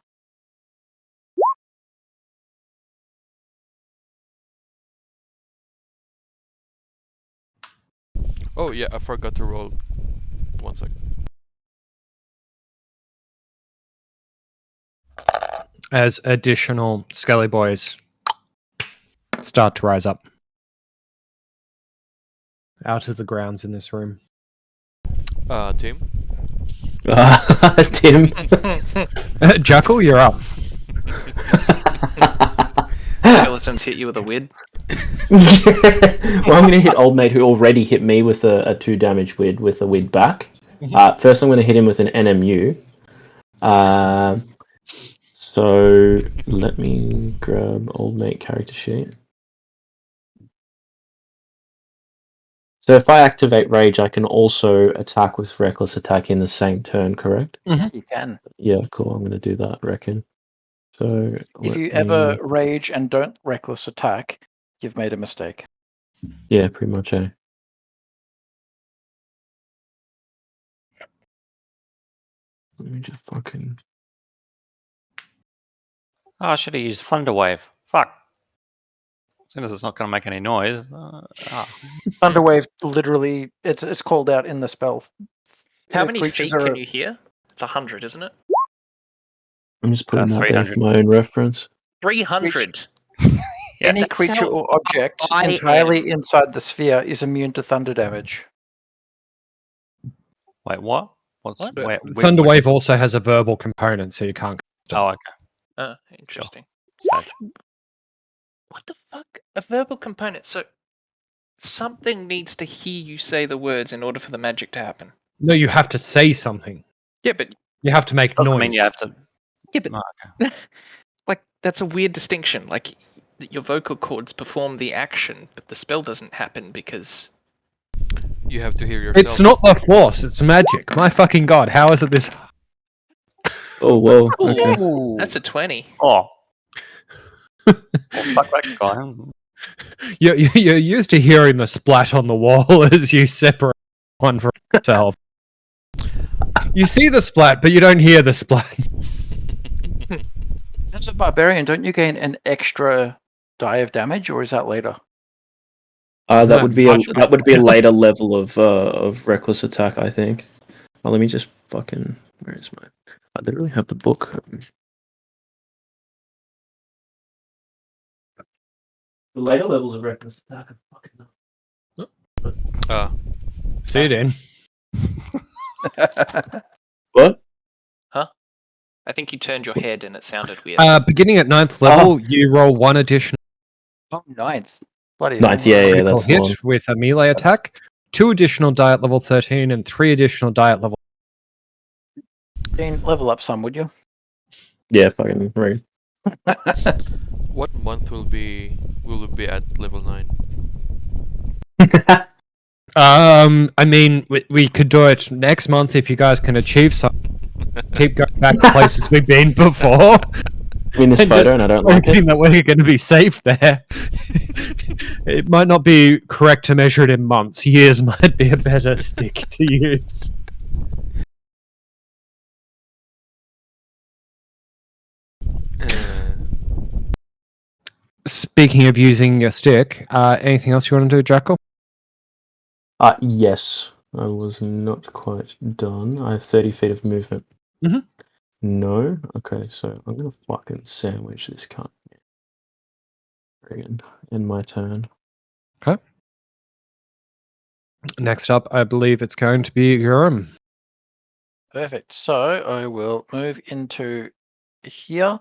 Oh yeah, I forgot to roll. 1 second. As additional Skelly Boys start to rise up out of the grounds in this room. Tim. Tim. Jackal, you're up. Skeletons hit you with a wid. Well, I'm going to hit old mate who already hit me with a 2 damage wid with a wid back. First, I'm going to hit him with an NMU. So let me grab old mate character sheet. So if I activate rage, I can also attack with reckless attack in the same turn, correct? Yeah, you can. Yeah, cool. I'm going to do that, I reckon. So If you ever rage and don't reckless attack, you've made a mistake. Yeah, pretty much, eh? Let me just fucking... Oh, I should have used Thunder Wave. Fuck. As soon as it's not going to make any noise. Thunderwave, literally, it's called out in the spell. How many Creatures feet are can you hear? It's 100, isn't it? I'm just putting that there 300. for my own reference. 300. Any That's creature how or object I am. entirely inside the sphere is immune to thunder damage. Wait, what? What? Thunderwave also has a verbal component, so you can't. Oh, okay. Interesting. Sad. What the fuck? A verbal component. So something needs to hear you say the words in order for the magic to happen. No, you have to say something. Yeah, but You have to make Doesn't noise. mean you have to. yeah, but Oh, okay. like that's a weird distinction. Like your vocal cords perform the action, but the spell doesn't happen because You have to hear yourself. It's not the Force, it's magic. My fucking god, how is it this? Oh, whoa. Okay. Ooh. that's a 20. Oh. Well, fuck that guy. You're used to hearing the splat on the wall as you separate one from itself. You see the splat, but you don't hear the splat. As a barbarian, don't you gain an extra die of damage, or is that later? Isn't That that would be much a later level of reckless attack, I think. Oh, let me just fucking... Where is my... I literally have the book. The later levels of reckless attack are fucking... See it in. What? I think you turned your head and it sounded weird. Beginning at 9th level, you roll 1 additional Oh, ninth. Bloody Ninth, hell. yeah, critical that's the one. hit with a melee attack, 2 additional die at level 13, and 3 additional die at level. Dean, level up some, would you? Yeah, fucking right. What month will it be at level 9? I mean, we could do it next month if you guys can achieve something. Keep going back to places we've been before. In this And photo, just and I don't like hoping it. that we're going to be safe there. It might not be correct to measure it in months. Years might be a better stick to use. Speaking of using your stick, anything else you want to do, Jackal? Yes. I was not quite done. I have 30 feet of movement. Mhm. No? Okay, so I'm gonna fucking sandwich this cunt. Friggin' in my turn. Next up, I believe it's going to be Urim. Perfect. So I will move into here.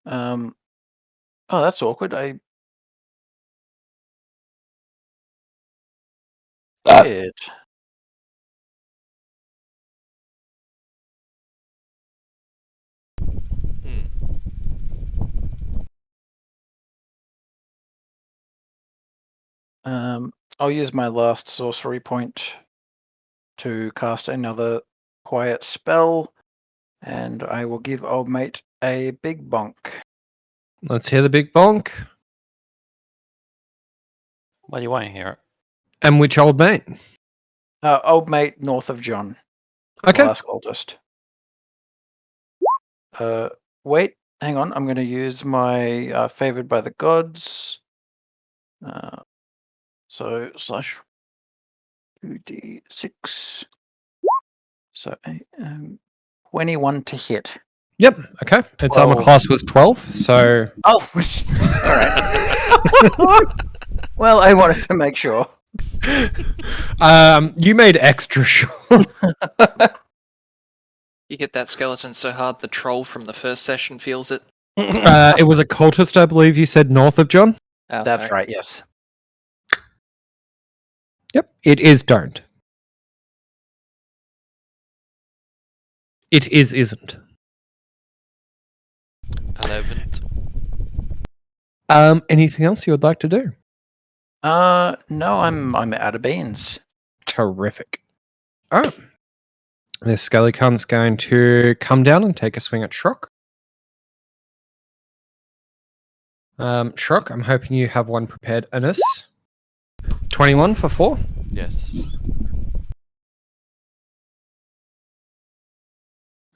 Oh, that's awkward. Weird. I'll use my last sorcery point to cast another quiet spell, and I will give old mate a big bonk. Let's hear the big bonk. Well, you won't hear it. And which old mate? Old mate north of John. Okay. The last cultist. Wait, hang on. I'm going to use my favored by the gods. So slash 2d6. So 21 to hit. Yep. Okay. Its armor 12. class was 12, so Oh, all right. Well, I wanted to make sure. you made extra sure. You hit that skeleton so hard the troll from the first session feels it. It was a cultist, I believe you said north of John. Oh, That's sorry. right. Yes. Yep. It is don't. It isn't. 11. Anything else you would like to do? No, I'm out of beans. Terrific. All right. This Skellycon's going to come down and take a swing at Shrock. Shrock, I'm hoping you have one prepared. Anis. 21 for 4. Yes.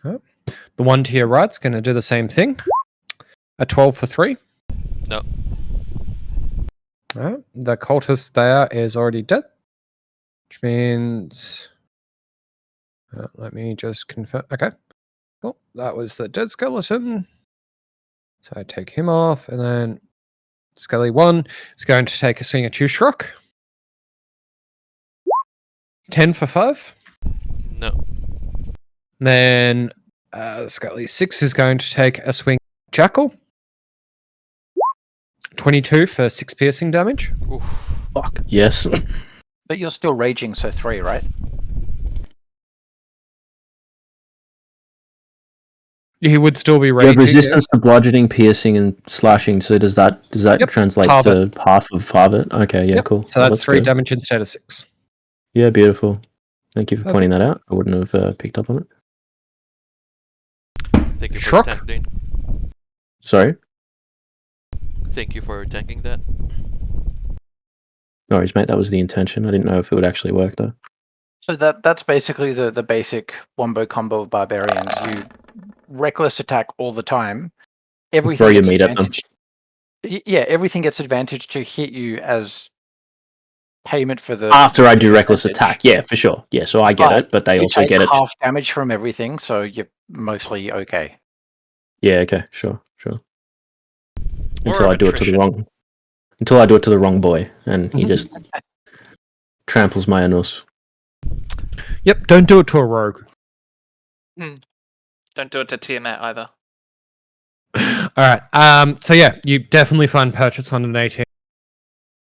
The one to your right's going to do the same thing. A 12 for 3. No. Alright, the cultist there is already dead. Which means... let me just confirm. Okay. Cool. That was the dead skeleton. So I take him off, and then Skelly 1 is going to take a swing at you, Shrock. 10 for 5. No. Then Skelly 6 is going to take a swing at Jackal. 22 for 6 piercing damage. Oof. Fuck. Yes. But you're still raging, so 3, right? He would still be You raging. have resistance to bludgeoning, piercing, and slashing. So does that Yep, translate halve to half of it? Okay, yeah, Yep, cool. So Well, that's 3 good. damage instead of 6. Yeah, beautiful. Thank you for Perfect. pointing that out. I wouldn't have picked up on it. Thank you for Shrock? tanking. Sorry. Thank you for tanking that. No worries, mate. That was the intention. I didn't know if it would actually work though. So that's basically the basic wombo combo of barbarians. You reckless attack all the time. Everything Throw your gets meat at them. advantage. Yeah, everything gets advantage to hit you as payment for the After I do the reckless advantage. attack, yeah, for sure. Yeah, so I get But it, but they you also take get it. half damage from everything, so you're mostly okay. Yeah, okay, sure. More Until of I do it to the attrition. wrong boy, and he just tramples my anus. Yep, don't do it to a rogue. Don't do it to Tiamat either. Alright, so yeah, you definitely find purchase on an 18.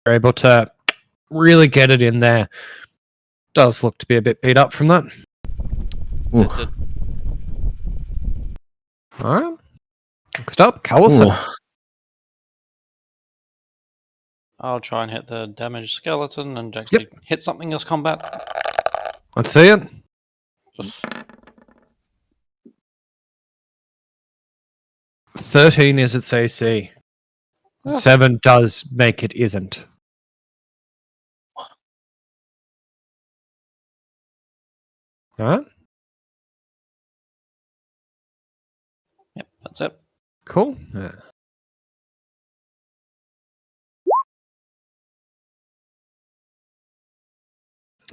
You're able to really get it in there. Does look to be a bit beat up from that. That's it. Alright. Next up, Callison. Ooh. I'll try and hit the damaged skeleton and actually hit something as combat. Let's see it. Just 13 is its AC. 7 does make it isn't. Alright, yep, that's it. cool. Yeah.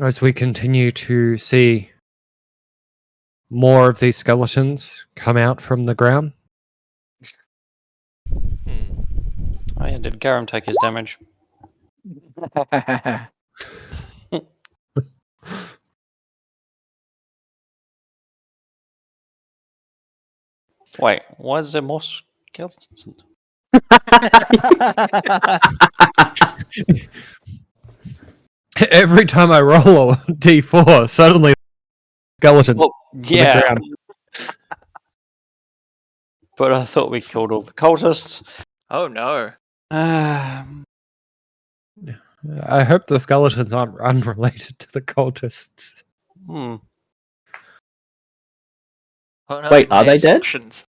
As we continue to see more of these skeletons come out from the ground. Oh yeah, did Garum take his damage? Wait, why is there more skeletons? Every time I roll a d4, suddenly skeletons Well, on yeah, the ground. but I thought we killed all the cultists. Oh no. I hope the skeletons aren't unrelated to the cultists. Hmm. Oh, no, Wait, are my they dead? assumptions.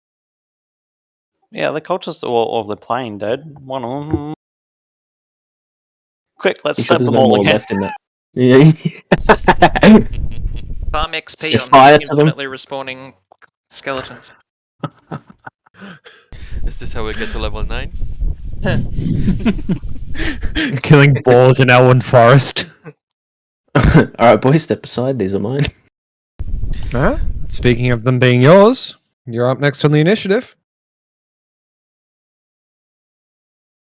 Yeah, the cultists or the plane dead. One of them. Quick, let's You sure step there's them no all more again. left in that? Yeah. Farm XP Set on fire to them. infinitely respawning skeletons. Is this how we get to level 9? Killing boars in Elwyn Forest. All right, boys, step aside. These are mine. Alright. Speaking of them being yours, you're up next on the initiative.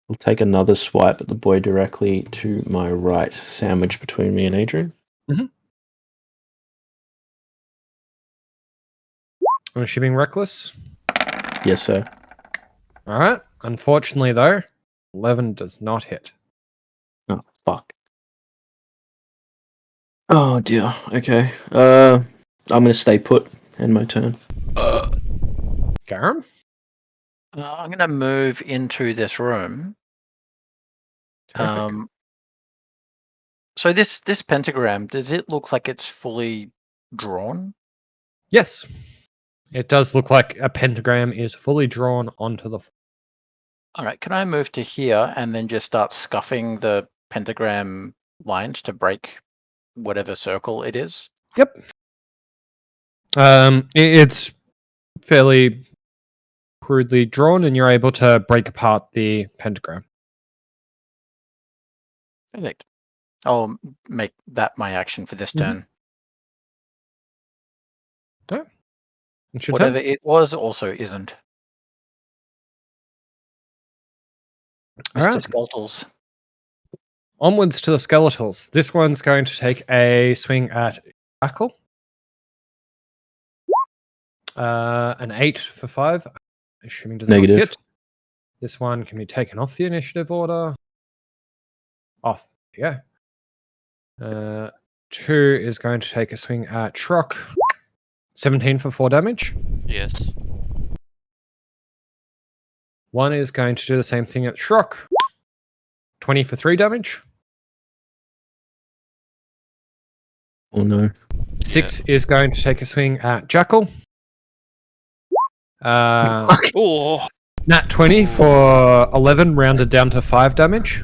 I'll take another swipe at the boy directly to my right, sandwiched between me and Adrian. I'm assuming reckless. Yes, sir. Alright. Unfortunately, though, 11 does not hit. Oh, fuck. Oh, dear. Okay. I'm going to stay put. End my turn. Garum? I'm going to move into this room. Terrific. So this pentagram, does it look like it's fully drawn? Yes. It does look like a pentagram is fully drawn onto the floor. All right, can I move to here and then just start scuffing the pentagram lines to break whatever circle it is? Yep. It's fairly crudely drawn, and you're able to break apart the pentagram. Perfect. I'll make that my action for this turn. It's your Whatever turn. it was also isn't. Mr. Alright. Skeltles. Onwards to the skeletals. This one's going to take a swing at Jackal. An 8 for 5. Assuming does Negative. not hit. This one can be taken off the initiative order. Off. Yeah. 2 is going to take a swing at Shrock. 17 for 4 damage. Yes. 1 is going to do the same thing at Shrock. 20 for 3 damage. Oh, no. 6 is going to take a swing at Jackal. Oh, Nat 20 for 11, rounded down to 5 damage.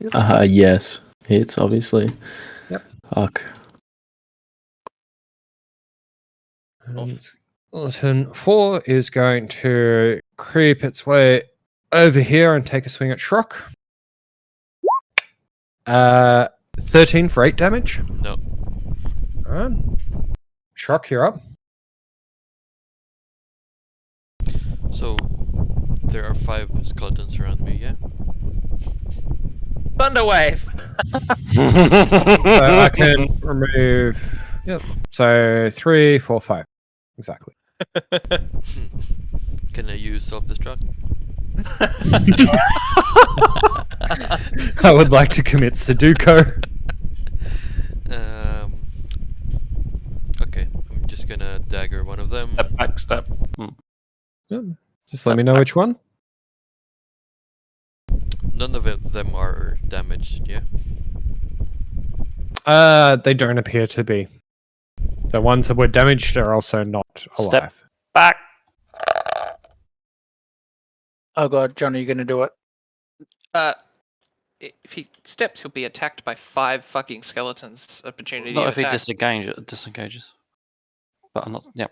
Yes. Hits, obviously. Yep. Fuck. Skeleton 4 is going to creep its way over here and take a swing at Shrock. 13 for 8 damage. No. Alright. Shrock, you're up. So there are 5 skeletons around me, yeah? Thunderwave. So I can remove. Yep. So 3, 4, 5. Exactly. Can I use self-destruct? I would like to commit Sudoku. Okay, I'm just gonna dagger one of them. Step back, step. Yep. Just let me know which one. None of them are damaged, yeah? They don't appear to be. The ones that were damaged are also not alive. Step back. Oh god, John, are you going to do it? If he steps, he'll be attacked by 5 fucking skeletons. Opportunity Not to if he attack. disengages. But I'm not. Yeah.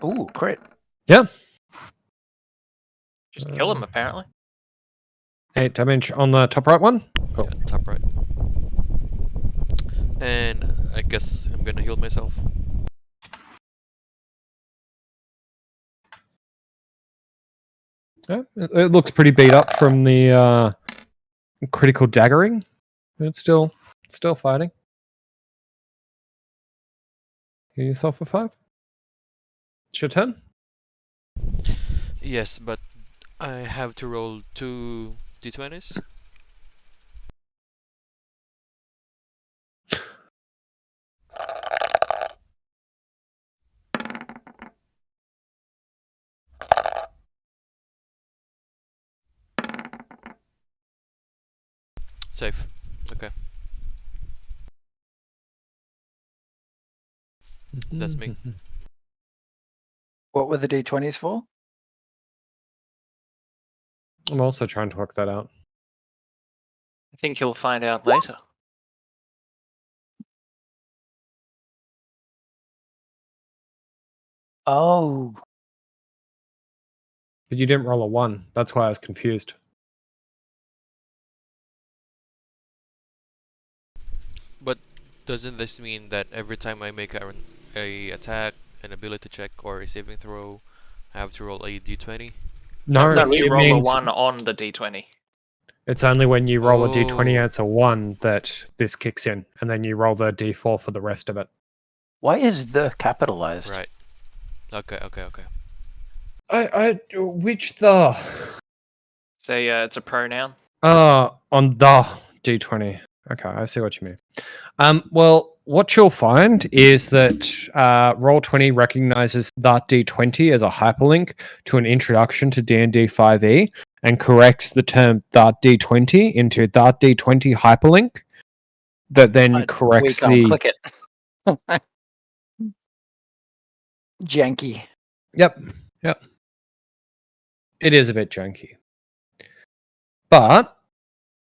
Ooh, crit. Yeah. Just kill him, apparently. 8 damage on the top right one. Cool. Yeah, top right. And I guess I'm gonna heal myself. Yeah, it looks pretty beat up from the critical daggering. But it's still fighting. Heal yourself for 5. It's your turn. Yes, but I have to roll 2 d20s. Safe. Okay. That's me. What were the d20s for? I'm also trying to work that out. I think you'll find out later. Oh, But you didn't roll a 1. That's why I was confused. But doesn't this mean that every time I make a attack, an ability check, or a saving throw, I have to roll a d20? No, No, you it roll a means 1 on the d20. it's only when you roll a d20 Oh. and it's a 1 that this kicks in, and then you roll the d4 for the rest of it. why is the capitalized? Right. Okay. Which the? It's a pronoun. On the d20. Okay, I see what you mean. Well, what you'll find is that Roll20 recognizes that d20 as a hyperlink to an introduction to D&D 5e and corrects the term that d20 into that d20 hyperlink that then We corrects can't the... click it. Janky. Yep. It is a bit janky. But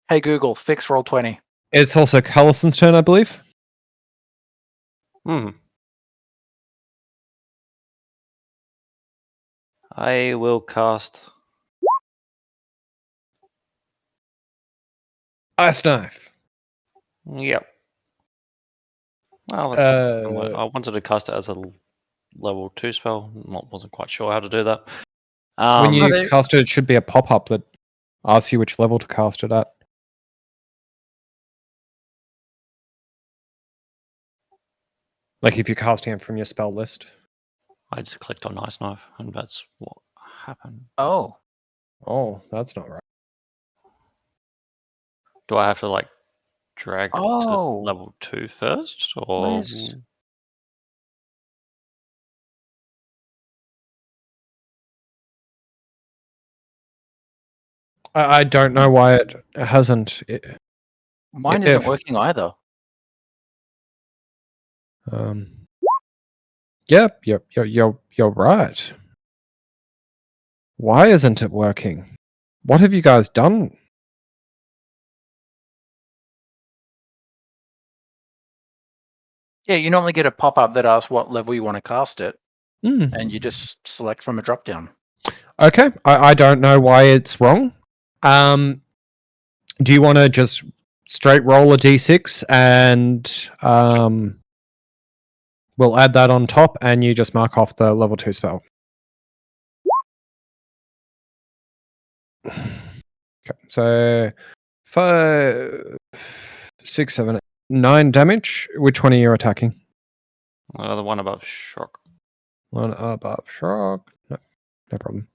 Hey Google, fix Roll20. it's also Cullison's turn, I believe. I will cast. Ice Knife. Yep. Well, I wanted to cast it as a level 2 spell. Wasn't quite sure how to do that. When you they- cast it, it should be a pop-up that asks you which level to cast it at. Like if you're casting it from your spell list. I just clicked on Ice Knife, and that's what happened. Oh, Oh, that's not right. Do I have to like drag it to Oh. level 2 first, or Where's- I don't know why it hasn't. mine If- isn't working either. Yep, you're right. Why isn't it working? What have you guys done? Yeah, you normally get a pop-up that asks what level you want to cast it, Hmm. and you just select from a drop-down. Okay, I don't know why it's wrong. Do you want to just straight roll a d6 and we'll add that on top and you just mark off the level 2 spell? Okay, so 5, 6, 7, 9 damage. Which one are you attacking? the one above shock? One above shock. No problem.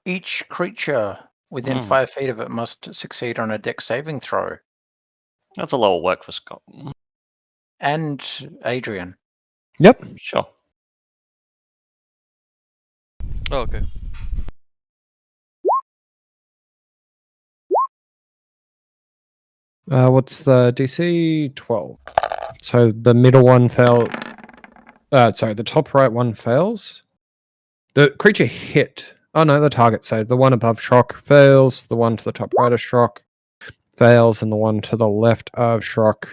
Each creature within 5 feet of it must succeed on a dex saving throw. That's a lot of work for Scott. And Adrian. Yep. Sure. Oh, okay. What's the DC? 12. So the middle one fell. Sorry, the top right one fails. The creature hit. Oh no, the target. So the one above shock fails. The one to the top right of shock fails, and the one to the left of shock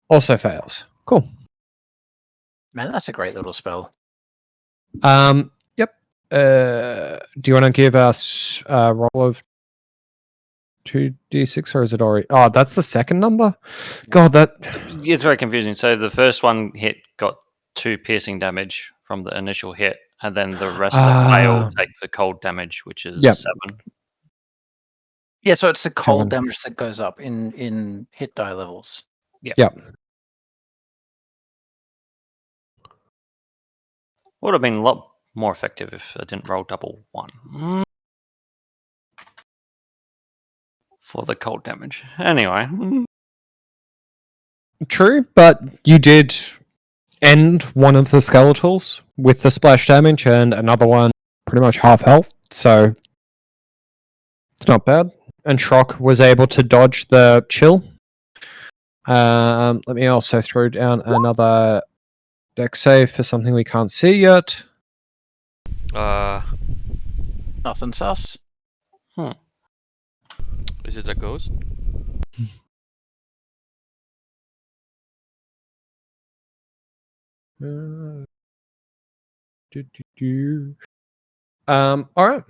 also fails. Cool. Man, that's a great little spell. Yep. Do you want to give us a roll of 2d6, or is it already? Oh, that's the second number. God, that. It's very confusing. So the first one hit got 2 piercing damage from the initial hit, and then the rest that fail take the cold damage, which is Yep. 7. Yeah, so it's the cold 7. damage that goes up in hit die levels. Yep. Would have been a lot more effective if I didn't roll double 1 for the cold damage. Anyway. True, but you did end one of the skeletals with the splash damage and another one pretty much half health, so it's not bad. And Shock was able to dodge the chill. Let me also throw down another dex save for something we can't see yet. Nothing sus. Is it a ghost? All right.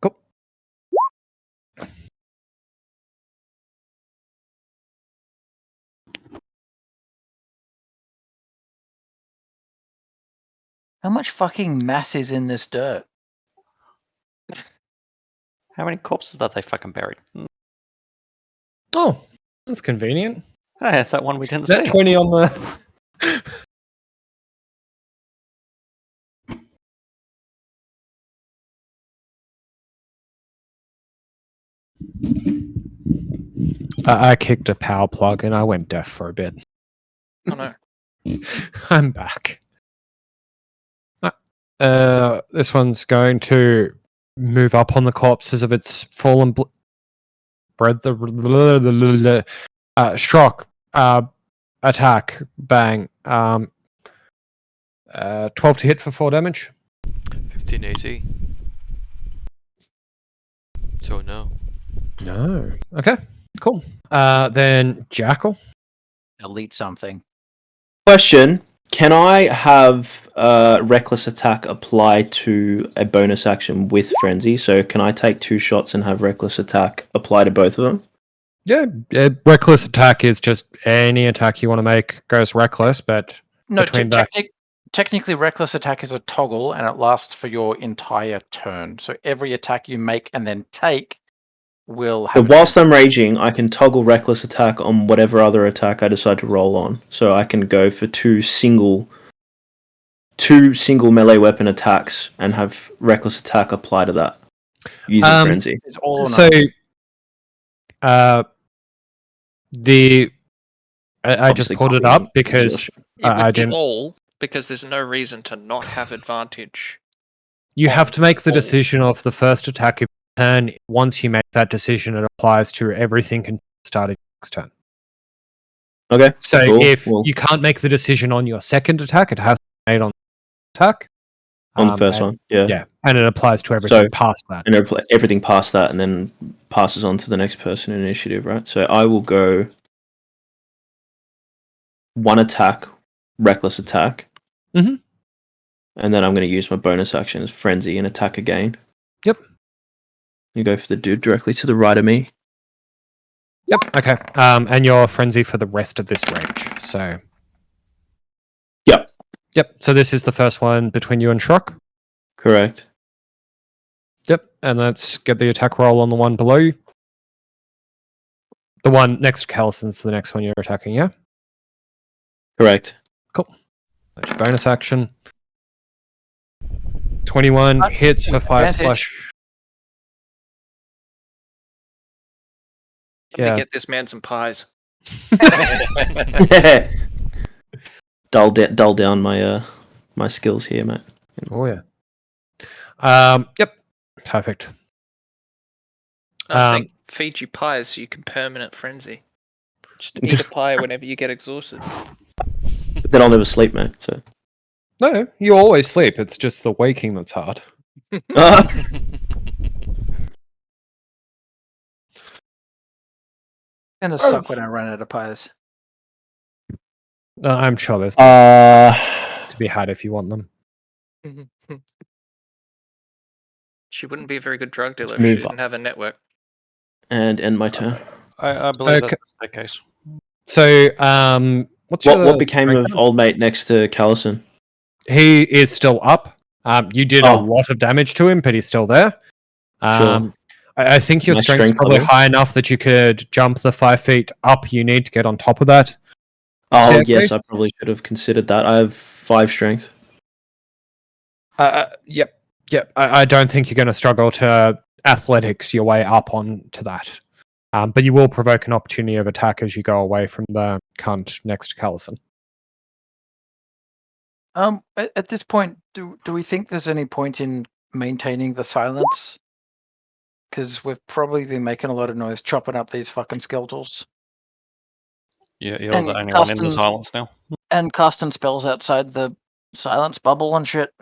Cool. How much fucking mass is in this dirt? How many corpses are they fucking buried? Oh, that's convenient. Hey, it's that one we didn't That see. 20 on the. I kicked a power plug and I went deaf for a bit. Oh no. I'm back. This one's going to move up on the corpses of its fallen bread. The Strock. Attack. Bang. 12 to hit for 4 damage. 15 AC. So no. No. Okay. Cool. Then Jackal. Elite something. Question: can I have reckless attack apply to a bonus action with frenzy? So can I take 2 shots and have reckless attack apply to both of them? Yeah, reckless attack is just any attack you want to make goes reckless, but No, between that, technically, reckless attack is a toggle, and it lasts for your entire turn. So every attack you make and then take will have. But whilst I'm raging, I can toggle reckless attack on whatever other attack I decide to roll on. So I can go for two single melee weapon attacks and have reckless attack apply to that using frenzy. It's all or so nothing. I just pulled it up because It would I be didn't. all because there's no reason to not have advantage. You have to make the all. decision of the first attack of your turn. Once you make that decision, it applies to everything starting next turn. Okay. So cool. if you can't make the decision on your second attack, it has to be made on the attack. On the first one, yeah. Yeah, and it applies to everything past that. And everything past that, and then passes on to the next person in initiative, right? So I will go 1 attack, reckless attack. Mm-hmm. And then I'm going to use my bonus action as frenzy and attack again. Yep. You go for the dude directly to the right of me. Yep. Okay. And your frenzy for the rest of this range. So. Yep. Yep. So this is the first one between you and Shrock. Correct. Yep. And let's get the attack roll on the one below you. The one next to Callison's the next one you're attacking, yeah? Correct. Cool. That's your bonus action. 21 hits for 5 slash. Let me get this man some pies. Yeah. Dull down my my skills here, mate. Oh yeah. Yep. Perfect. I'm saying feed you pies so you can permanent frenzy. Just eat a pie whenever you get exhausted. But then I'll never sleep, mate. So. No, you always sleep. It's just the waking that's hard. Gonna suck when I run out of pies. I'm sure there's to be had if you want them. She wouldn't be a very good drug dealer if she didn't have a network. And end my turn. I believe that's the case. So, what became of old mate next to Callison? He is still up. You did a lot of damage to him, but he's still there. Sure. I think your strength's probably high enough that you could jump the 5 feet up you need to get on top of that. Oh, yes, I probably should have considered that. I have 5 strength. Yep. I don't think you're going to struggle to athletics your way up onto that. But you will provoke an opportunity of attack as you go away from the cunt next to Callison. At this point, do we think there's any point in maintaining the silence? Because we've probably been making a lot of noise chopping up these fucking skeletals. You're the only one in the silence now. And casting spells outside the silence bubble and shit.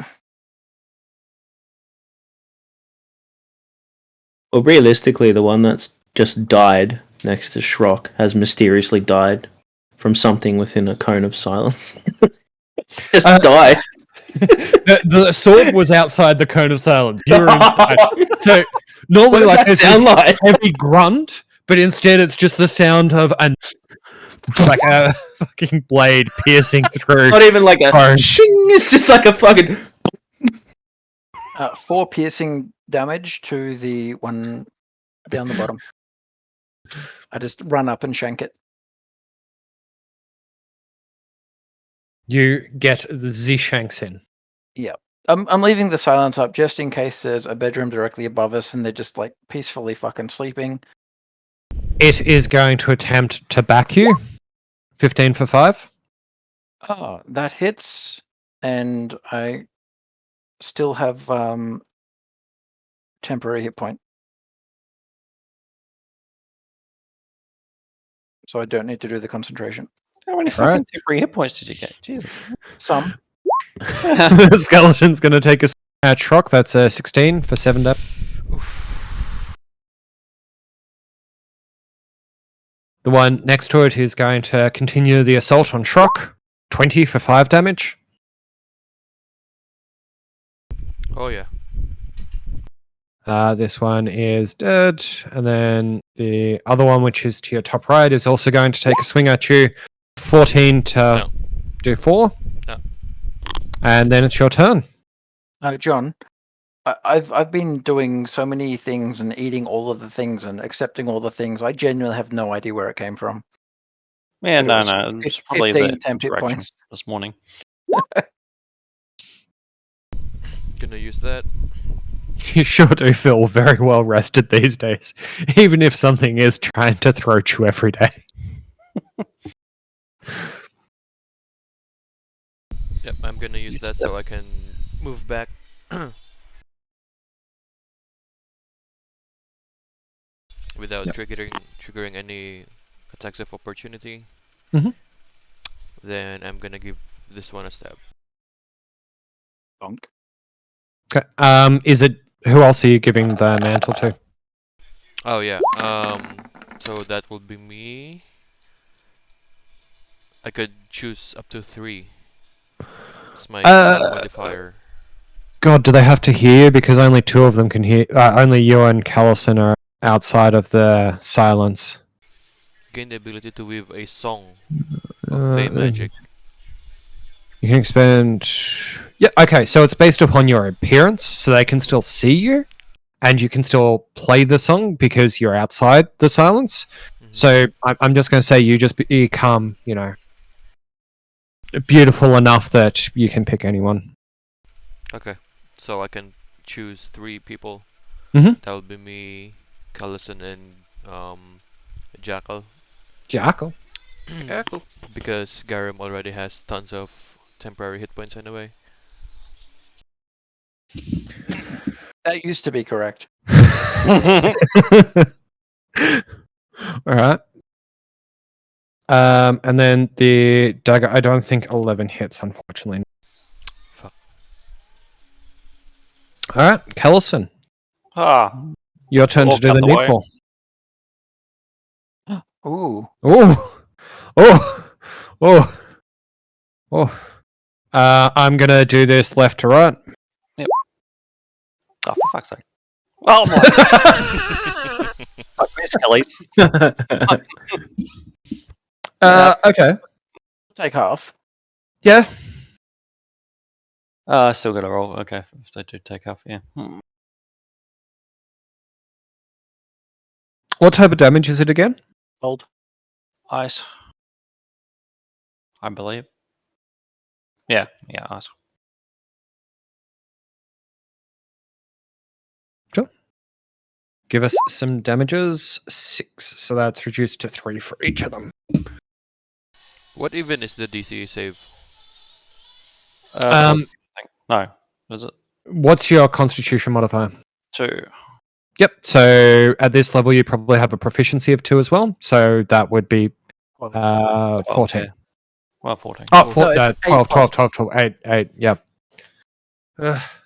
Well, realistically, the one that's just died next to Shrock has mysteriously died from something within a cone of silence. It's just died. The sword was outside the cone of silence. You were inside. So normally, What does that there's sound this like? heavy grunt, but instead it's just the sound of like a fucking blade piercing through. It's not even like a bone. shing. It's just like a fucking. 4 piercing damage to the one down the bottom. I just run up and shank it. You get the Z-shanks in. I'm leaving the silence up just in case there's a bedroom directly above us and they're just like peacefully fucking sleeping. It is going to attempt to back you. 15 for 5. Oh, that hits, and I still have temporary hit point. So I don't need to do the concentration. How many Right. fucking temporary hit points did you get? Jesus. Some. The skeleton's going to take a at Shrock. That's a 16 for 7 damage. The one next to it is going to continue the assault on Shrock. 20 for 5 damage. Oh yeah. This one is dead. And then the other one, which is to your top right, is also going to take a swing at you. 14 to No. do 4. No. And then it's your turn. John, I've been doing so many things and eating all of the things and accepting all the things. I genuinely have no idea where it came from. Yeah, It no, was no. It's probably 15 the temp hit interaction points. this morning. Gonna use that. You sure do feel very well rested these days, even if something is trying to throat you every day. Yep, I'm gonna use that so I can move back. Without Yep. triggering any attacks of opportunity. Mhm. Then I'm gonna give this one a stab. Bonk. Okay. Is it who else are you giving the mantle to? Oh yeah. So that would be me. I could choose up to 3. It's my modifier. God, do they have to hear? Because only 2 of them can hear. Only you and Callison are outside of the silence. Gain the ability to weave a song of Fey magic. You can expend. Yeah, okay, so it's based upon your appearance, so they can still see you, and you can still play the song because you're outside the silence. Mhm. So I'm just going to say you just become, beautiful enough that you can pick anyone. Okay. So I can choose 3 people. Mhm. That would be me, Callison, and Jackal. Jackal. Yeah, cool. Because Garum already has tons of temporary hit points anyway. That used to be correct. Alright. And then the dagger, I don't think 11 hits, unfortunately. Fuck. Alright, Callison, Ah, your turn to Walk do out the the way. needful. Ooh. Oh! Oh! Oh! Oh! I'm gonna do this left to right. oh, for fuck's sake. Oh my. Fuck me, Skellies. Okay. Take half. Yeah. Still got to roll. Okay, if they do take off, yeah. What type of damage is it again? Hold. Ice. I believe. Yeah, ice. Give us some damages. 6, so that's reduced to 3 for each of them. What even is the DC save? No, is it? What's your Constitution modifier? 2. Yep. So at this level, you probably have a proficiency of 2 as well. So that would be 14. Yeah. Well, 14. Oh, No, four, it's no, 8 12, plus. 12, 12, 12, 8, 8, yep.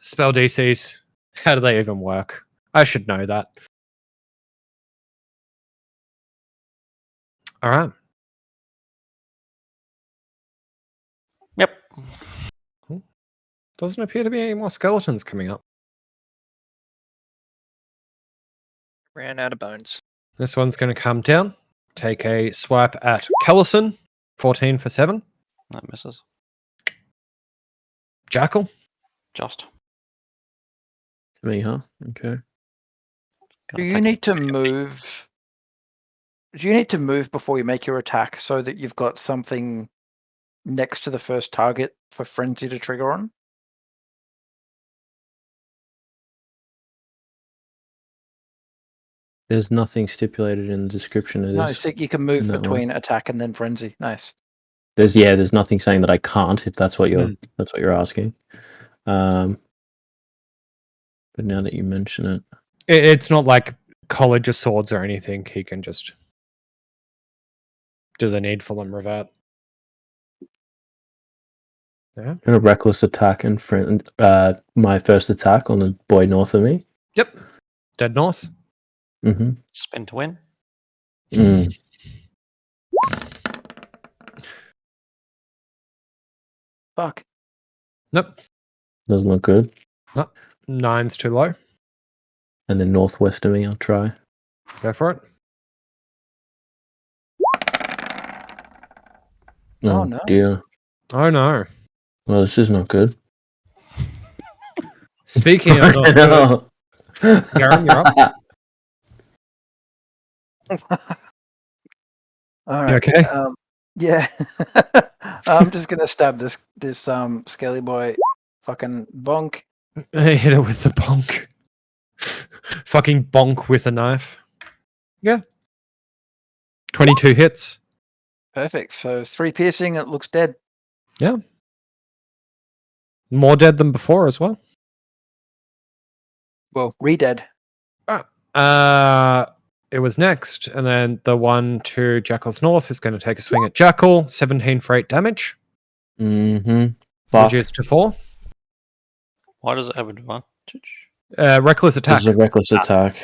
Spell DCs. How do they even work? I should know that. All right. Yep. Doesn't appear to be any more skeletons coming up. Ran out of bones. This one's going to come down. Take a swipe at Kellison. 14 for 7. That misses. Jackal. Just. Me, huh? Okay. Do you need to move? Do you need to move before you make your attack so that you've got something next to the first target for frenzy to trigger on? There's nothing stipulated in the description of No, this. so you can move that one. between attack and then frenzy. Nice. There's nothing saying that I can't, if that's what Hmm. you're asking. But now that you mention it, It's not like College of Swords or anything. He can just do the needful and revert. Yeah. I'm gonna reckless attack and my first attack on the boy north of me. Yep. Dead North. Mm-hmm. Spin to win. Mm. Fuck. Nope. Doesn't look good. 9's too low. And then northwest of me, I'll try. Go for it. Oh, no. Dear. Oh no. Well, this is not good. Speaking of not good, Garen, you're up. All You right. okay? Yeah. I'm just gonna stab this scaly boy fucking bonk. Hit it with the bonk. Fucking bonk with a knife. Yeah. 22 hits. Perfect. So 3 piercing, it looks dead. More dead than before as well. Well, re-dead. It was next, and then the one to Jackal's North is going to take a swing at Jackal. 17 for 8 damage. Mm-hmm. Fuck. Reduced to 4. Why does it have advantage? Reckless attack. This is a reckless attack.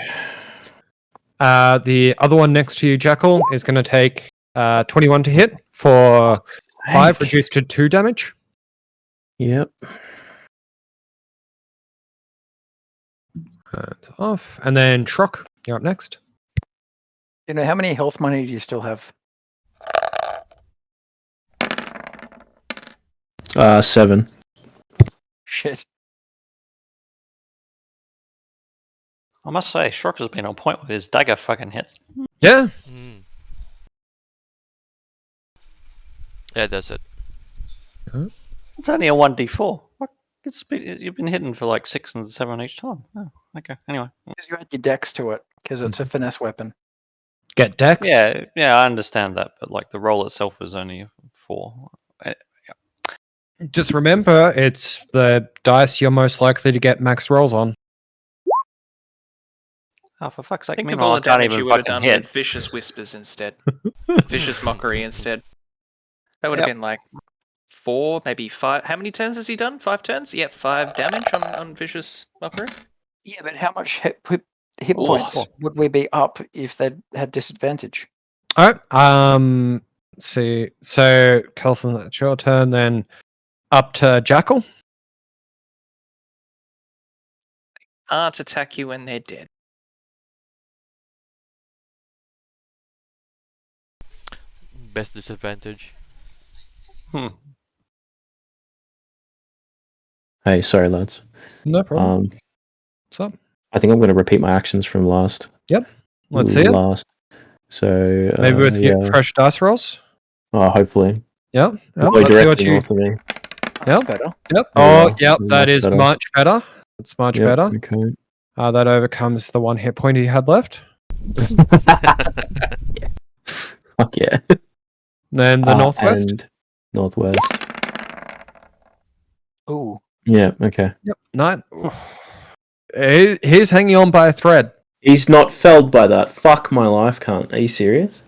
The other one next to you, Jackal, is going to take 21 to hit for 5, reduced to 2 damage. Yep. And off. And then Shrock, you're up next. You know, how many health money do you still have? 7. Shit. I must say, Shrock has been on point with his dagger fucking hits. Yeah. Mm. Yeah, that's it. It's only a 1d4. What? You've been hitting for like 6 and 7 each time. Oh, okay. Anyway. Because you add your dex to it, because it's a finesse weapon. Get dexed. Yeah, I understand that, but like the roll itself is only 4. Just remember, it's the dice you're most likely to get max rolls on. Oh, for fuck's sake! Think of Meanwhile, all I the can't damage even you would have fucking done hit. with Vicious Whispers instead. Vicious Mockery instead. That would Yep. have been like 4, maybe 5. How many turns has he done? 5 turns? Yeah, 5 damage on Vicious Mockery. Yeah, but how much hit points would we be up if they had disadvantage? All right. Let's see. So, Kelson, that's your turn. Then up to Jackal. Can't attack you when they're dead. Best disadvantage. Hey, sorry, lads. No problem. What's up? I think I'm going to repeat my actions from last. Let's see it. Last. So Maybe with fresh dice rolls. Oh, hopefully. Yep. Go Let's see what directly you. north of me. That's Yep. better. Yep. Oh, Oh, yep. much That is better. much better. It's much Yep, better. Okay. That overcomes the 1 hit point he had left. Fuck yeah. Then the northwest. And northwest. Ooh. Yeah. Okay. Yep. 9. He's hanging on by a thread. He's not felled by that. Fuck my life, cunt. Are you serious?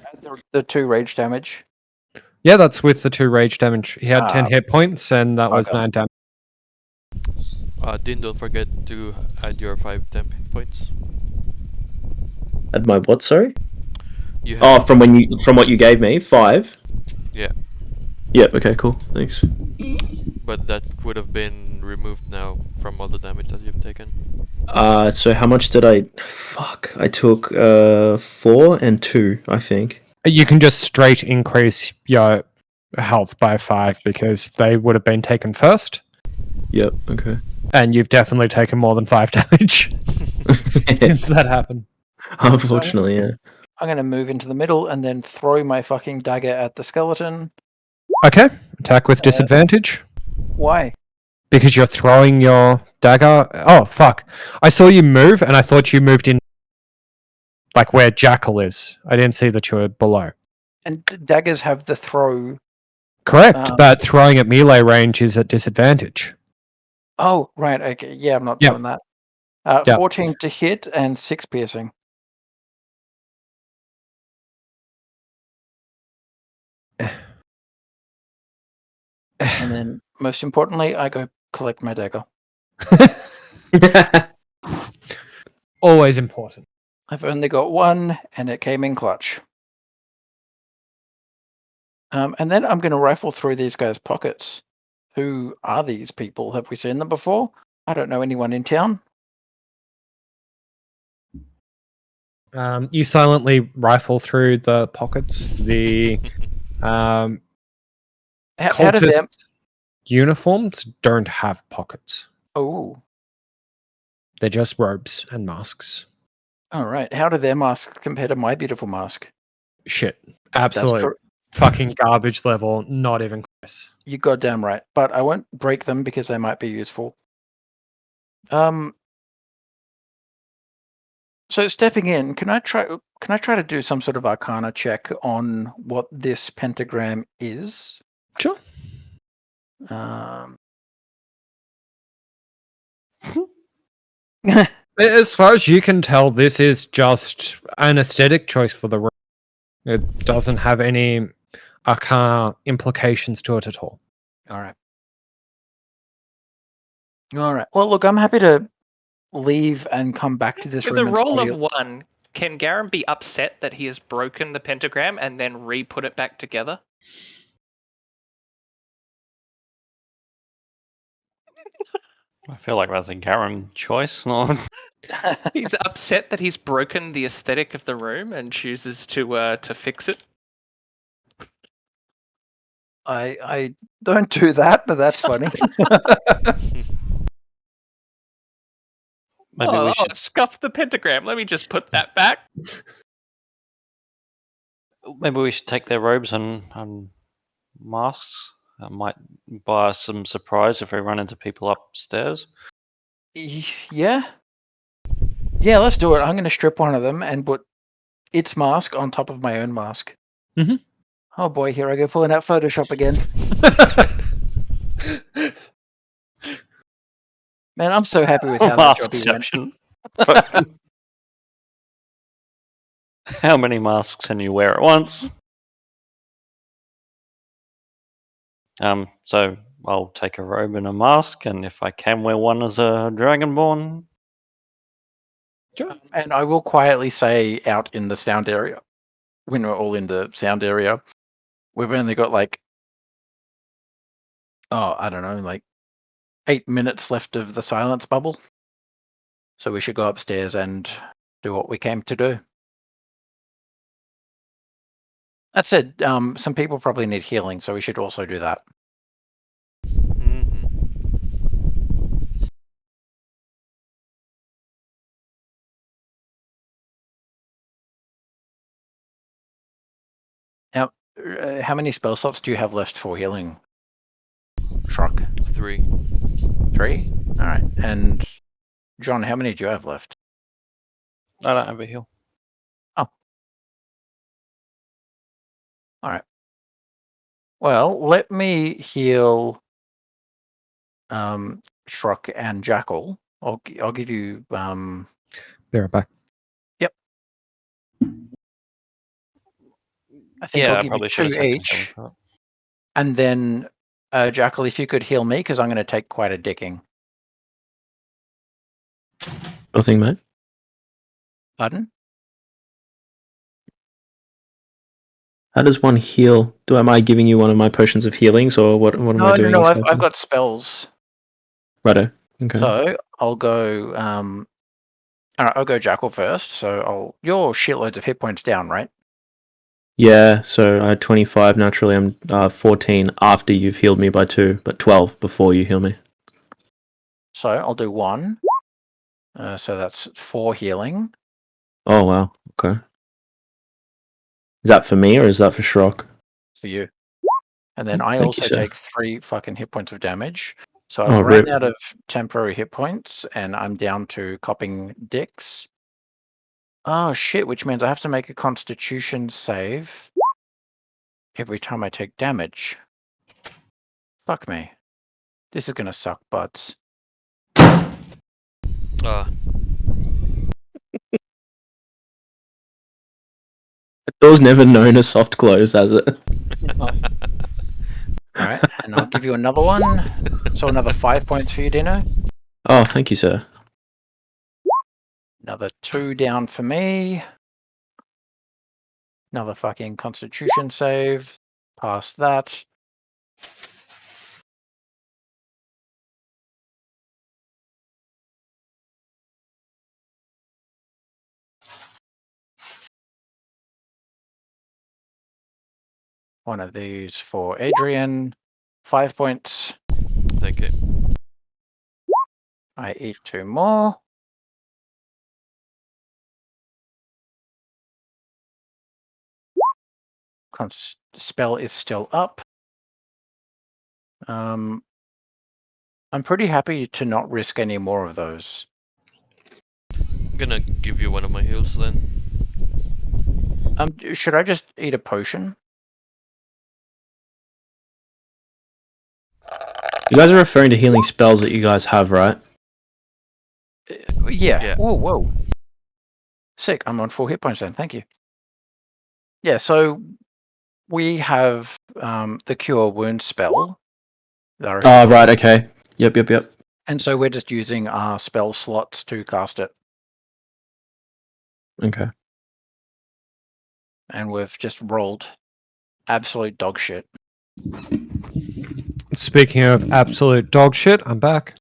The 2 rage damage. Yeah, that's with the 2 rage damage. He had 10 Ah, hit points, and that was bugger. 9 damage. Din, don't forget to add your 5 temp hit points. At my what? Sorry. You Oh, have from what you gave me, 5. yeah, Yep. Okay. Cool. Thanks. but that would have been removed now from all the damage that you've taken. So how much did I? Fuck. I took 4 and 2. I think. You can just straight increase your health by 5 because they would have been taken first, Yep. Okay. and you've definitely taken more than 5 damage since that happened. Unfortunately, yeah. I'm going to move into the middle and then throw my fucking dagger at the skeleton. Okay, attack with disadvantage Why? because you're throwing your dagger. Oh fuck! I saw you move, and I thought you moved in, like where Jackal is. I didn't see that you were below. And daggers have the throw. Correct, but throwing at melee range is at disadvantage. Oh, right. Okay. Yeah, I'm not Yep. doing that. Yep. 14 to hit and 6 piercing. And then, most importantly, I go collect my dagger. Always important. I've only got one, and it came in clutch. And then I'm going to rifle through these guys' pockets. Who are these people? Have we seen them before? I don't know anyone in town. You silently rifle through the pockets. The How do cultist them? uniforms don't have pockets. Oh, They're just robes and masks. all right. How do their masks compare to my beautiful mask? Shit. That's Absolute true. fucking garbage level. Not even close. You're goddamn right. But I won't break them because they might be useful. So stepping in, can I try to do some sort of arcana check on what this pentagram is? Sure. As far as you can tell, this is just an aesthetic choice for the room. It doesn't have any arcana implications to it at all. All right. All right. Well, look, I'm happy to leave and come back to this With room a and roll study of it. 1, can Garen be upset that he has broken the pentagram and then re-put it back together? I feel like that's a Garen choice, not. He's upset that he's broken the aesthetic of the room and chooses to fix it. I don't do that, but that's funny. Maybe we should. I've scuffed the pentagram. Let me just put that back. Maybe we should take their robes and masks. That might buy us some surprise if we run into people upstairs. Yeah. Yeah, let's do it. I'm going to strip one of them and put its mask on top of my own mask. Mhm. Oh boy, here I go pulling out Photoshop again. Man, I'm so happy with how that job went. Maskception. How many masks can you wear at once? So I'll take a robe and a mask, and if I can wear one as a dragonborn. And I will quietly say out in the sound area, when we're all in the sound area, we've only got I don't know, 8 minutes left of the silence bubble. So we should go upstairs and do what we came to do. That said, some people probably need healing, so we should also do that. Mhm. Now, how many spell slots do you have left for healing, Shrock? 3. 3? All right. And John, how many do you have left? I don't have a heal. Oh. All right. Well, let me heal Shrock and Jackal. I'll give you Be right back. Yep. I think Yeah, I'll I give you probably should 2 have taken each. healing for And then, Jackal, if you could heal me, because I'm going to take quite a dicking. Nothing, mate. Pardon? How does one heal? Am I giving you one of my potions of healings, or what am I doing? No. Exactly? I've got spells. Righto. Okay. So I'll go. All right, I'll go Jackal first. So you're shitloads of hit points down, right? Yeah, so I had 25 naturally. I'm 14 after you've healed me by 2, but 12 before you heal me. So I'll do 1. So that's 4 healing Oh, wow. Okay. Is that for me or is that for Shrock? for you. And then I Thank you, also sir. take 3 fucking hit points of damage. So I've Oh, ran rip. out of temporary hit points and I'm down to copping dicks. Oh shit, which means I have to make a constitution save every time I take damage. Fuck me. This is gonna suck butts. Ah, The door's never known a soft close, has it? Alright, and I'll give you another one. So another 5 points for you, Dino. Oh, thank you, sir. Another 2 down for me. Another fucking constitution save. Past that. One of these for Adrian. 5 points. thank you. I eat 2 more. Spell is still up. I'm pretty happy to not risk any more of those. I'm gonna give you one of my heals then. Should I just eat a potion? You guys are referring to healing spells that you guys have, right? Yeah. Yeah. Whoa. Sick. I'm on 4 hit points then. Thank you. Yeah, so we have the Cure Wound spell. Oh, right, okay. Yep. And so we're just using our spell slots to cast it. Okay. And we've just rolled absolute dog shit. Speaking of absolute dog shit, I'm back.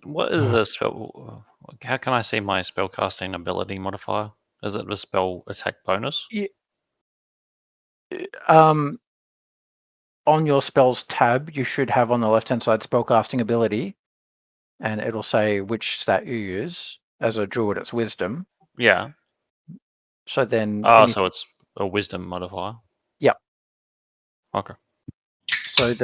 What is this spell? How can I see my spellcasting ability modifier? Is it the spell attack bonus? On your spells tab, you should have on the left-hand side spellcasting ability, and it'll say which stat you use. As a druid, it's wisdom. Yeah. So then, Oh, so it's a wisdom modifier. Yep. Okay. So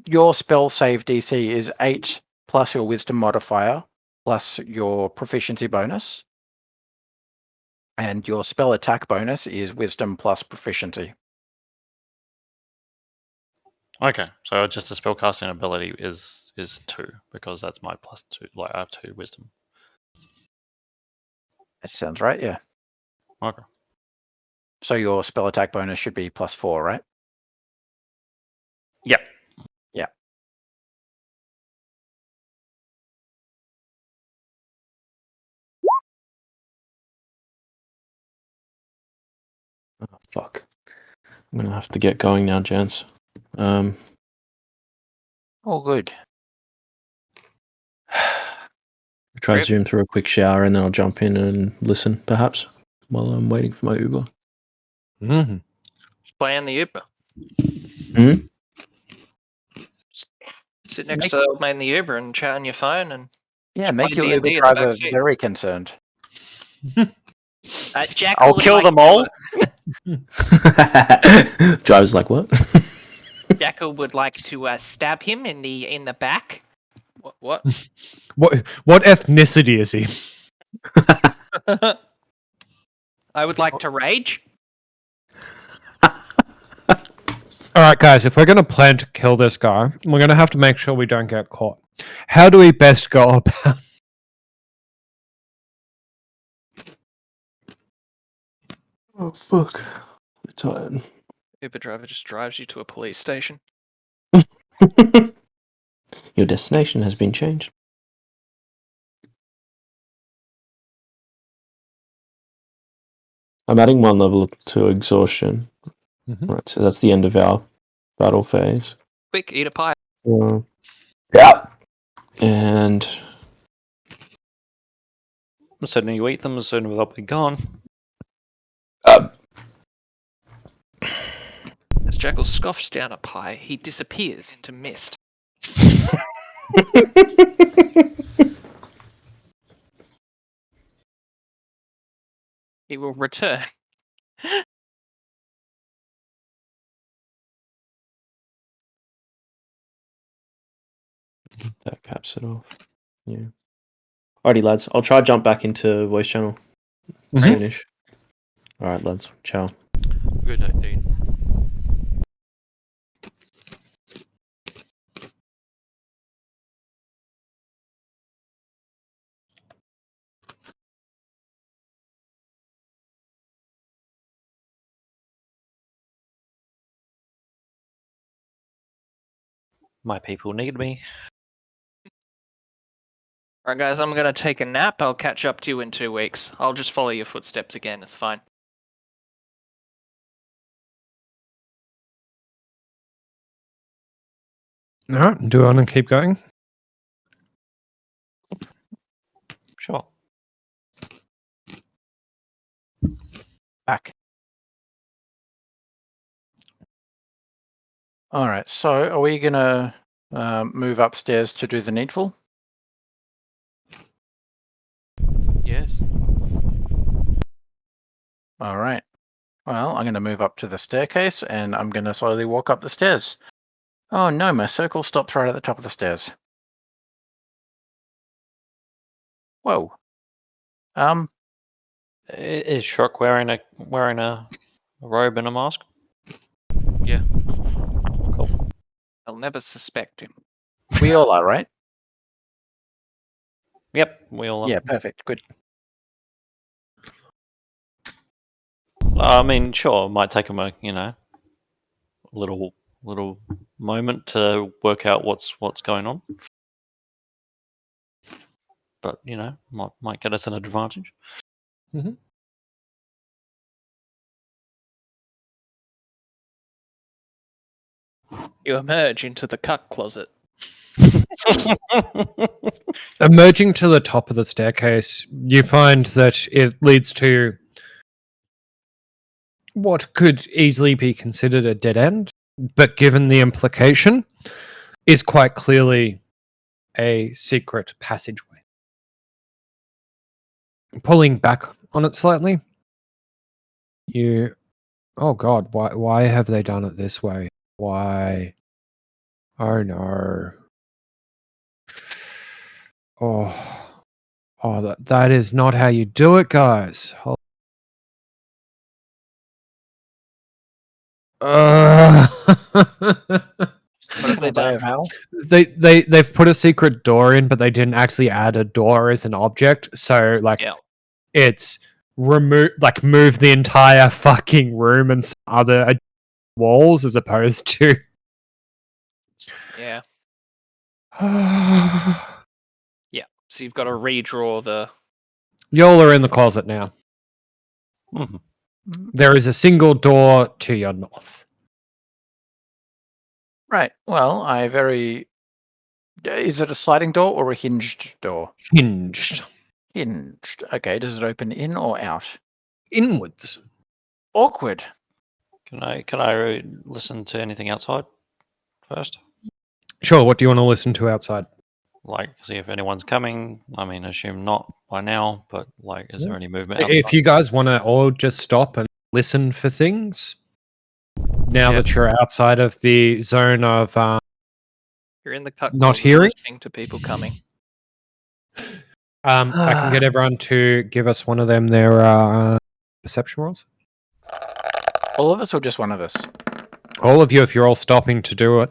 your spell save DC is 8 plus your wisdom modifier plus your proficiency bonus, and your spell attack bonus is wisdom plus proficiency. Okay, so just a spellcasting ability is 2 because that's my +2. Like I have 2 wisdom. That sounds right, yeah. Okay. So your spell attack bonus should be +4, right? Yep. Yeah. Oh, fuck. I'm gonna have to get going now, gents. All good. Try to Rip. zoom through a quick shower and then I'll jump in and listen, perhaps, while I'm waiting for my Uber. Mm-hmm. Just play in the Uber. Hmm? Sit next to old mate in the Uber and chat on your phone and Yeah, Just make play your D&D Uber in the driver backseat. very concerned. Jack. I'll kill them all. Driver's like, what? Jackal would like to stab him in the back. What? What ethnicity is he? I would like to rage. All right, guys, if we're going to plan to kill this guy, we're going to have to make sure we don't get caught. How do we best go about? Oh, fuck. I'm tired. Uber driver just drives you to a police station. Your destination has been changed. I'm adding 1 level to exhaustion. Mhm. Right, so that's the end of our battle phase. Quick, eat a pie. Yeah. And The sooner you eat them, the sooner they'll be gone. As Jackal scoffs down a pie, he disappears into mist. He will return. that caps it off. Yeah. Alrighty, lads. I'll try to jump back into voice channel Mhm. soonish. Alright, lads. Ciao. Good night, Dane. My people need me. Alright, guys, I'm gonna take a nap. I'll catch up to you in 2 weeks. I'll just follow your footsteps again. It's fine. All right. Do you want to keep going? Sure. Back. All right. So, are we gonna move upstairs to do the needful? Yes. All right. Well, I'm going to move up to the staircase and I'm going to slowly walk up the stairs. Oh no, my circle stops right at the top of the stairs. Whoa. Is Shock wearing a robe and a mask? Yeah. Cool. I'll never suspect him. We all are, right? Yep, we all are. Yeah, perfect. Good. I mean, sure, it might take them a little moment to work out what's going on, but might get us an advantage. Mhm. You emerge into the cuck closet. Emerging to the top of the staircase, you find that it leads to what could easily be considered a dead end, but given the implication, is quite clearly a secret passageway. Pulling back on it slightly, oh god, why have they done it this way? Why? Oh no. That is not how you do it, guys. What have they done? Hal? They've put a secret door in, but they didn't actually add a door as an object. So Yeah. it's move the entire fucking room and some other walls as opposed to. Yeah. Yeah. So you've got to redraw the. Y'all are in the closet now. Mhm. There is a single door to your north. Right. Well, is it a sliding door or a hinged door? Hinged. Hinged. Okay. Does it open in or out? Inwards. Awkward. Can I listen to anything outside first? Sure, what do you want to listen to outside? Like, see if anyone's coming. I mean, assume not by now, but is there any movement outside? If you guys want to all just stop and listen for things, now Yeah. that you're outside of the zone of You're in the cuck not closet hearing, listening to people coming. I can get everyone to give us one of them their perception rolls. All of us or just one of us? All of you, if you're all stopping to do it.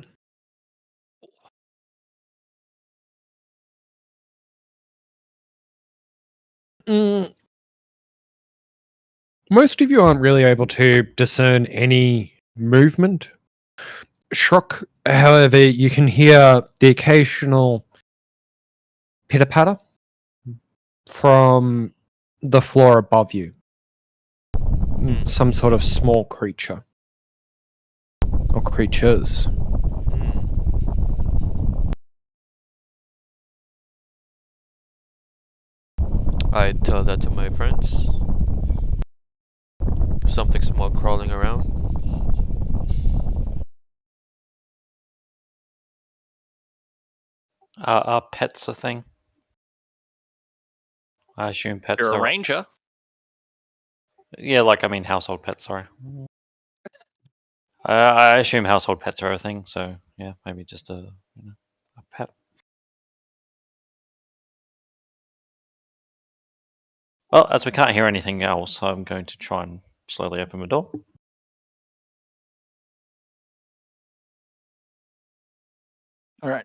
Most of you aren't really able to discern any movement. Shock, however, you can hear the occasional pitter patter from the floor above you. Some sort of small creature or creatures. I tell that to my friends. Something small crawling around. Are pets a thing? I assume pets You're a are. ranger. Yeah, like I mean household pets. Sorry. I assume household pets are a thing. So yeah, maybe just a pet. Well, as we can't hear anything else, I'm going to try and slowly open the door. All right.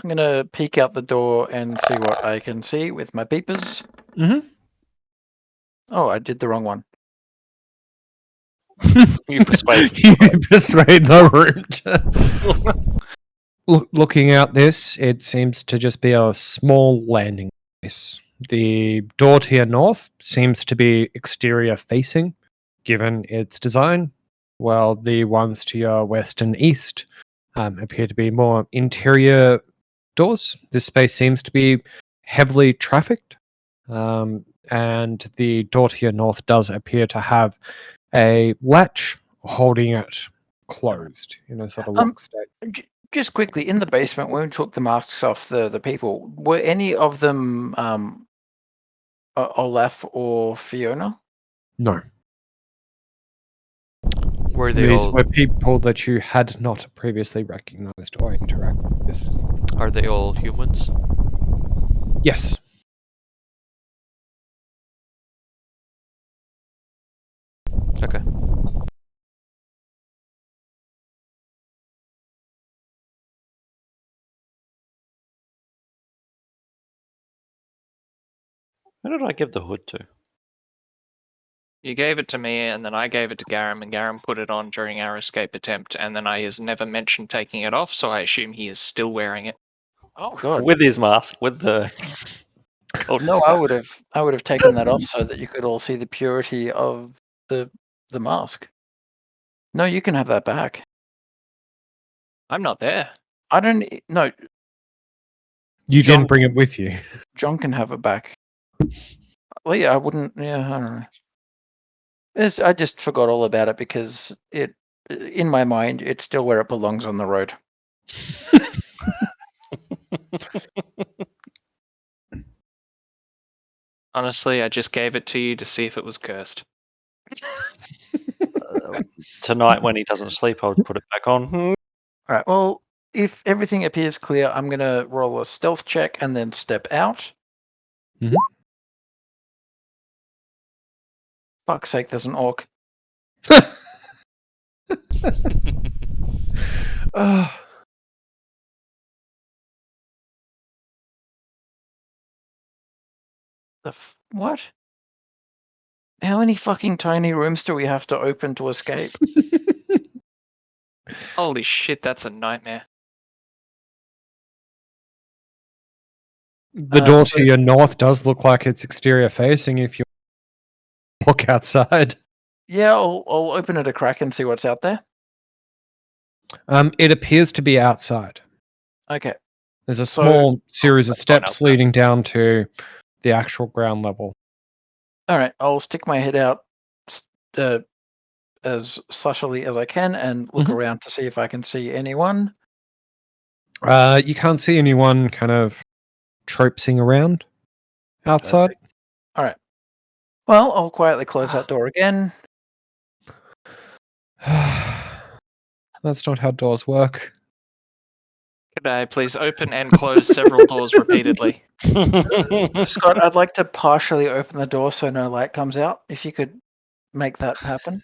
I'm gonna peek out the door and see what I can see with my peepers. Mm-hmm. Oh, I did the wrong one. You persuade. You persuade the root. Looking out this, it seems to just be a small landing place. The door to your north seems to be exterior facing, given its design, while the ones to your west and east appear to be more interior doors. This space seems to be heavily trafficked, and the door to your north does appear to have a latch holding it closed in a sort of lock state. Just quickly, in the basement, when we took the masks off the people, were any of them Olaf or Fiona? No. Were they These all? were people that you had not previously recognized or interacted with. Are they all humans? Yes. Okay. Who did I give the hood to? You gave it to me, and then I gave it to Garam, and Garam put it on during our escape attempt, and then I has never mentioned taking it off, so I assume he is still wearing it. Oh god. With his mask, with the. No, I would have taken that off so that you could all see the purity of the mask. No, you can have that back. I'm not there. I don't. No, You John- didn't bring it with you. John can have it back. Well, yeah, I wouldn't. Yeah, I don't know. I just forgot all about it because in my mind, it's still where it belongs on the road. Honestly, I just gave it to you to see if it was cursed. Tonight, when he doesn't sleep, I would put it back on. All right. Well, if everything appears clear, I'm gonna roll a stealth check and then step out. Mhm. Fuck's sake, there's an orc. Ah, What? How many fucking tiny rooms do we have to open to escape? Holy shit, that's a nightmare. the door So- to your north does look like it's exterior facing if you walk outside. Yeah, I'll open it a crack and see what's out there. It appears to be outside. Okay. There's a So- small series of that's fine steps outside. leading down to the actual ground level. All right. I'll stick my head out as slushily as I can and look Mhm. around to see if I can see anyone. You can't see anyone kind of traipsing around outside. All right. Well, I'll quietly close that door again. That's not how doors work. Could I please open and close several doors repeatedly? Scott, I'd like to partially open the door so no light comes out. If you could make that happen.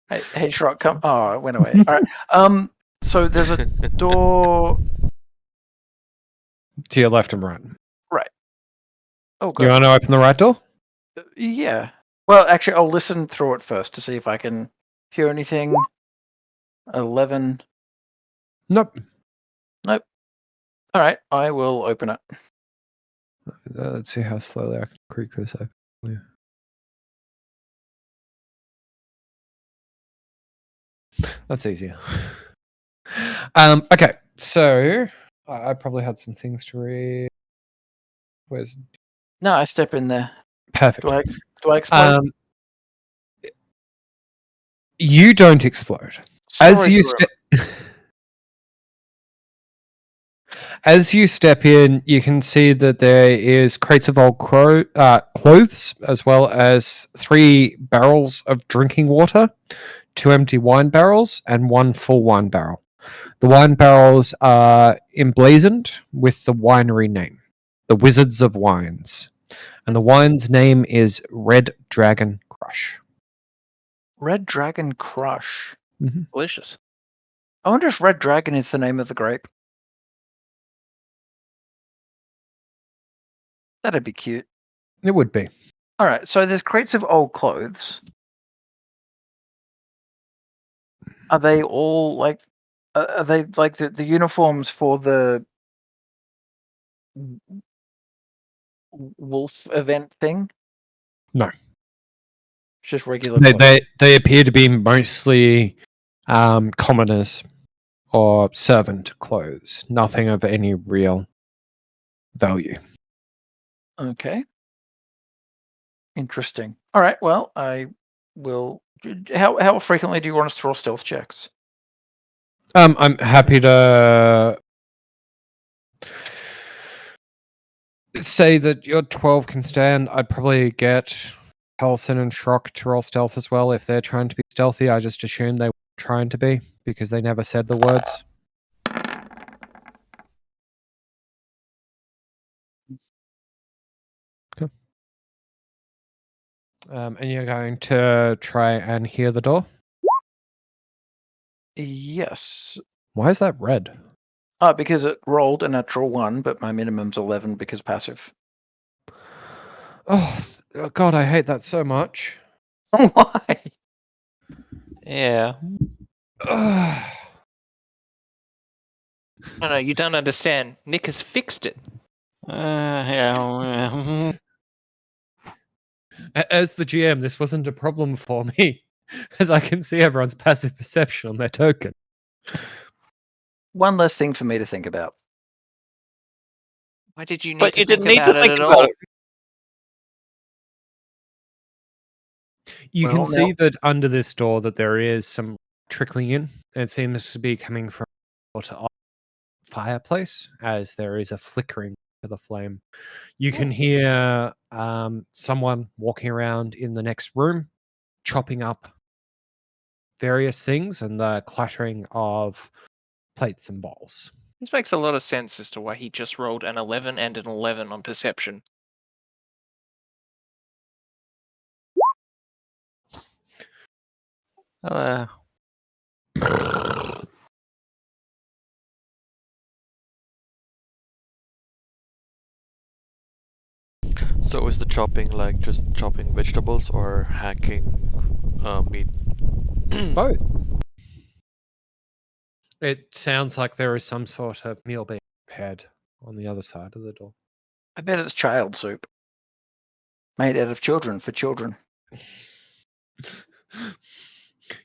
Hey, Shrok, come. Oh, it went away. All right. So there's a door. To your left and right. Oh, You good. want to open the right door? Yeah. Well, actually, I'll listen through it first to see if I can hear anything. 11. Nope. Nope. All right, I will open it. Let's see how slowly I can creak this open. Yeah. That's easier. Okay, so I probably had some things to read. Where's No, I step in there. perfect? Do I explode? You don't explode. Storage room. As you step in, you can see that there is crates of old clothes, as well as 3 barrels of drinking water, 2 empty wine barrels, and 1 full wine barrel. The wine barrels are emblazoned with the winery name, the Wizards of Wines, and the wine's name is Red Dragon Crush. Red Dragon Crush. Delicious. I wonder if Red Dragon is the name of the grape. That'd be cute. It would be. All right, so there's crates of old clothes. Are they all like? Are they like the uniforms for the wolf event thing? No. It's just regular clothes. They appear to be mostly commoners or servant clothes. Nothing of any real value. Okay. Interesting. All right. Well, I will. How frequently do you want us to roll stealth checks? I'm happy to say that your 12 can stand. I'd probably get Halson and Shrock to roll stealth as well if they're trying to be stealthy. I just assume they were trying to be because they never said the words. Okay. And you're going to try and hear the door? Yes. Why is that red? Because it rolled a natural 1, but my minimum's 11 because passive. Oh, God, I hate that so much. Why? Yeah. Ugh. No, you don't understand. Nick has fixed it. Yeah. As the GM, this wasn't a problem for me, as I can see everyone's passive perception on their token. One less thing for me to think about. Why did you need But to you think didn't need about to it think at about all? it. You can Well, see that under this door that there is some trickling in. It seems to be coming from a fireplace, as there is a flickering of the flame. You can hear someone walking around in the next room, chopping up various things and the clattering of plates and bowls. This makes a lot of sense as to why he just rolled an 11 and an 11 on perception. Uh, So is the chopping like just chopping vegetables or hacking meat? Both. It sounds like there is some sort of meal being prepared on the other side of the door. I bet it's child soup. Made out of children for children. You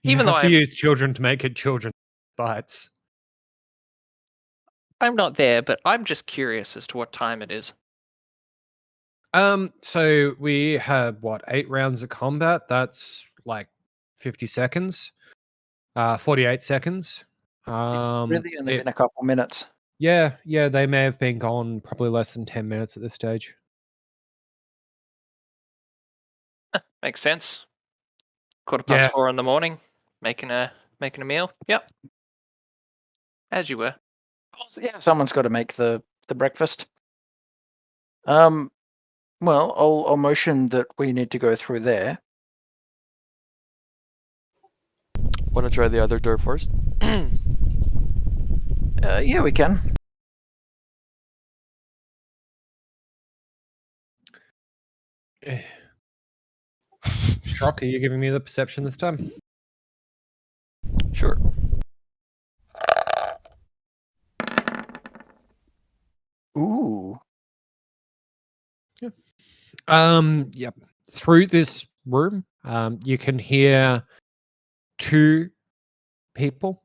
Even though have to I'm- use children to make it children bites. I'm not there, but I'm just curious as to what time it is. So we had 8 rounds of combat? That's like 50 seconds. 48 seconds. Really only it- been a couple minutes. yeah, they may have been gone probably less than 10 minutes at this stage. Makes sense. 4:15 in the morning, making a meal. Yep. As you were. Yeah, someone's got to make the breakfast. Well, I'll motion that we need to go through there. Wanna try the other door first? Yeah, we can. Shock, are you giving me the perception this time? Sure. Ooh. Yep. Through this room, you can hear two people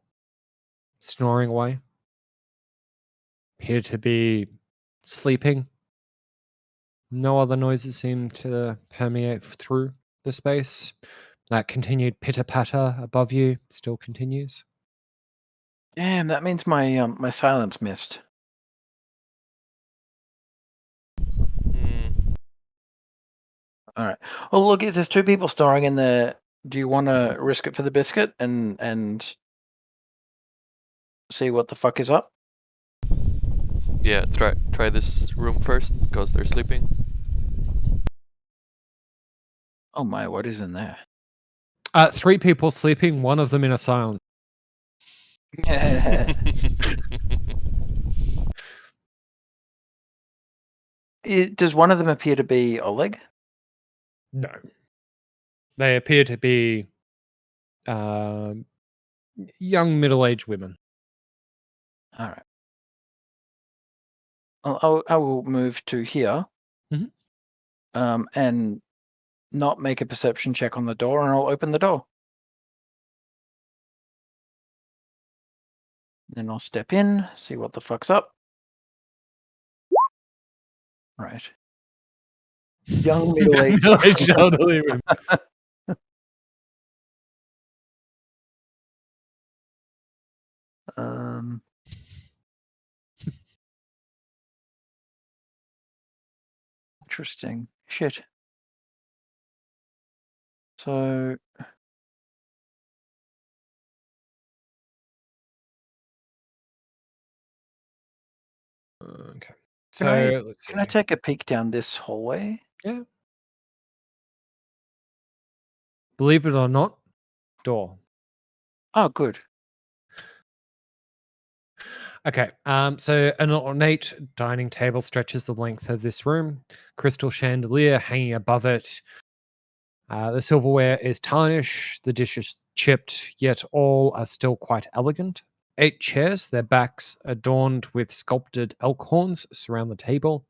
snoring away. Appear to be sleeping. No other noises seem to permeate through the space. That continued pitter patter above you still continues. Damn, that means my silence missed. Mm, All right. Well, look, if there's two people snoring in there, do you want to risk it for the biscuit and see what the fuck is up? yeah, try this room first, because they're sleeping. Oh my, what is in there? Three people sleeping, one of them in a silence. Does one of them appear to be Oleg? No. They appear to be um, young middle-aged women. All right. I will move to here, Mhm. and not make a perception check on the door, and I'll open the door. Then I'll step in, see what the fuck's up. Right. Young middle-aged. Middle-aged elderly women. Um. Interesting. Shit. So. Okay. Can I So let's can I see. take a peek down this hallway? Yeah. Believe it or not, door. Oh, good. Okay. So an ornate dining table stretches the length of this room. Crystal chandelier hanging above it. The silverware is tarnished. The dishes chipped, yet all are still quite elegant. 8 chairs, their backs adorned with sculpted elk horns, surround the table.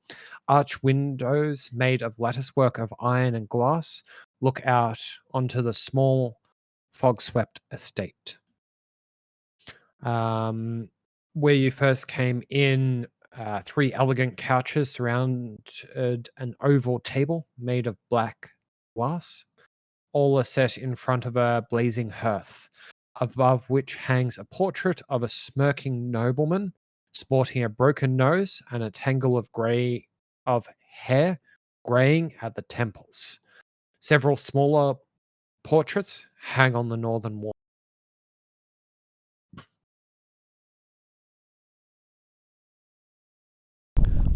Arch windows made of latticework of iron and glass look out onto the small, fog-swept estate. Um, where you first came in, 3 elegant couches surrounded an oval table made of black glass. All are set in front of a blazing hearth, above which hangs a portrait of a smirking nobleman sporting a broken nose and a tangle of hair graying at the temples. Several smaller portraits hang on the northern wall.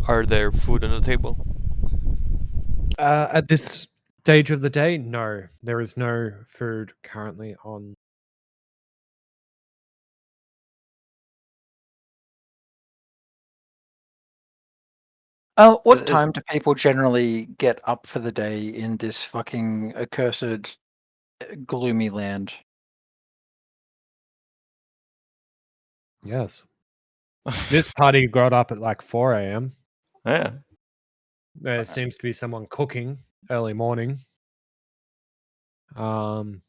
Are there food on the table? At this stage of the day, no, there is no food currently on. Oh, what Is- time do people generally get up for the day in this fucking accursed, gloomy land? Yes. This party got up at like 4 a.m. Yeah. There seems to be someone cooking early morning. I'm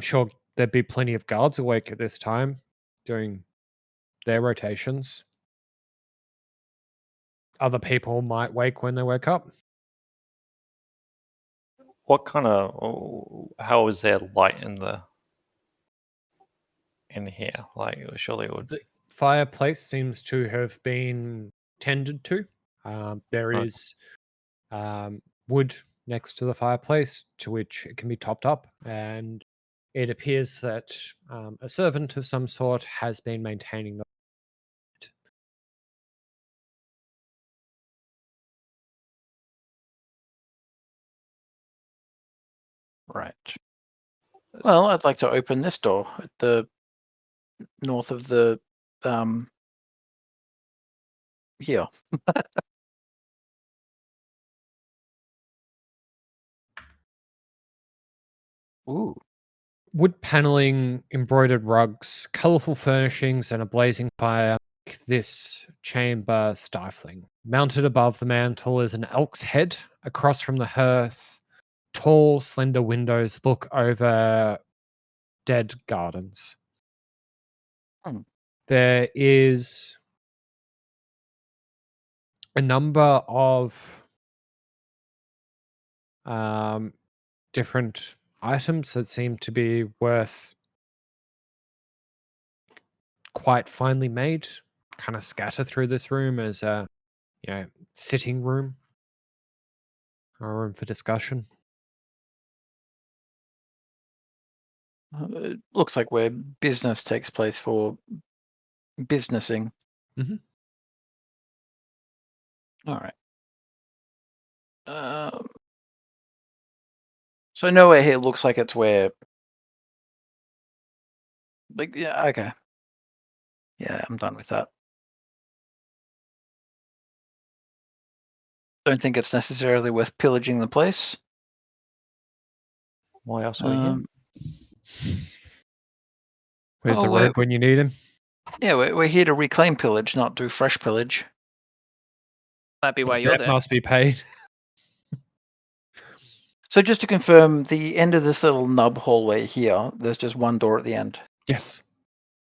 sure there'd be plenty of guards awake at this time doing their rotations. Other people might wake when they wake up. What kind of? How is there light in here? Like, surely it would The be. fireplace seems to have been tended to. There Okay. is wood next to the fireplace to which it can be topped up, and it appears that a servant of some sort has been maintaining the. Right. Well, I'd like to open this door at the north of the here. Ooh. Wood paneling, embroidered rugs, colourful furnishings, and a blazing fire make this chamber stifling. Mounted above the mantle is an elk's head. Across from the hearth, tall, slender windows look over dead gardens. Hmm. There is a number of different items that seem to be worth quite finely made, kind of scatter through this room as a sitting room or a room for discussion. It looks like where business takes place for businessing. Mhm. All right. So nowhere here looks like it's where. Like, yeah, okay. Yeah, I'm done with that. Don't think it's necessarily worth pillaging the place. Why else are we here? Where's the Oh, we're, rogue when you need him? yeah, we're here to reclaim pillage, not do fresh pillage. Might be why The you're debt there. must be paid. So just to confirm, the end of this little nub hallway here, there's just one door at the end. Yes.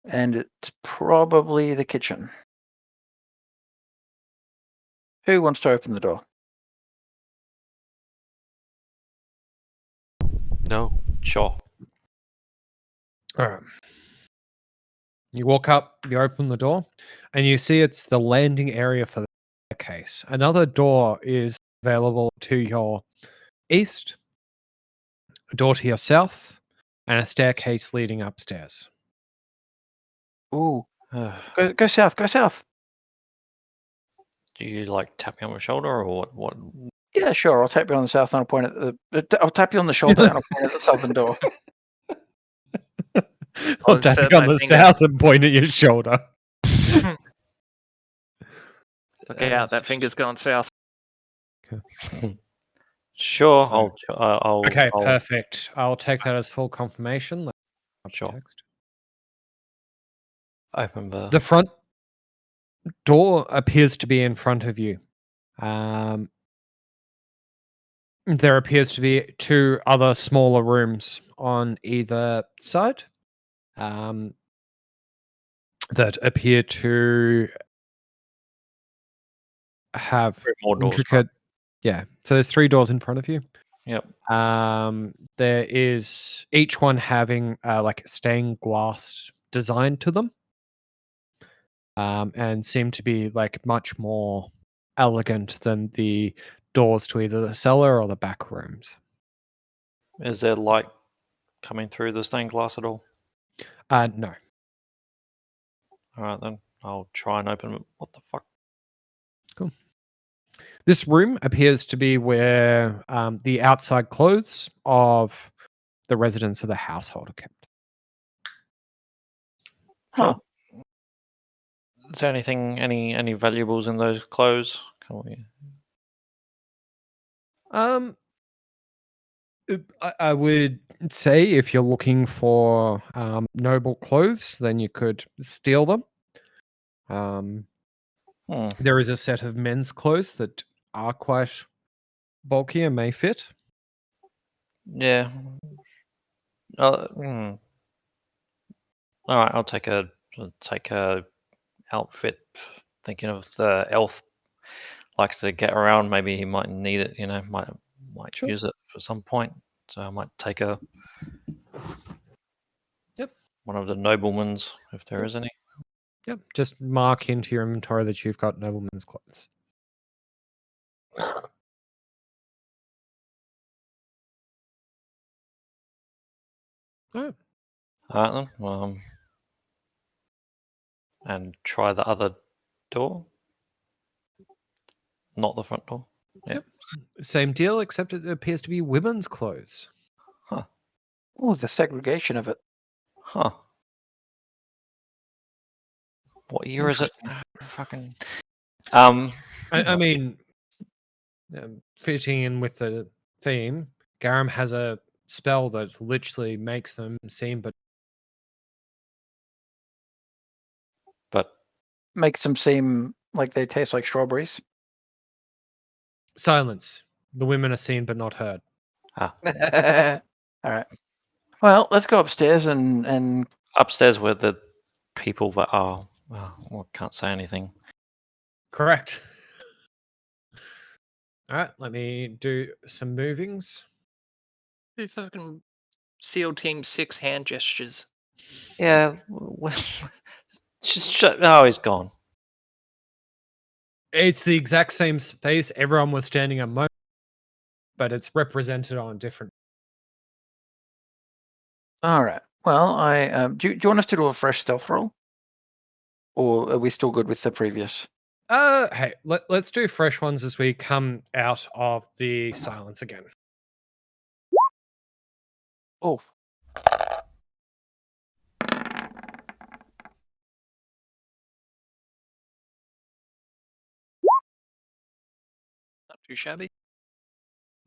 And it's probably the kitchen. Who wants to open the door? No. Sure. You walk up, you open the door, and you see it's the landing area for the staircase. Another door is available to your east, a door to your south, and a staircase leading upstairs. Ooh, Do go south, go south. you like tap me on my shoulder or what? What? Yeah, sure. I'll tap you on the south and I'll point at the. I'll tap you on the shoulder and I'll point at the southern door. I'll insert tap you on my the finger. south and point at your shoulder. Look out, that finger's going south. Sure. So- I'll. Okay, I'll, perfect. I'll take that as full confirmation. Sure. Text. Open The front door appears to be in front of you. There appears to be two other smaller rooms on either side that appear to have Three more doors, intricate. Yeah, so there's three doors in front of you. Yep. There is each one having like a stained glass design to them, and seem to be like much more elegant than the doors to either the cellar or the back rooms. Is there light coming through the stained glass at all? No. All right, then I'll try and open it. What the fuck? This room appears to be where the outside clothes of the residents of the household are kept. Huh. Is there any valuables in those clothes? Can we? I would say if you're looking for noble clothes, then you could steal them. There is a set of men's clothes that are quite bulky and may fit. Yeah. All right, I'll take a outfit. Thinking of the elf likes to get around. Maybe he might need it. Might Sure. use it for some point. So I might take one of the noblemen's if there is any. Yep. Just mark into your inventory that you've got noblemen's clothes. All right. All right then. And try the other door. Not the front door. Yep. Same deal, except it appears to be women's clothes. Huh. Oh, the segregation of it. Huh. What year is it? Fucking. I mean, fitting in with the theme, Garam has a spell that literally makes them seem but Makes them seem like they taste like strawberries. silence. The women are seen but not heard. All right. Well, let's go upstairs and Upstairs where the people that are. Well, can't say anything. Correct. All right, let me do some movings. Do fucking SEAL Team 6 hand gestures. Yeah. Just shut. Oh, he's gone. It's the exact same space everyone was standing a moment, but it's represented on different. all right. Well, I do you want us to do a fresh stealth roll, or are we still good with the previous? Hey, let's do fresh ones as we come out of the silence again. Oh, Not too shabby.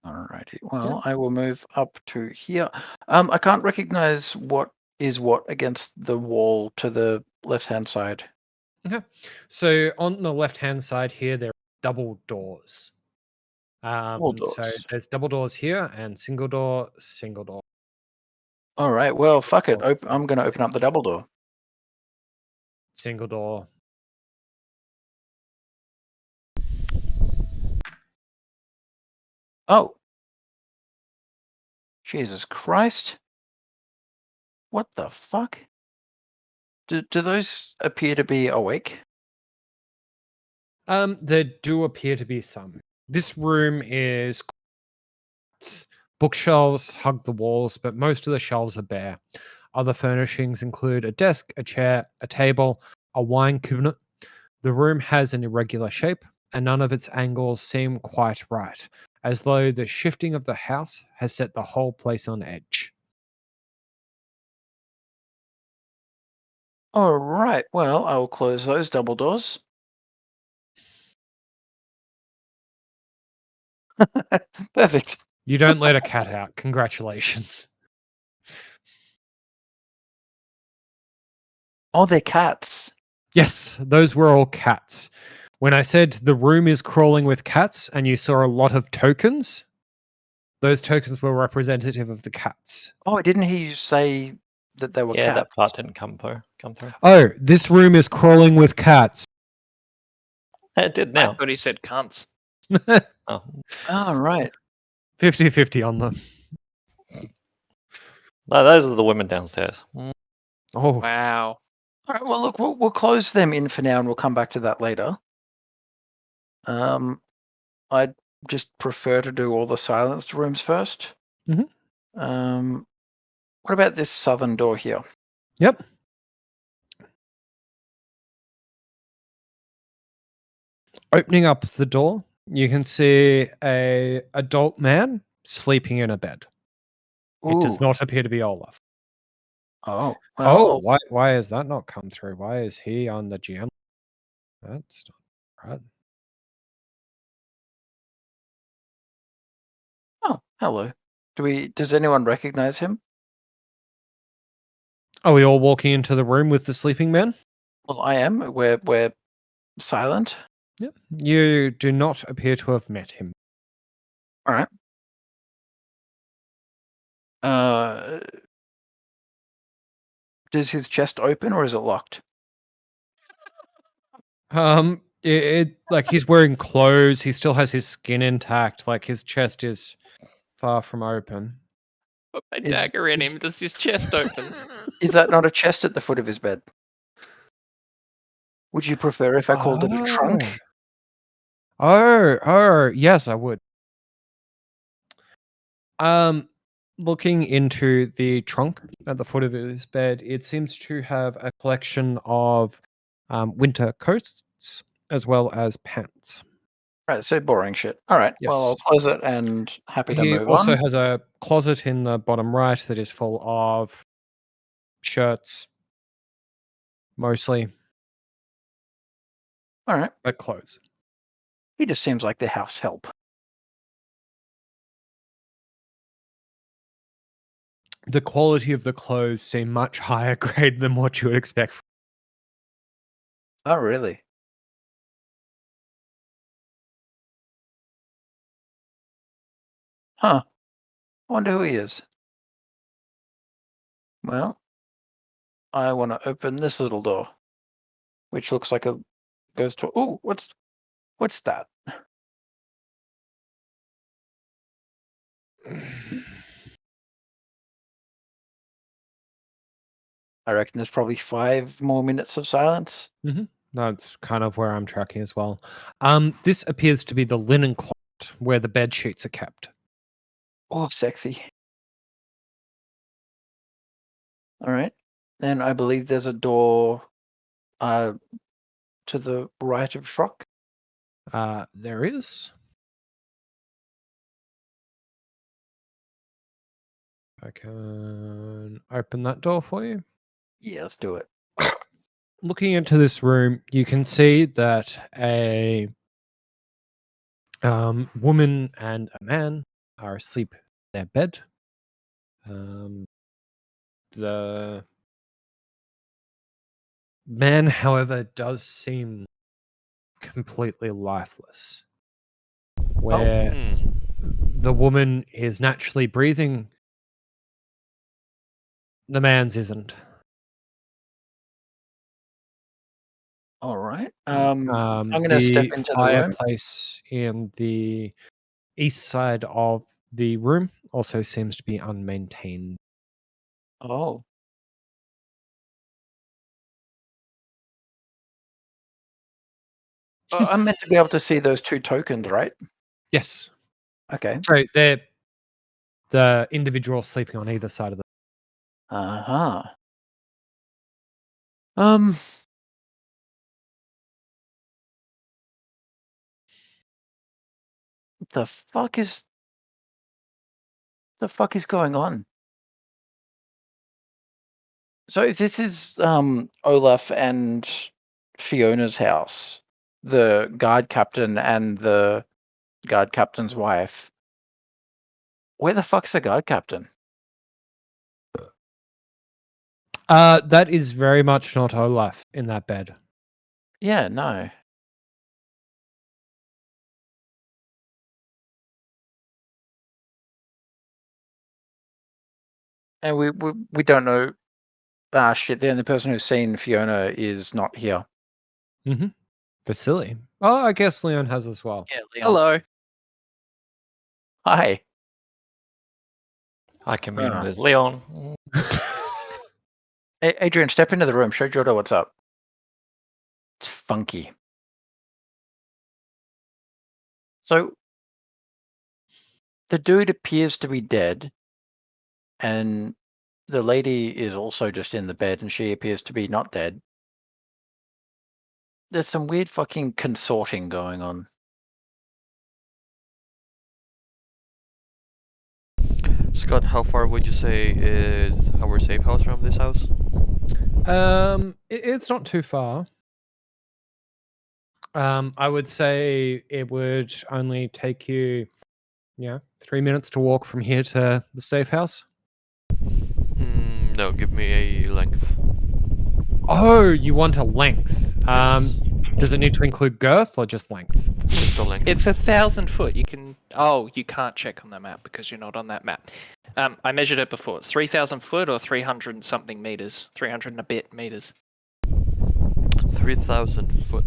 all righty. Well, I will move up to here. I can't recognize what is what against the wall to the left-hand side. Okay. So on the left-hand side here, there are double doors. Double So doors. there's double doors here and single door, single door. All right. Well, fuck it. door, I'm going to open up the double door. single door. Oh. Jesus Christ. What the fuck? Do those appear to be awake? There do appear to be some. This room is bookshelves hug the walls, but most of the shelves are bare. Other furnishings include a desk, a chair, a table, a wine cabinet. The room has an irregular shape, and none of its angles seem quite right, as though the shifting of the house has set the whole place on edge. All right. Well, I'll close those double doors. Perfect. You don't let a cat out. Congratulations. Oh, they're cats. Yes, those were all cats. When I said the room is crawling with cats and you saw a lot of tokens, those tokens were representative of the cats. Oh, didn't he say that they were Yeah, cats? that part didn't come through. Oh, this room is crawling with cats. It did I now. thought he said cunts. Oh, All right. 50-50 on them. no, those are the women downstairs. Oh, Wow. All right. Well, look, we'll close them in for now, and we'll come back to that later. I'd just prefer to do all the silenced rooms first. Mhm. What about this southern door here? yep. Opening up the door, you can see a adult man sleeping in a bed. It does Ooh. not appear to be Olaf. Oh. Oh, Well. why has that not come through? Why is he on the GM? That's not right. Oh, hello. Does anyone recognize him? Are we all walking into the room with the sleeping man? Well, I am. We're silent. Yep. You do not appear to have met him. All right. Does his chest open or is it locked? Like he's wearing clothes. He still has his skin intact. Like his chest is far from open. Put my Is- dagger in is- him. Does his chest open? Is that not a chest at the foot of his bed? Would you prefer if I called it a trunk? Oh, yes, I would. Looking into the trunk at the foot of his bed, it seems to have a collection of winter coats as well as pants. Right, so boring shit. All right, well, I'll Yes. close it and happy to He move also on. has a closet in the bottom right that is full of shirts, mostly, All right, but clothes. he just seems like the house help. the quality of the clothes seem much higher grade than what you would expect. Oh, really? Huh. I wonder who he is. Well, I want to open this little door, which looks like a goes to. Oh, what's that? I reckon there's probably 5 more minutes of silence. That's kind of where I'm tracking as well. This appears to be the linen closet where the bed sheets are kept. Oh, sexy. All right. Then I believe there's a door to the right of Shrock. There is. I can open that door for you. Yeah, let's do it. Looking into this room, you can see that a woman and a man are asleep in their bed. The man, however, does seem completely lifeless. Where Hmm. the woman is naturally breathing, the man's isn't. All right. I'm going to step The into the room. fireplace in the east side of the room also seems to be unmaintained. Oh. I'm meant to be able to see those 2 tokens, right? Yes. Okay. So they're the individual sleeping on either side of the. Uh-huh. Um. The fuck is going on? So if this is Olaf and Fiona's house, the guard captain and the guard captain's wife. Where the fuck's the guard captain? That is very much not Olaf in that bed. Yeah, no. And we don't know. Ah, shit. The only person who's seen Fiona is not here. Vasily. Oh, I guess Leon has as well. Yeah, Leon. Hello. Hi. I commune Ah. with Leon. Hey, Adrian, step into the room. Show Jordo what's up. It's funky. So, the dude appears to be dead, and the lady is also just in the bed, and she appears to be not dead. There's some weird fucking consorting going on. Scott, how far would you say is our safe house from this house? It's not too far. I would say it would only take you, 3 minutes to walk from here to the safe house. No, give me a length. Oh, you want a length? Yes. Does it need to include girth or just length? Just a length. It's 1,000 foot. You can. Oh, you can't check on the map because you're not on that map. I measured it before. It's 3,000 foot or 300 and something meters. 300 and a bit meters. 3,000 foot.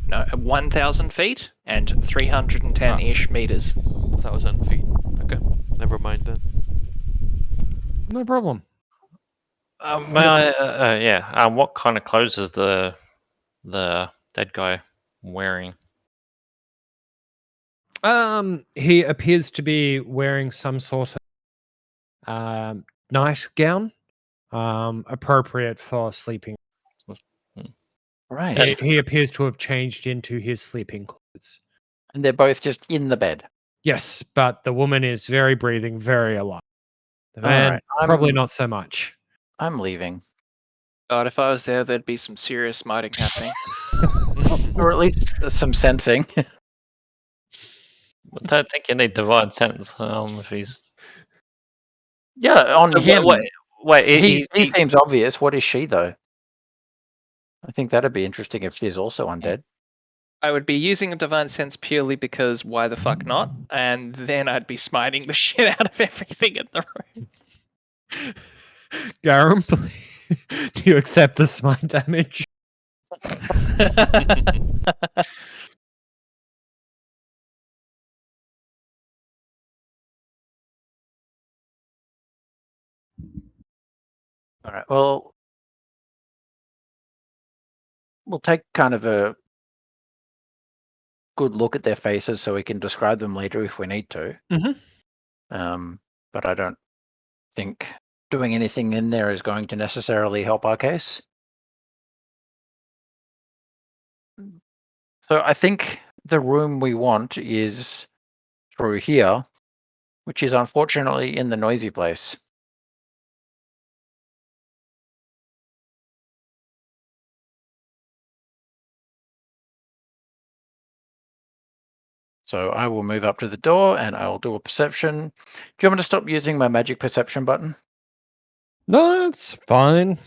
No, 1,000 feet and 310-ish meters. 1,000 feet. Okay, never mind then. No problem. May I? Yeah. What kind of clothes is the dead guy wearing? He appears to be wearing some sort of nightgown, appropriate for sleeping. Right. He appears to have changed into his sleeping clothes. And they're both just in the bed. Yes, but the woman is very breathing, very alive. The All man, right, probably not so much. I'm leaving. God, if I was there, there'd be some serious smiting happening. Or at least some sensing. I don't think you need divine sense. If he's Yeah, on So him. wait, He seems obvious. What is she though? I think that'd be interesting if she's also undead. I would be using a divine sense purely because why the fuck not? And then I'd be smiting the shit out of everything in the room. Garum, do you accept the smite damage? All right. Well, we'll take kind of a good look at their faces so we can describe them later if we need to. But I don't think doing anything in there is going to necessarily help our case. So I think the room we want is through here, which is unfortunately in the noisy place. So I will move up to the door and I will do a perception. Do you want me to stop using my magic perception button? No, it's fine.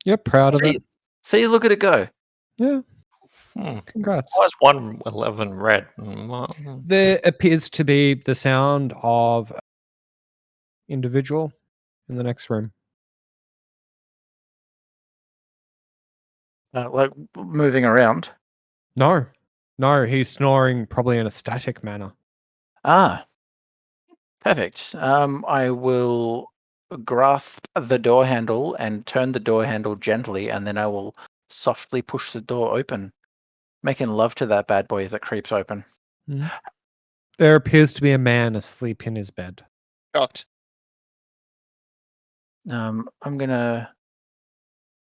You're proud of it. See, look at it go. Yeah, Hmm. congrats. Why is 111 red? There appears to be the sound of individual in the next room. Like moving around. No, he's snoring probably in a static manner. Ah, perfect. I will grasp the door handle and turn the door handle gently, and then I will softly push the door open, making love to that bad boy as it creeps open. There appears to be a man asleep in his bed. Shocked. I'm gonna.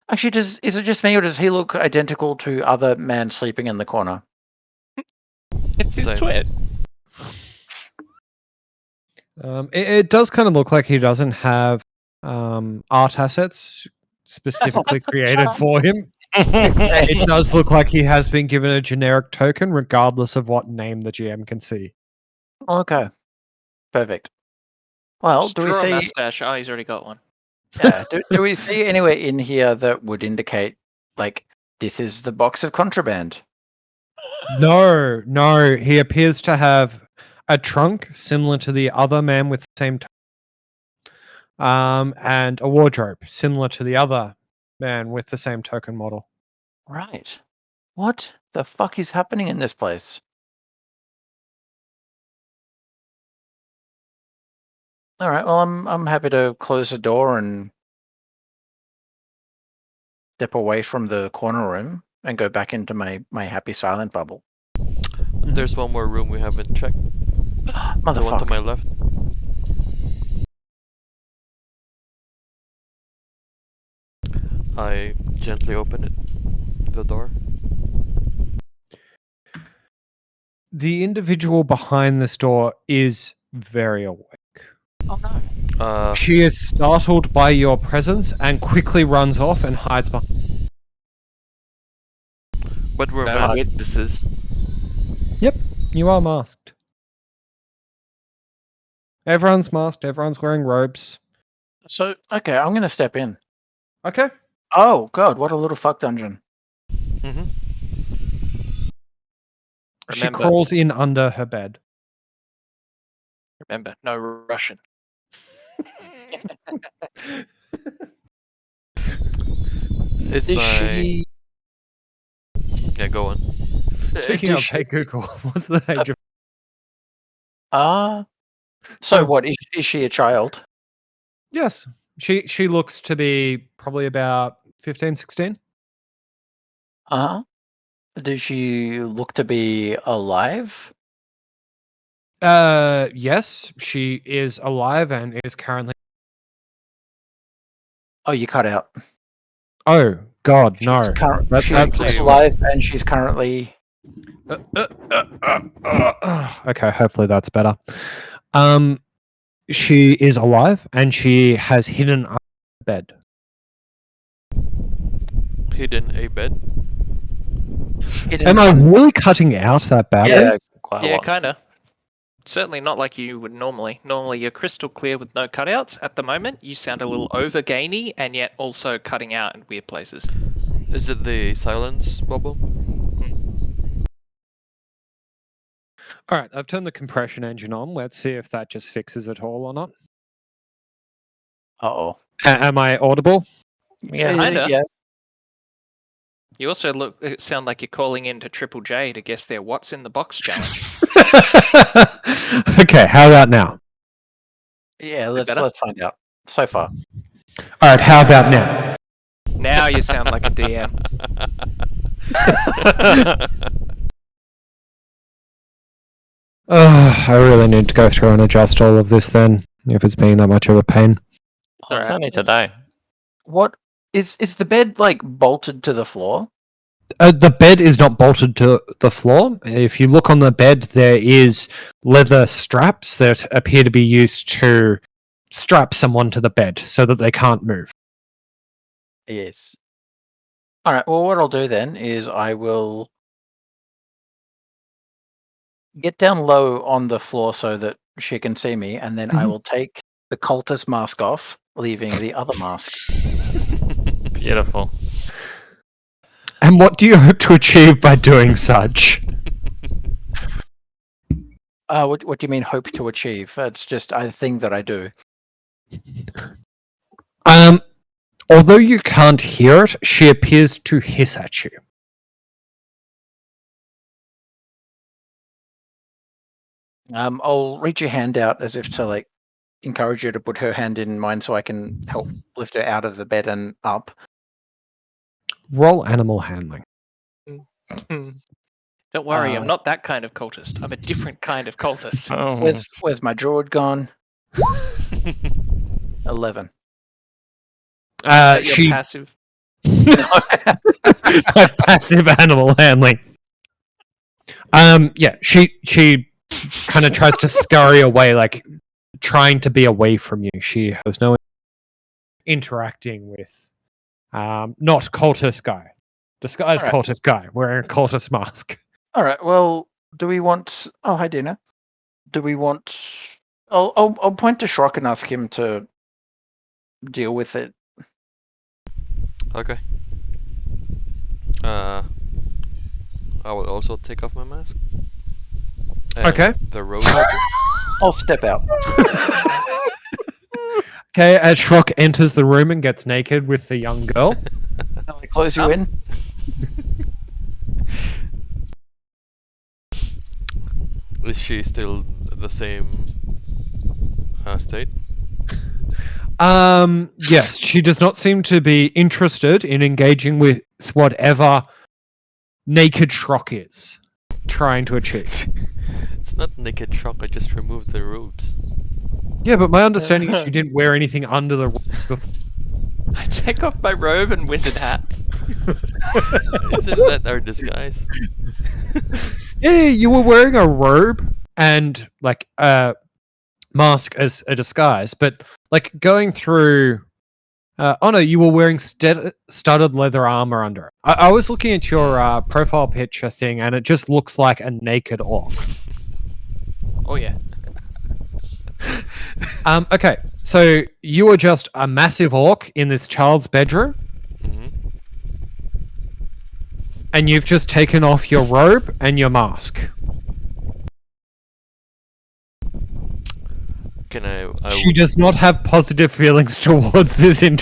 Actually, is it just me, or does he look identical to other man sleeping in the corner? It's his Same. twin. It does kind of look like he doesn't have art assets specifically created for him. It does look like he has been given a generic token, regardless of what name the GM can see. Okay, perfect. Well, Just do we draw a see? mustache. Oh, he's already got one. Yeah. Do we see anywhere in here that would indicate like this is the box of contraband? No, he appears to have a trunk similar to the other man with the same and a wardrobe similar to the other man with the same token model. Right. What the fuck is happening in this place? All right. Well, I'm happy to close the door and step away from the corner room and go back into my happy silent bubble. There's one more room we haven't checked. The one to Motherfucker. my left. I gently open it, the door. The individual behind this door is very awake. Oh no. She is startled by your presence and quickly runs off and hides behind. But we're No masked. witnesses. Yep, you are masked. Everyone's masked, everyone's wearing robes. So okay, I'm gonna step in. Okay. Oh god, what a little fuck dungeon. Mm-hmm. She Remember, crawls in under her bed. no Russian. It's Is my. she? Yeah, go on. Speaking does of, she- hey Google, what's the age of... So Oh. what is she a child? Yes, she looks to be probably about 15, 16. Uh-huh. Does she look to be alive? Yes, she is alive and is currently... Oh, you cut out. Oh, God, She's no. She's That's- alive and she's currently. Okay, hopefully that's better. She is alive and she has hidden under the bed. Hidden a bed. hidden Am I un- really cutting out that badly? Yeah. Quite a Yeah, lot. kinda. Certainly not like you would normally. Normally you're crystal clear with no cutouts. At the moment, you sound a little over gainy and yet also cutting out in weird places. Is it the silence bubble? All right, I've turned the compression engine on. Let's see if that just fixes it all or not. Uh-oh. Am I audible? Yeah. Kinda. Yes. You also sound like you're calling in to Triple J to guess their What's in the Box challenge. Okay, how about now? Yeah, better? let's find out. So far. All right, how about now? Now you sound like a DM. I really need to go through and adjust all of this then, if it's being that much of a pain. It's Alright. only today. What is the bed like bolted to the floor? The bed is not bolted to the floor. If you look on the bed, there is leather straps that appear to be used to strap someone to the bed so that they can't move. Yes. All right. Well, what I'll do then is I will get down low on the floor so that she can see me, and then I Mhm. will take the cultist mask off, leaving the other mask. Beautiful. And what do you hope to achieve by doing such? What do you mean hope to achieve? It's just a thing that I do. Although you can't hear it, she appears to hiss at you. I'll reach a hand out as if to like encourage her to put her hand in mine so I can help lift her out of the bed and up. Roll animal handling. Don't worry, I'm not that kind of cultist. I'm a different kind of cultist. Oh. Where's my druid gone? 11. Is that your She passive. passive animal handling. Yeah, she kind of tries to scurry away, like trying to be away from you. She has no interacting with not cultist guy. Disguised Alright. cultist guy wearing a cultist mask. All right. Well, do we want? Oh, hi, Dina. Do we want? I'll point to Shrock and ask him to deal with it. Okay. I will also take off my mask. And Okay. The robe. also. I'll step out. Okay, as Shrock enters the room and gets naked with the young girl. Can I close you in? Is she still the same state? Yes, she does not seem to be interested in engaging with whatever naked Shrock is trying to achieve. It's not naked shock. I just removed the robes. Yeah, but my understanding is you didn't wear anything under the robes before. I take off my robe and wizard hat. Isn't that our disguise? Yeah, you were wearing a robe and like a mask as a disguise, but like going through. Oh no, you were wearing studded leather armor under it. I was looking at your profile picture thing, and it just looks like a naked orc. Oh yeah. Okay, so you are just a massive orc in this child's bedroom, Hmm. and you've just taken off your robe and your mask. Can I She does not have positive feelings towards this I'm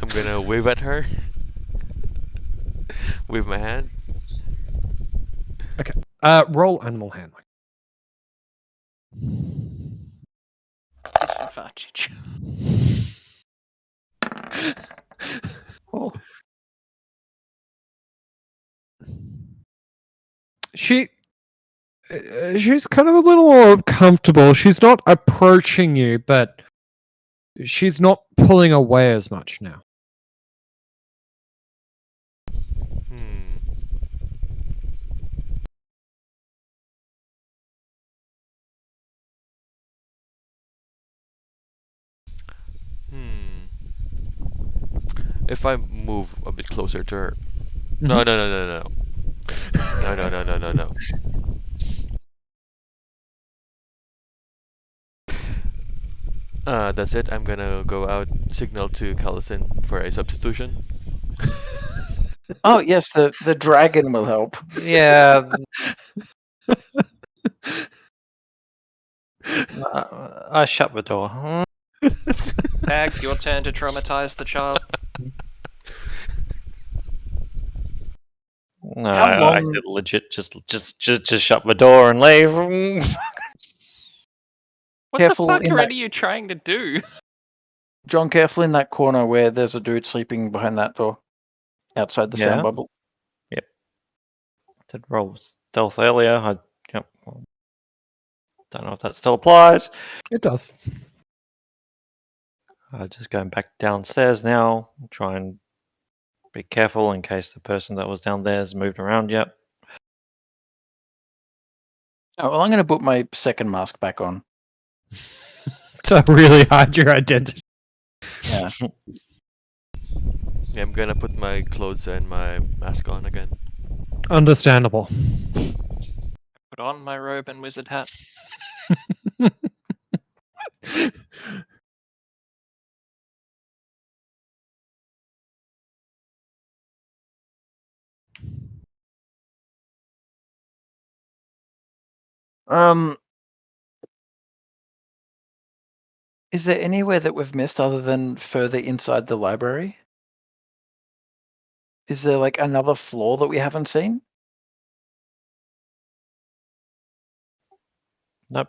gonna wave at her. Wave my hand. roll animal handling. Disadvantage. She's kind of a little more comfortable. She's not approaching you, but she's not pulling away as much now. Hmm. Hmm. If I move a bit closer to her. No, Mhm. no, no, no, no. No. That's it. I'm gonna go out, signal to Callison for a substitution. Oh yes, the dragon will help. Yeah. I shut the door. Bag, your turn to traumatize the child. No, How I long- did legit just shut the door and leave. What Careful the fuck in are that- any of you trying to do? John, careful in that corner where there's a dude sleeping behind that door, outside the Yeah. sound bubble. Did roll stealth earlier. Yep. Don't know if that still applies. It does. Just going back downstairs now. Try and be careful in case the person that was down there has moved around yet. Oh well, I'm going to put my second mask back on. To really hide your identity. Yeah. Yeah, I'm gonna put my clothes and my mask on again. Understandable. Put on my robe and wizard hat. Is there anywhere that we've missed other than further inside the library? Is there like another floor that we haven't seen? Nope.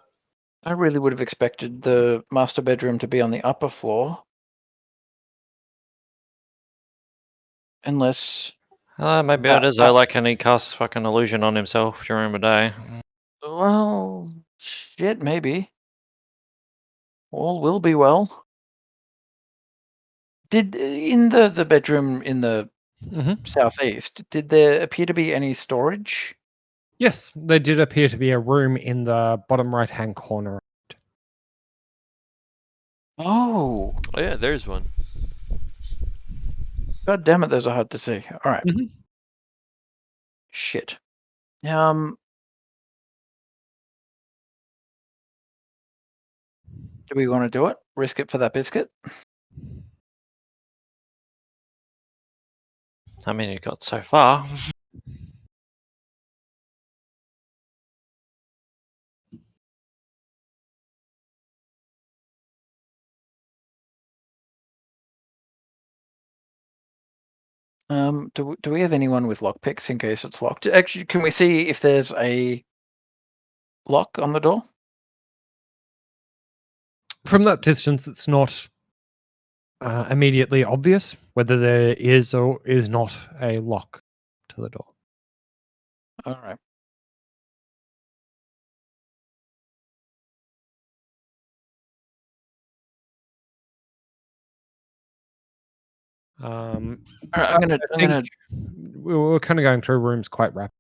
I really would have expected the master bedroom to be on the upper floor. Unless, Maybe That- it is. I like and he casts fucking illusion on himself during the day. well, shit, maybe. All will be well. Did in the bedroom in the Mhm. southeast, did there appear to be any storage? Yes, there did appear to be a room in the bottom right-hand corner. Oh, Oh yeah, there's one. god damn it! Those are hard to see. All right. Mhm. Shit. Do we want to do it? Risk it for that biscuit? I mean, you got so far. Do we have anyone with lockpicks in case it's locked? Actually, can we see if there's a lock on the door? From that distance, it's not immediately obvious whether there is or is not a lock to the door. All right. Um, All right. I'm gonna. we were kind of going through rooms quite rapid.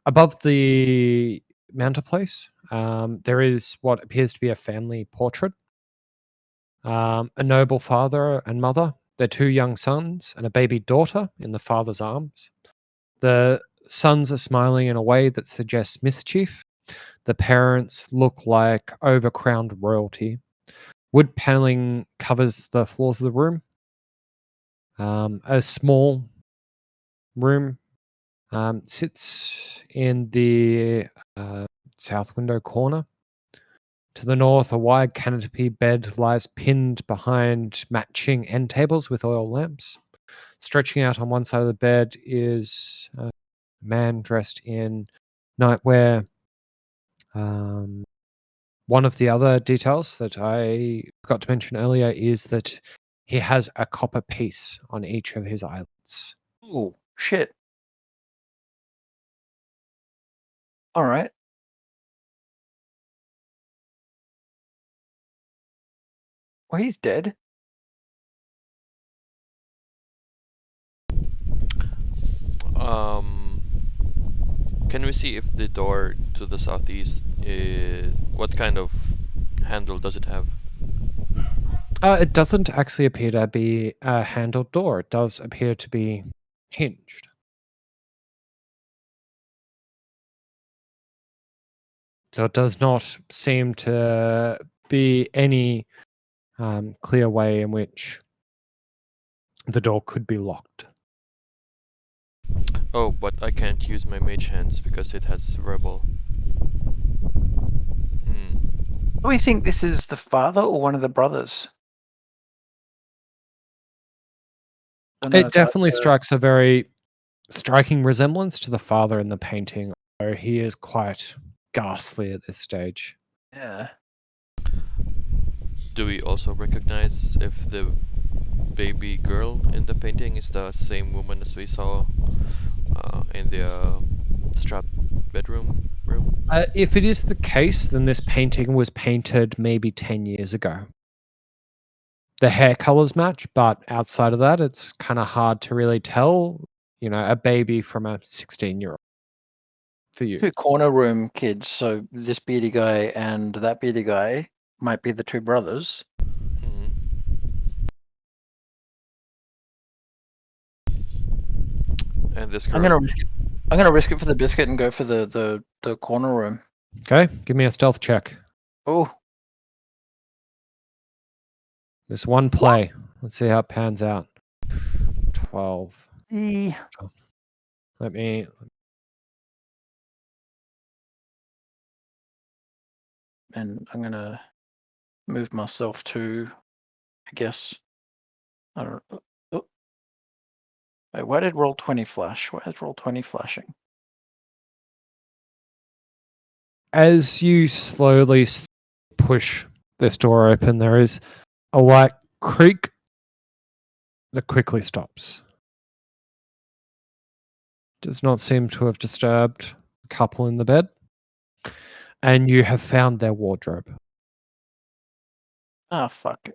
Above the mantelpiece, there is what appears to be a family portrait. A noble father and mother, their two young sons, and a baby daughter in the father's arms. The sons are smiling in a way that suggests mischief. The parents look like overcrowned royalty. Wood paneling covers the floors of the room. A small room sits in the south window corner. To the north, a wide canopy bed lies pinned behind matching end tables with oil lamps. Stretching out on one side of the bed is a man dressed in nightwear. One of the other details that I forgot to mention earlier is that he has a copper piece on each of his eyelids. Oh shit! All right. Well, he's dead. Can we see if the door to the southeast what kind of handle does it have? It doesn't actually appear to be a handled door. It does appear to be hinged. So it does not seem to be any clear way in which the door could be locked. Oh, but I can't use my mage hands because it has rebel. Hmm. Do we think this is the father or one of the brothers? I know It it's hard definitely to- strikes a very striking resemblance to the father in the painting, although he is quite ghastly at this stage. Yeah. Do we also recognize if the baby girl in the painting is the same woman as we saw in the Strahd bedroom room? If it is the case, then this painting was painted maybe 10 years ago. The hair colors match, but outside of that, it's kind of hard to really tell, a baby from a 16-year-old for you. Two corner room kids, so this beady guy and that beady guy might be the two brothers. Hmm. And this I'm girl. gonna risk it. I'm gonna risk it for the biscuit and go for the corner room. Okay, give me a stealth check. Oh, This one play. Let's see how it pans out. 12. Let me. and I'm gonna move myself to, I guess, I don't know. Oh. Wait, why did roll 20 flash? Why is roll 20 flashing? As you slowly push this door open, there is a light creak that quickly stops. Does not seem to have disturbed the couple in the bed. And you have found their wardrobe. Ah, fuck.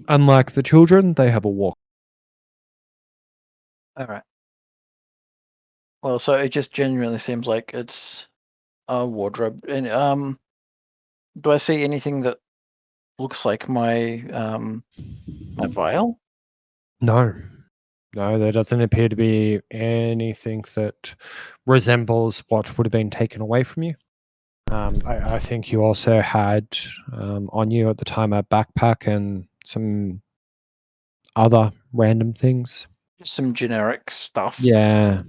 Unlike the children, they have a walk. All right. Well, so it just genuinely seems like it's a wardrobe. And do I see anything that looks like my my vial? No. No, there doesn't appear to be anything that resembles what would have been taken away from you. I think you also had on you at the time a backpack and some other random things. Just some generic stuff. Yeah.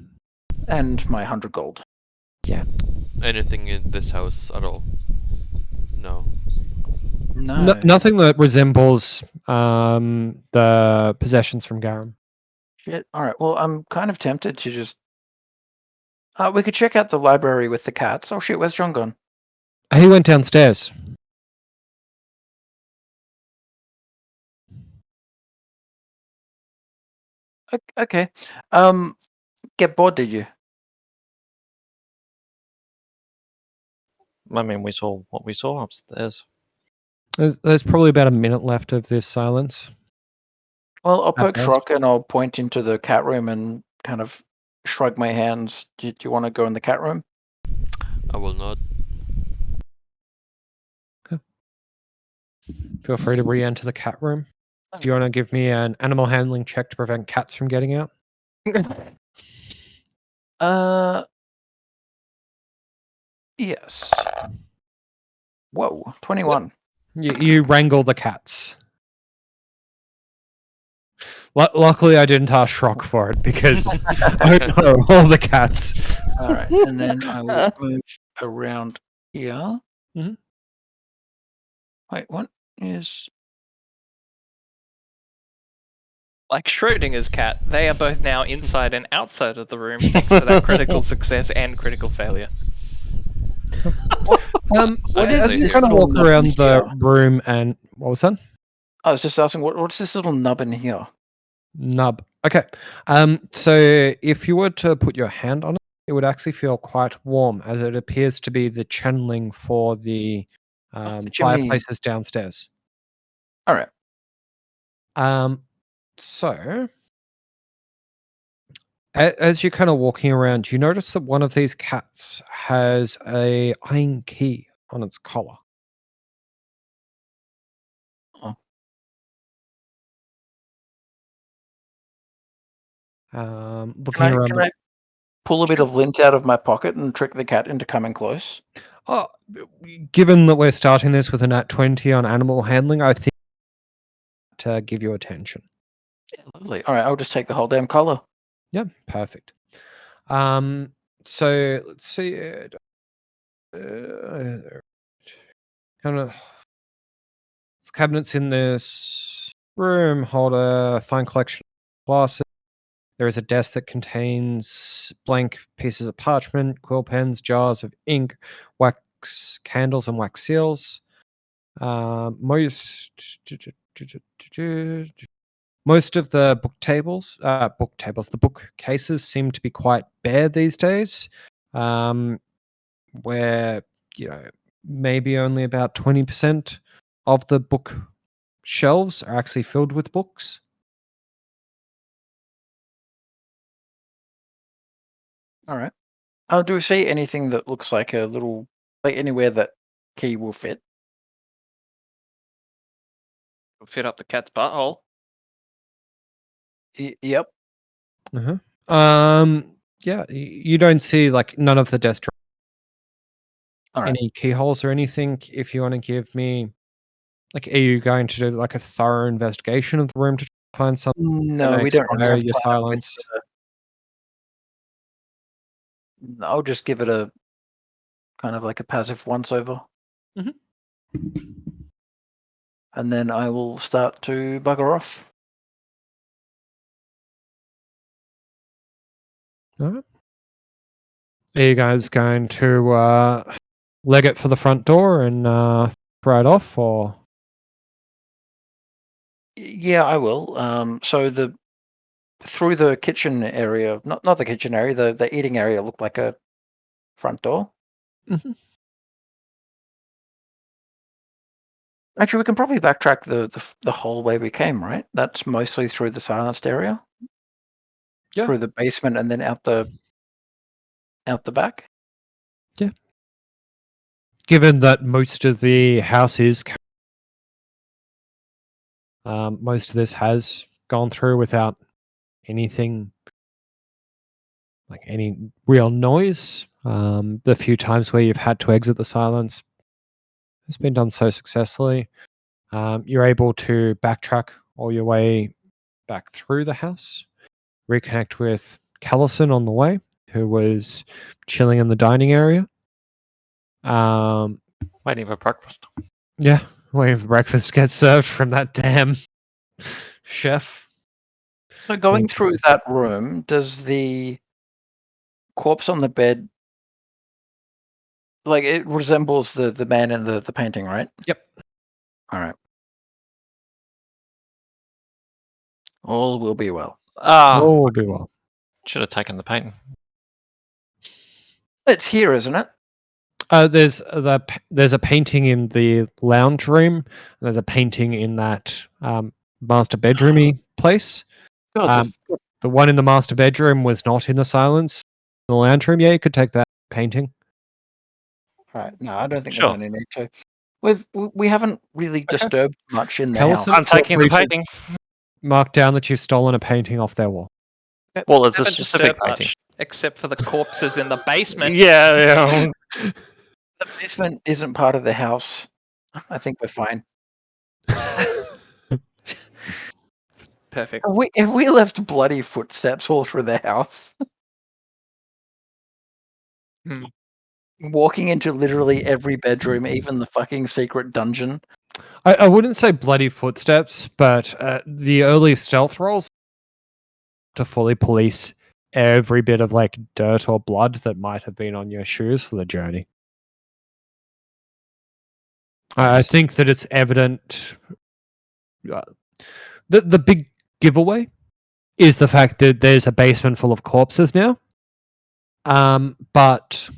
And my 100 gold. Anything in this house at all? No. No. Nothing that resembles the possessions from Garum. Shit. All right. Well, I'm kind of tempted to just. We could check out the library with the cats. Oh shit, where's John gone? He went downstairs. Okay. Get bored, did you? I mean, we saw what we saw upstairs. There's probably about a minute left of this silence. Well, I'll At poke best. Shrock and I'll point into the cat room and kind of shrug my hands. Do you want to go in the cat room? I will not. Feel free to re-enter the cat room. Do you want to give me an animal handling check to prevent cats from getting out? Yes. Whoa, 21. You wrangle the cats. Luckily, I didn't ask Shrock for it because I don't know all the cats. All right, and then I will move around here. Mhm. Wait, what is? Like Schrodinger's cat, they are both now inside and outside of the room thanks to that critical success and critical failure. What is as this you this kind of little walk nub around in the here? room and what was that? I was just asking, what's this little nub in here? Nub. Okay. So if you were to put your hand on it, it would actually feel quite warm, as it appears to be the channeling for the The chimney. fireplaces downstairs. All right. So as you're kind of walking around, you notice that one of these cats has a iron key on its collar. Oh. Looking around. pull a bit of lint out of my pocket and trick the cat into coming close? Oh, given that we're starting this with a nat 20 on animal handling, I think to give you attention. Yeah, lovely. All right, I'll just take the whole damn collar. Yeah, perfect. So let's see. Kind of cabinets in this room hold a fine collection of glasses. There is a desk that contains blank pieces of parchment, quill pens, jars of ink, wax candles, and wax seals. Most of the the bookcases seem to be quite bare these days. Where maybe only about 20% of the book shelves are actually filled with books. All right. Do we see anything that looks like a little, like anywhere that key will fit? Fit up the cat's butthole. Yep. Yeah, you don't see like none of the desk All right. any keyholes or anything. If you want to give me, like, are you going to do like a thorough investigation of the room to find something? No, we don't really Expire have your time. silence. I'll just give it a kind of like a passive once over. Mhm. And then I will start to bugger off. Alright. Are you guys going to leg it for the front door and ride off, or? Yeah, I will. So through the kitchen area, not the kitchen area, the eating area looked like a front door. Mhm. Actually, we can probably backtrack the whole way we came, right? That's mostly through the silenced area. Yeah. Through the basement and then out the back. Given that most of the house is, most of this has gone through without anything, like any real noise. The few times where you've had to exit the silence has been done so successfully. You're able to backtrack all your way back through the house, reconnect with Callison on the way, who was chilling in the dining area. Waiting for breakfast. Yeah, waiting for breakfast to get served from that damn chef. So going through that room, does the corpse on the bed, like, it resembles the man in the painting, right? Yep. All right. All will be well. All will be well. Should have taken the painting. It's here, isn't it? There's a painting in the lounge room. There's a painting in that master bedroomy place. God, The one in the master bedroom was not in the silence. In the lounge room, yeah, you could take that painting. all right. No, I don't think Sure. there's any need to. We haven't really disturbed much in the Callison, house. I'm taking the painting. Mark down that you've stolen a painting off their wall. Well, it's a Haven't specific disturbed painting. much, except for the corpses in the basement. Yeah. The basement isn't part of the house. I think we're fine. Perfect. If we left bloody footsteps all through the house, Hmm. walking into literally every bedroom, even the fucking secret dungeon. I wouldn't say bloody footsteps, but the early stealth rolls to fully police every bit of like dirt or blood that might have been on your shoes for the journey. I Nice. think that it's evident. The big giveaway is the fact that there's a basement full of corpses now. But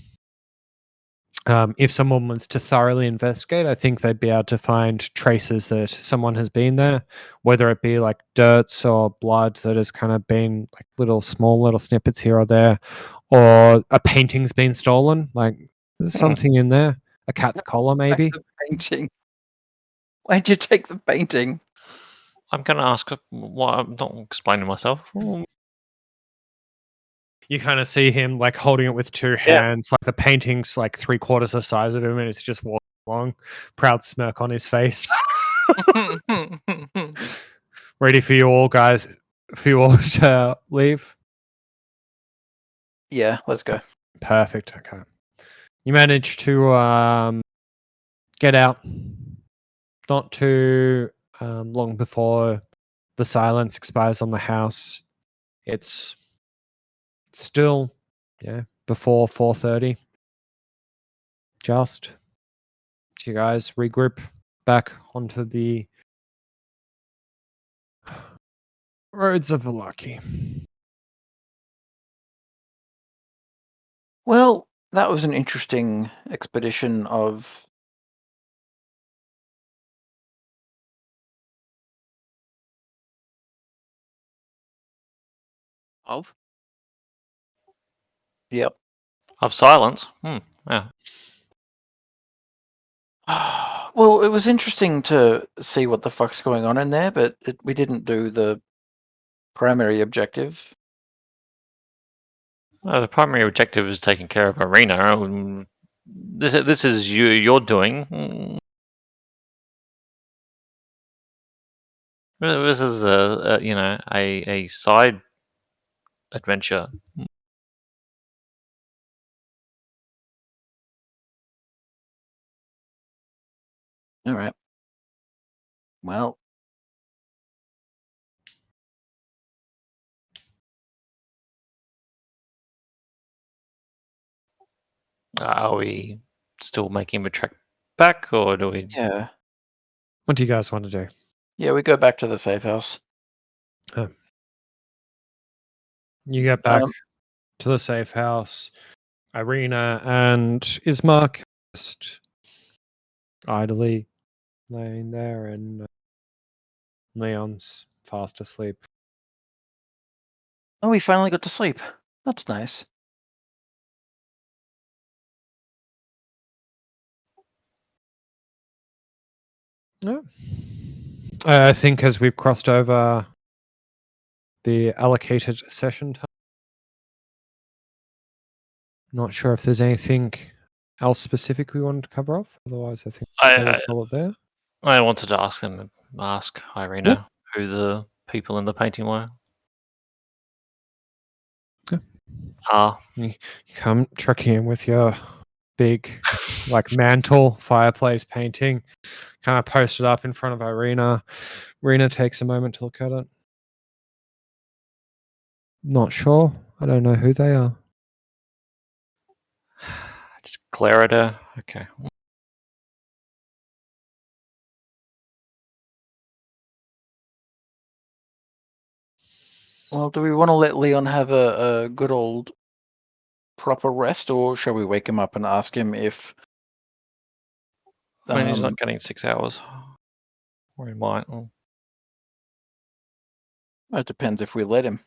if someone wants to thoroughly investigate, I think they'd be able to find traces that someone has been there, whether it be like dirts or blood that has kind of been like small little snippets here or there, or a painting's been stolen. Like there's something in there, a cat's collar maybe. The painting. Why'd you take the painting? I'm going to ask why I'm not explaining myself. You kind of see him like holding it with two hands, like the painting's like 3/4 the size of him, and it's just walking along, proud smirk on his face. Ready for you all, guys? For you all to leave? Yeah, let's go. Perfect. Okay. You manage to get out not too long before the silence expires on the house. It's still, before 4:30. Just so you guys regroup back onto the roads of Valaki. Well, that was an interesting expedition of. Of? Yep. Of silence. Yeah. Well, it was interesting to see what the fuck's going on in there, but we didn't do the primary objective. The primary objective is taking care of Arena. This is you're doing. This is a side adventure. All right. Well, Are we still making the trek back, or do we? yeah. What do you guys want to do? Yeah, we go back to the safe house. You get back to the safe house. Irina and Ismark just idly laying there, and Leon's fast asleep. Oh, we finally got to sleep. That's nice. Yeah. I think as we've crossed over the allocated session time, not sure if there's anything else specific we wanted to cover off. Otherwise, I think we'll call it there. I wanted to ask Irina who the people in the painting were. Yeah. You come trekking in with your big, like, mantle fireplace painting, kind of posted up in front of Irina. Irina takes a moment to look at it. Not sure. I don't know who they are. Just glare at her. Okay. Well, do we want to let Leon have a good old proper rest, or shall we wake him up and ask him if? I mean, he's not getting 6 hours. Or he might. It depends if we let him.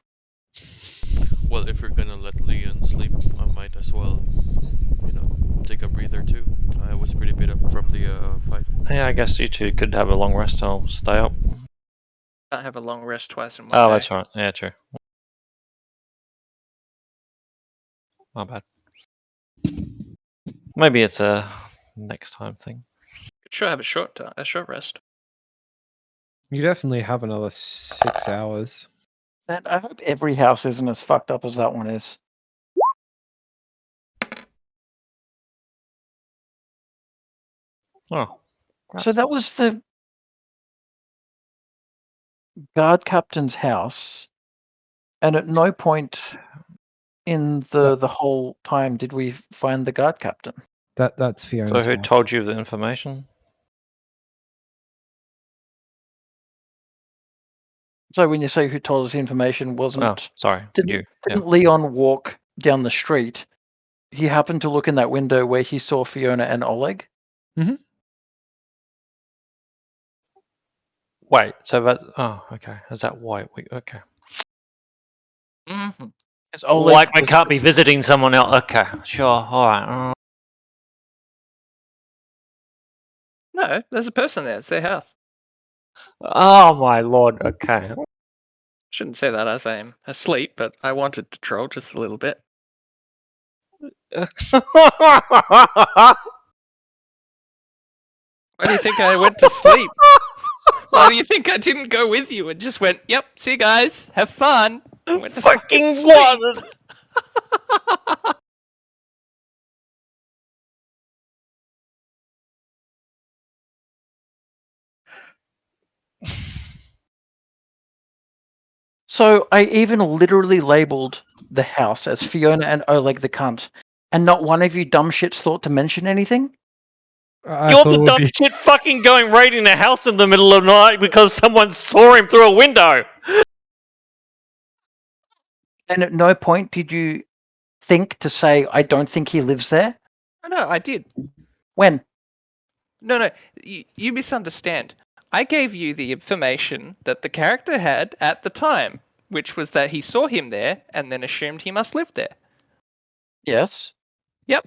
Well, if you're gonna let Leon sleep, I might as well, take a breather too. I was pretty beat up from the fight. Yeah, I guess you two could have a long rest. I'll stay up. Can't have a long rest twice in one Oh, day. that's right. Yeah, true. My bad. Maybe it's a next time thing. Could sure have a short rest. You definitely have another 6 hours. I hope every house isn't as fucked up as that one is. Oh. Crap. So that was the guard captain's house, and at no point in the whole time did we find the guard captain. That's So Fiona's who house. told you the information? So when you say who told us the information, wasn't Oh, sorry. didn't Yeah. Leon walk down the street? He happened to look in that window where he saw Fiona and Oleg. Wait, so that... Oh, okay. Is that why? Okay. Mm-hmm. It's Oleg. Like I can't be visiting someone else. Okay, sure. All right. No, there's a person there. It's their house. Oh, my lord. Okay. Shouldn't say that as I'm asleep, but I wanted to troll just a little bit. Why do you think I went to sleep? Why do you think I didn't go with you and just went, yep, see you guys, have fun? And went to Fucking sleep? what? So I even literally labeled the house as Fiona and Oleg the cunt, and not one of you dumb shits thought to mention anything? I You're thought it the would dumb be shit fucking going raiding a house in the middle of the night because someone saw him through a window. And at no point did you think to say, I don't think he lives there? Oh, no, I did. When? No, you misunderstand. I gave you the information that the character had at the time, which was that he saw him there and then assumed he must live there. Yes. Yep.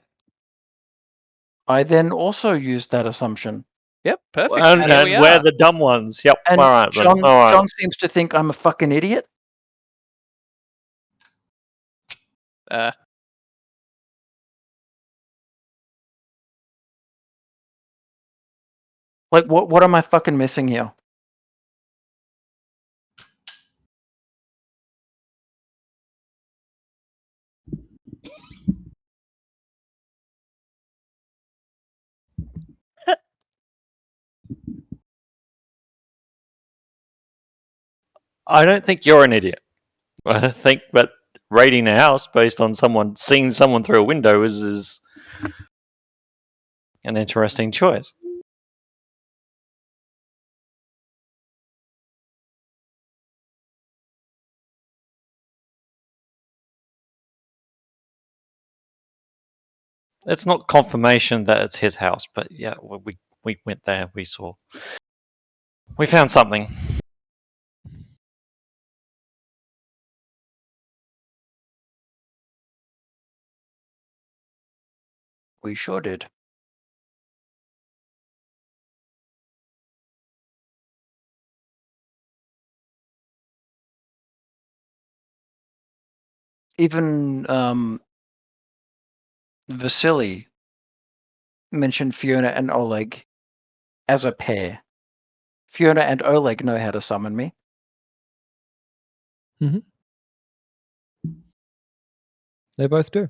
I then also used that assumption. Yep, perfect. And, Here we we're are. the dumb ones. Yep. And All right, then. John, All right. John seems to think I'm a fucking idiot. Like, what am I fucking missing here? I don't think you're an idiot. I think that raiding a house based on someone seeing someone through a window is an interesting choice. It's not confirmation that it's his house, but yeah, we went there. We saw. We found something. We sure did. Even Vasily mentioned Fiona and Oleg as a pair. Fiona and Oleg know how to summon me. they both do.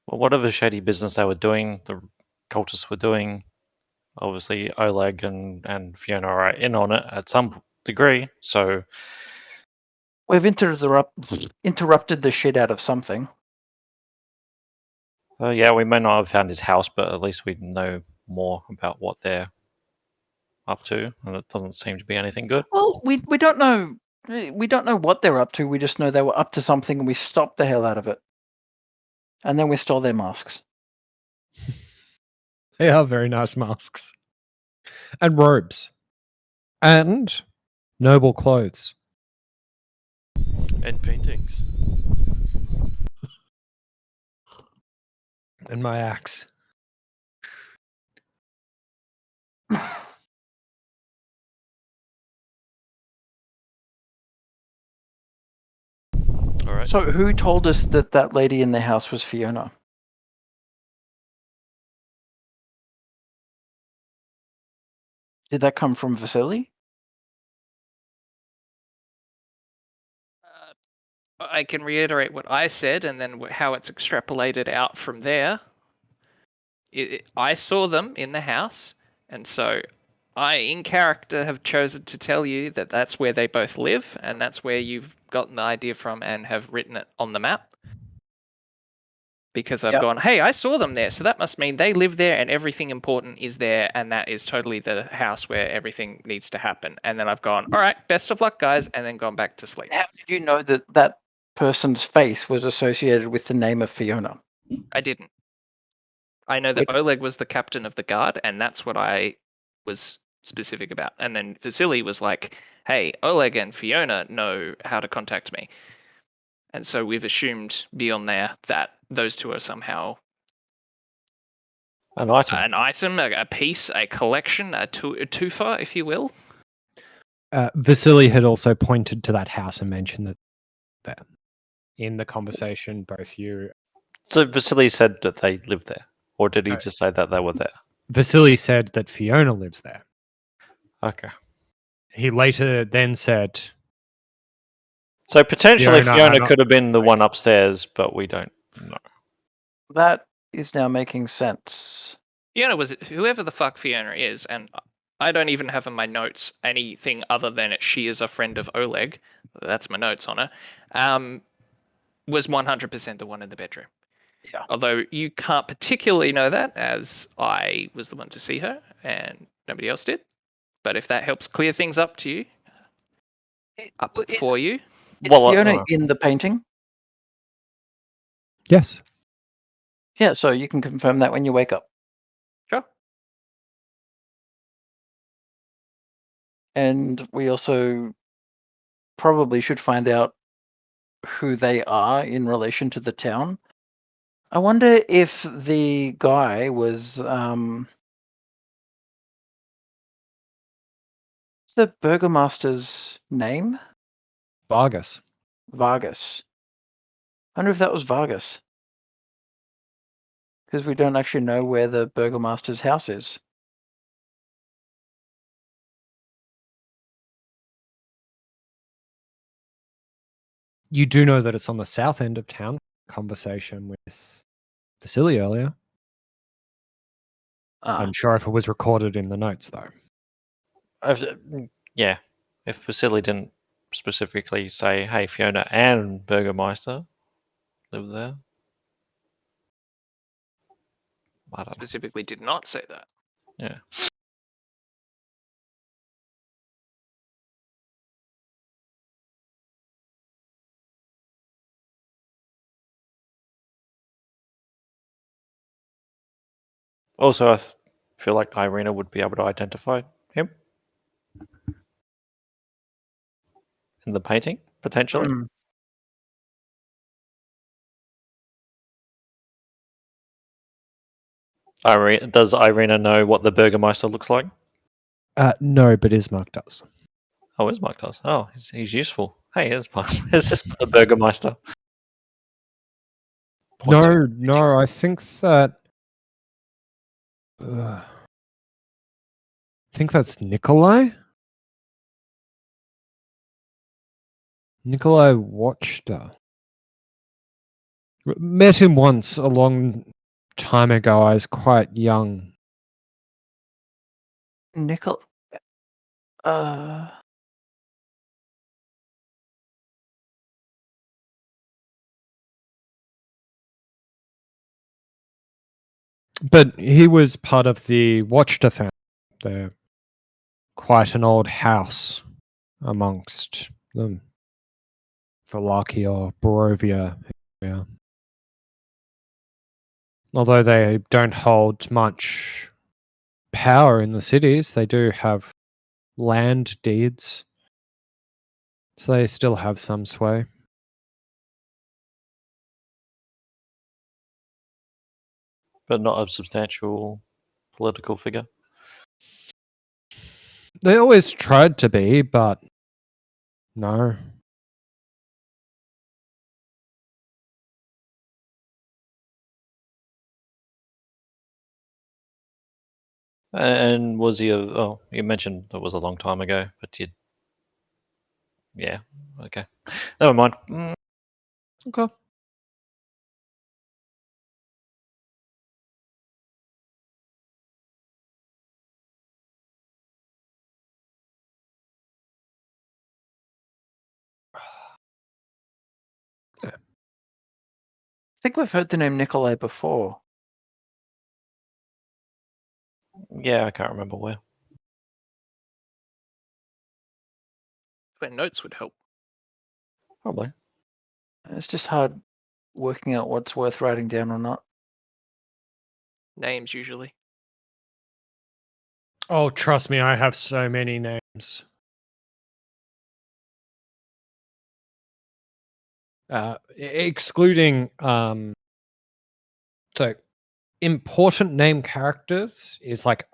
Well, whatever shady business they were doing, the cultists were doing. Obviously, Oleg and Fiona are in on it at some degree. So We've interrupted the shit out of something. yeah, we may not have found his house, but at least we know more about what they're up to, and it doesn't seem to be anything good. Well, we don't know. We don't know what they're up to. We just know they were up to something, and we stopped the hell out of it. And then we stole their masks. They are very nice masks. And robes. And noble clothes. And paintings. And my axe. All right. So, who told us that that lady in the house was Fiona? Did that come from Vasily? I can reiterate what I said and then how it's extrapolated out from there. I saw them in the house, and so I, in character, have chosen to tell you that that's where they both live, and that's where you've gotten the idea from and have written it on the map. Because I've gone, hey, I saw them there, so that must mean they live there and everything important is there, and that is totally the house where everything needs to happen. And then I've gone, all right, best of luck, guys, and then gone back to sleep. How did you know that that person's face was associated with the name of Fiona? I didn't. I know that Oleg was the captain of the guard, and that's what I was specific about. And then Vasily was like, hey, Oleg and Fiona know how to contact me. And so we've assumed beyond there that those two are somehow An item. An item, a piece, a collection, a tufa, if you will. Vasily had also pointed to that house and mentioned that in the conversation, both you. So Vasily said that they lived there, or did he No. just say that they were there? Vasily said that Fiona lives there. Okay. He later then said, So potentially Fiona Fiona had could have been the one upstairs, but we don't know. That is now making sense. Fiona was whoever the fuck Fiona is, and I don't even have in my notes anything other than she is a friend of Oleg. That's my notes on her. Was 100% the one in the bedroom. Yeah. Although you can't particularly know that, as I was the one to see her and nobody else did. But if that helps clear things up to you, for you. Is Well, Fiona in the painting? yes. Yeah, so you can confirm that when you wake up. Sure. And we also probably should find out who they are in relation to the town. I wonder if the guy was what's the burgomaster's name? Vargas. Vargas. I wonder if that was Vargas. Because we don't actually know where the burgomaster's house is. You do know that it's on the south end of town. Conversation with Vasily earlier. Ah, Unsure if it was recorded in the notes, though. yeah. If Vasily didn't specifically say, "Hey, Fiona and Burgermeister live there," I don't know. Specifically did not say that. Yeah. Also, I feel like Irina would be able to identify him in the painting, potentially. mm. Does Irina know what the Burgermeister looks like? No, but Ismark does. Oh, Ismark does. Oh, he's useful. Hey, Ismark. Is this the Burgermeister? Points to- No, I think that. I think that's Nikolai. Nikolai watched her. Met him once a long time ago. I was quite young. Nickel. Uh, But he was part of the Watchter family. They're quite an old house amongst them. Valakia, Borovia area. Although they don't hold much power in the cities, they do have land deeds. So they still have some sway. but not a substantial political figure. They always tried to be, but no. And was he a? Oh, you mentioned it was a long time ago, but you. Yeah. Okay. Never mind. Okay. I think we've heard the name Nikolai before. Yeah, I can't remember where. Where notes would help. Probably. It's just hard working out what's worth writing down or not. Names usually. Oh, trust me, I have so many names. Excluding so important name characters is like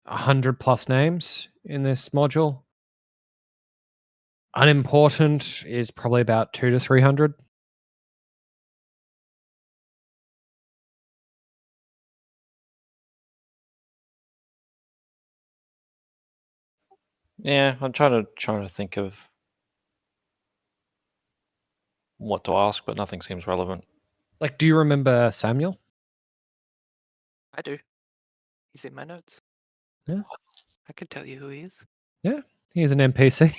100+ names in this module. Unimportant is probably about 200 to 300. Yeah, I'm trying to think of what to ask, but nothing seems relevant. Like, do you remember Samuel? I do. He's in my notes. Yeah. I can tell you who he is. Yeah, he's an NPC.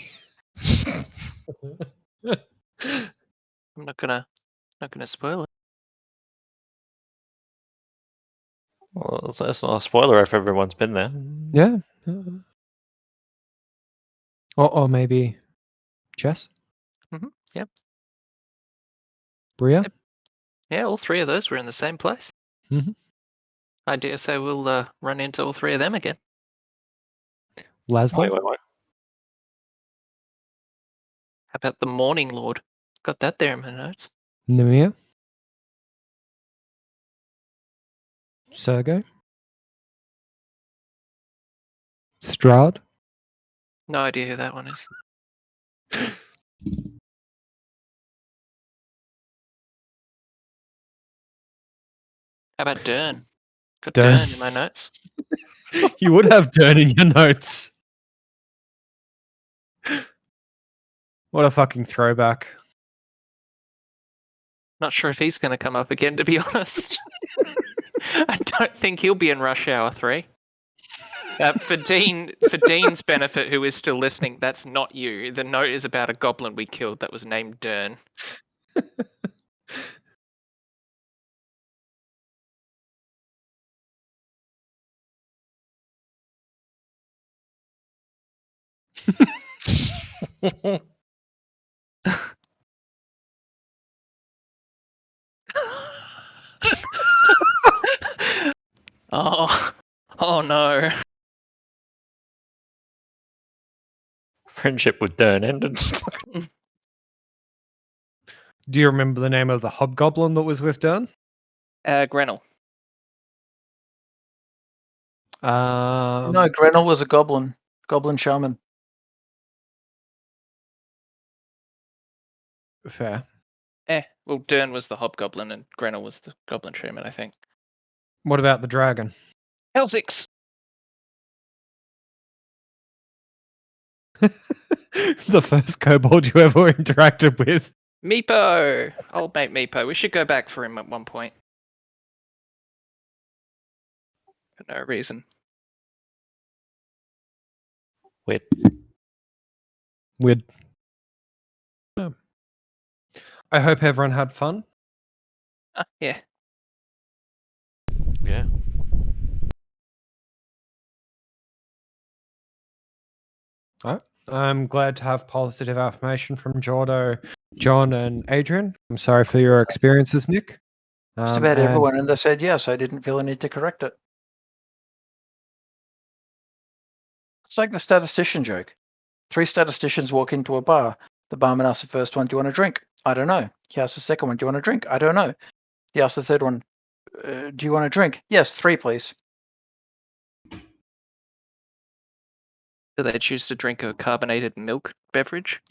I'm not gonna spoil it. Well, that's not a spoiler if everyone's been there. Yeah. Or maybe Jess? Yep. Bria? Yep. Yeah, all three of those were in the same place. Mhm. I dare say we'll run into all three of them again. Laszlo? Wait. How about the Morning Lord? Got that there in my notes. Nemir? Sergey? Strahd? No idea who that one is. How about Dern? Got Dern. Dern in my notes. You would have Dern in your notes. What a fucking throwback. Not sure if he's going to come up again, to be honest. I don't think he'll be in Rush Hour 3. For Dean's benefit, who is still listening, that's not you. The note is about a goblin we killed that was named Dern. Oh no. Friendship with Dern ended. Do you remember the name of the hobgoblin that was with Dern? Grenell. No, Grenell was a goblin shaman. Fair. Well, Dern was the hobgoblin and Grenell was the goblin shaman, I think. What about the dragon? Helsix! The first kobold you ever interacted with. Meepo! Old mate Meepo. We should go back for him at one point. For no reason. Weird. Weird. Oh. I hope everyone had fun. Yeah. Yeah. I'm glad to have positive affirmation from Jordo, John, and Adrian. I'm sorry for your experiences, Nick. Just about and everyone, and they said yes. I didn't feel a need to correct it. It's like the statistician joke. 3 statisticians walk into a bar. The barman asks the first one, "Do you want a drink?" "I don't know." He asks the second one, "Do you want a drink?" "I don't know." He asks the third one, "Do you want a drink?" "Yes, 3, please." Do they choose to drink a carbonated milk beverage?